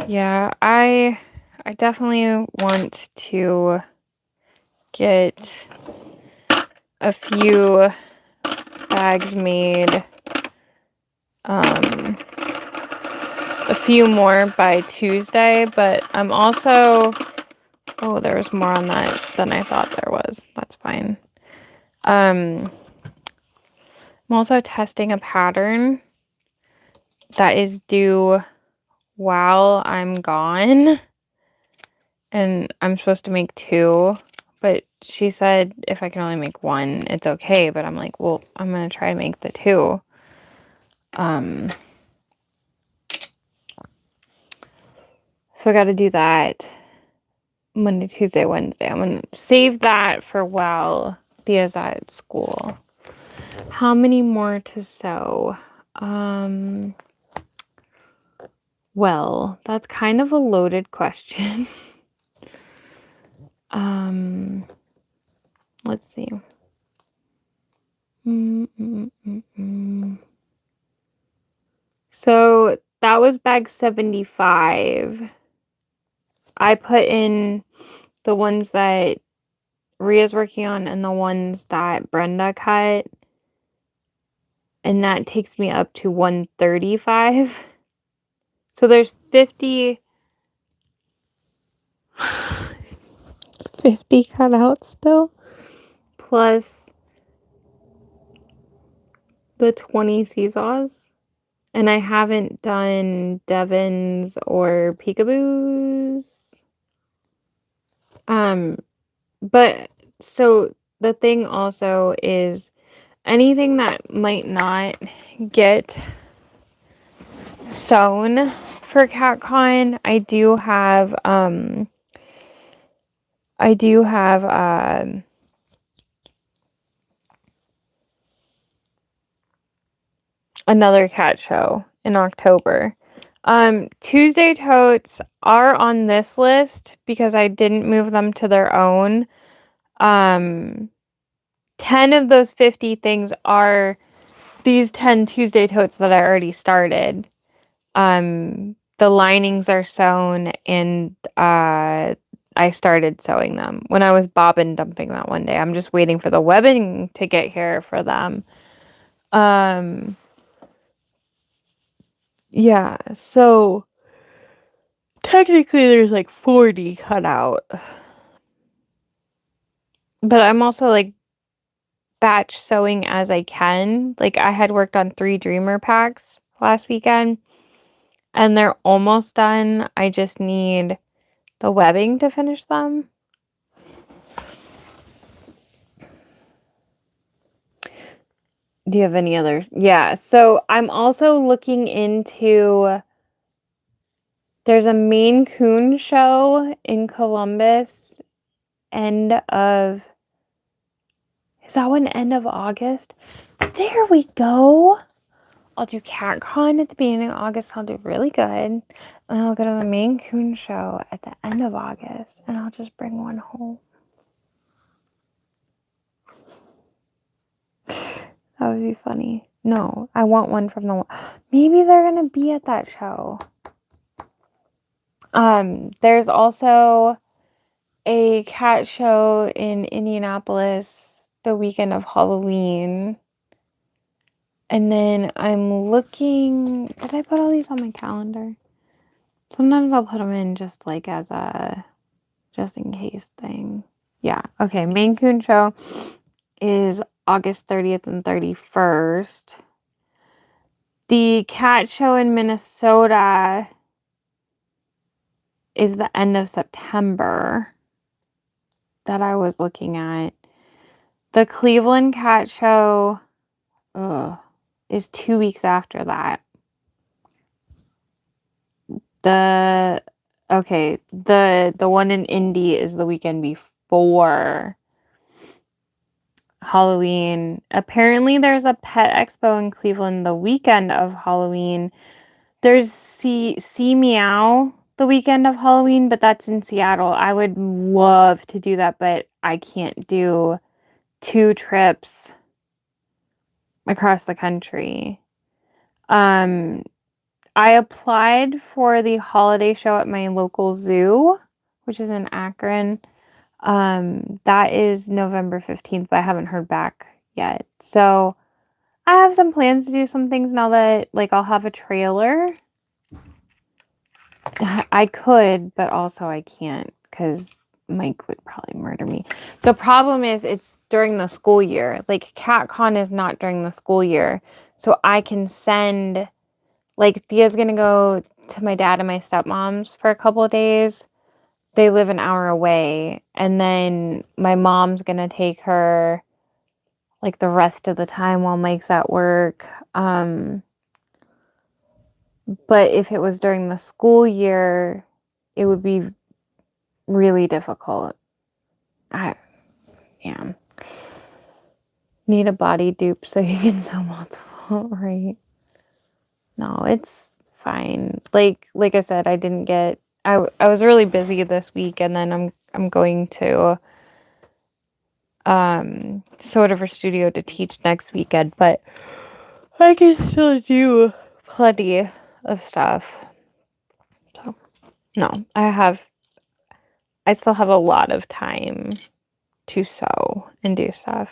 Yeah, I definitely want to get a few bags made, a few more by Tuesday, but I'm also, oh, there's more on that than I thought there was. That's fine. I'm also testing a pattern that is due while I'm gone, and I'm supposed to make 2, but she said if I can only make 1, it's okay, but I'm like, well, I'm gonna try to make the 2. So I gotta do that Monday, Tuesday, Wednesday. I'm gonna save that for while Thea's at school. How many more to sew? Well, that's kind of a loaded question. Let's see. So that was bag 75. I put in the ones that Ria's working on and the ones that Brenda cut, and that takes me up to 135. So there's 50 cut out still, plus the 20 seesaws. And I haven't done Devons or peekaboos. But so the thing also is anything that might not get sewn for CatCon, I do have another cat show in October. Tuesday totes are on this list because I didn't move them to their own. 10 of those 50 things are these 10 Tuesday totes that I already started. The linings are sewn, and I started sewing them when I was bobbin dumping that one day. I'm just waiting for the webbing to get here for them. Yeah, so technically there's like 40 cut out. But I'm also like batch sewing as I can. Like I had worked on 3 dreamer packs last weekend, and they're almost done. I just need the webbing to finish them. Do you have any other? Yeah, so I'm also looking into, there's a Maine Coon show in Columbus, is that one, end of August? There we go. I'll do CatCon at the beginning of August. I'll do really good. And I'll go to the Maine Coon show at the end of August, and I'll just bring one home. That would be funny. No, I want one from the... Maybe they're going to be at that show. There's also a cat show in Indianapolis the weekend of Halloween. And then I'm looking... Did I put all these on my calendar? Sometimes I'll put them in just like as a just in case thing. Yeah, okay. Maine Coon show is August 30th and 31st. The cat show in Minnesota is the end of September that I was looking at. The Cleveland cat show is 2 weeks after that. The one in Indy is the weekend before Halloween. Apparently there's a pet expo in Cleveland the weekend of Halloween. There's See Meow the weekend of Halloween, but that's in Seattle. I would love to do that, but I can't do 2 trips across the country. I applied for the holiday show at my local zoo, which is in Akron. That is November 15th, but I haven't heard back yet. So I have some plans to do some things now that, like, I'll have a trailer. I could, but also I can't because Mike would probably murder me. The problem is it's during the school year. Like, CatCon is not during the school year. So I can send, like, Thea's going to go to my dad and my stepmom's for a couple of days. They live an hour away. And then my mom's going to take her, like, the rest of the time while Mike's at work. But if it was during the school year, it would be really difficult. Need a body dupe so you can sell multiple, right? No, it's fine. Like I said, I was really busy this week, and then I'm going to Soda River Studio to teach next weekend, but I can still do plenty of stuff. So no, I still have a lot of time to sew and do stuff.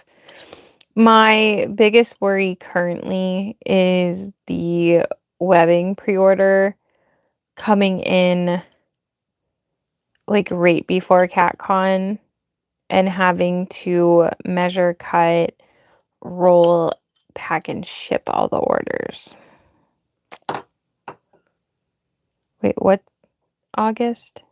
My biggest worry currently is the webbing pre-order coming in, like, right before CatCon and having to measure, cut, roll, pack, and ship all the orders. Wait, what? August?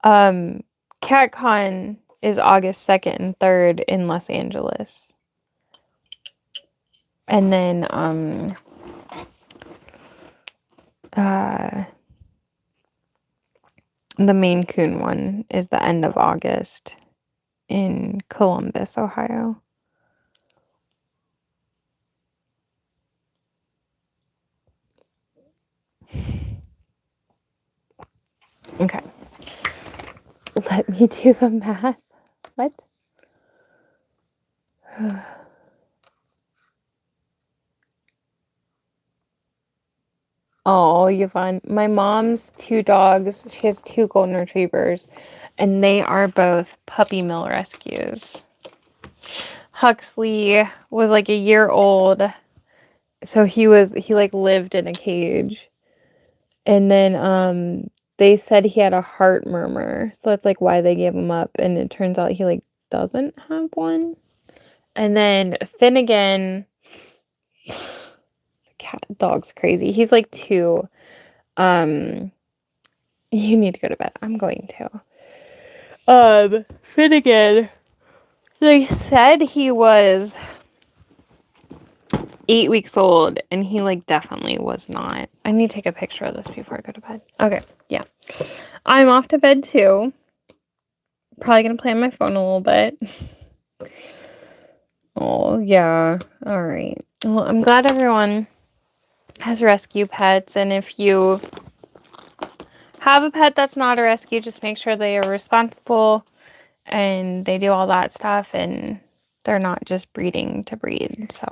CatCon is August 2nd and 3rd in Los Angeles. And then the Maine Coon one is the end of August in Columbus, Ohio. Okay. Let me do the math. What? Oh, Yvonne. My mom's 2 dogs. She has 2 golden retrievers, and they are both puppy mill rescues. Huxley was like a year old, so he like lived in a cage, and then they said he had a heart murmur, so that's like why they gave him up, and it turns out he like doesn't have one. And then Finnegan, dog's crazy. He's like 2. You need to go to bed. I'm going to. Finnegan, they said he was 8 weeks old, and he, like, definitely was not. I need to take a picture of this before I go to bed. Okay, yeah. I'm off to bed, too. Probably gonna play on my phone a little bit. Oh, yeah. All right. Well, I'm glad everyone has rescue pets, and if you have a pet that's not a rescue, just make sure they are responsible and they do all that stuff, and they're not just breeding to breed. So,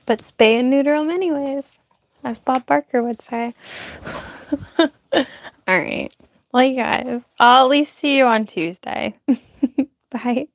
but spay and neuter them anyways, as Bob Barker would say. All right. Well, you guys, I'll at least see you on Tuesday. Bye.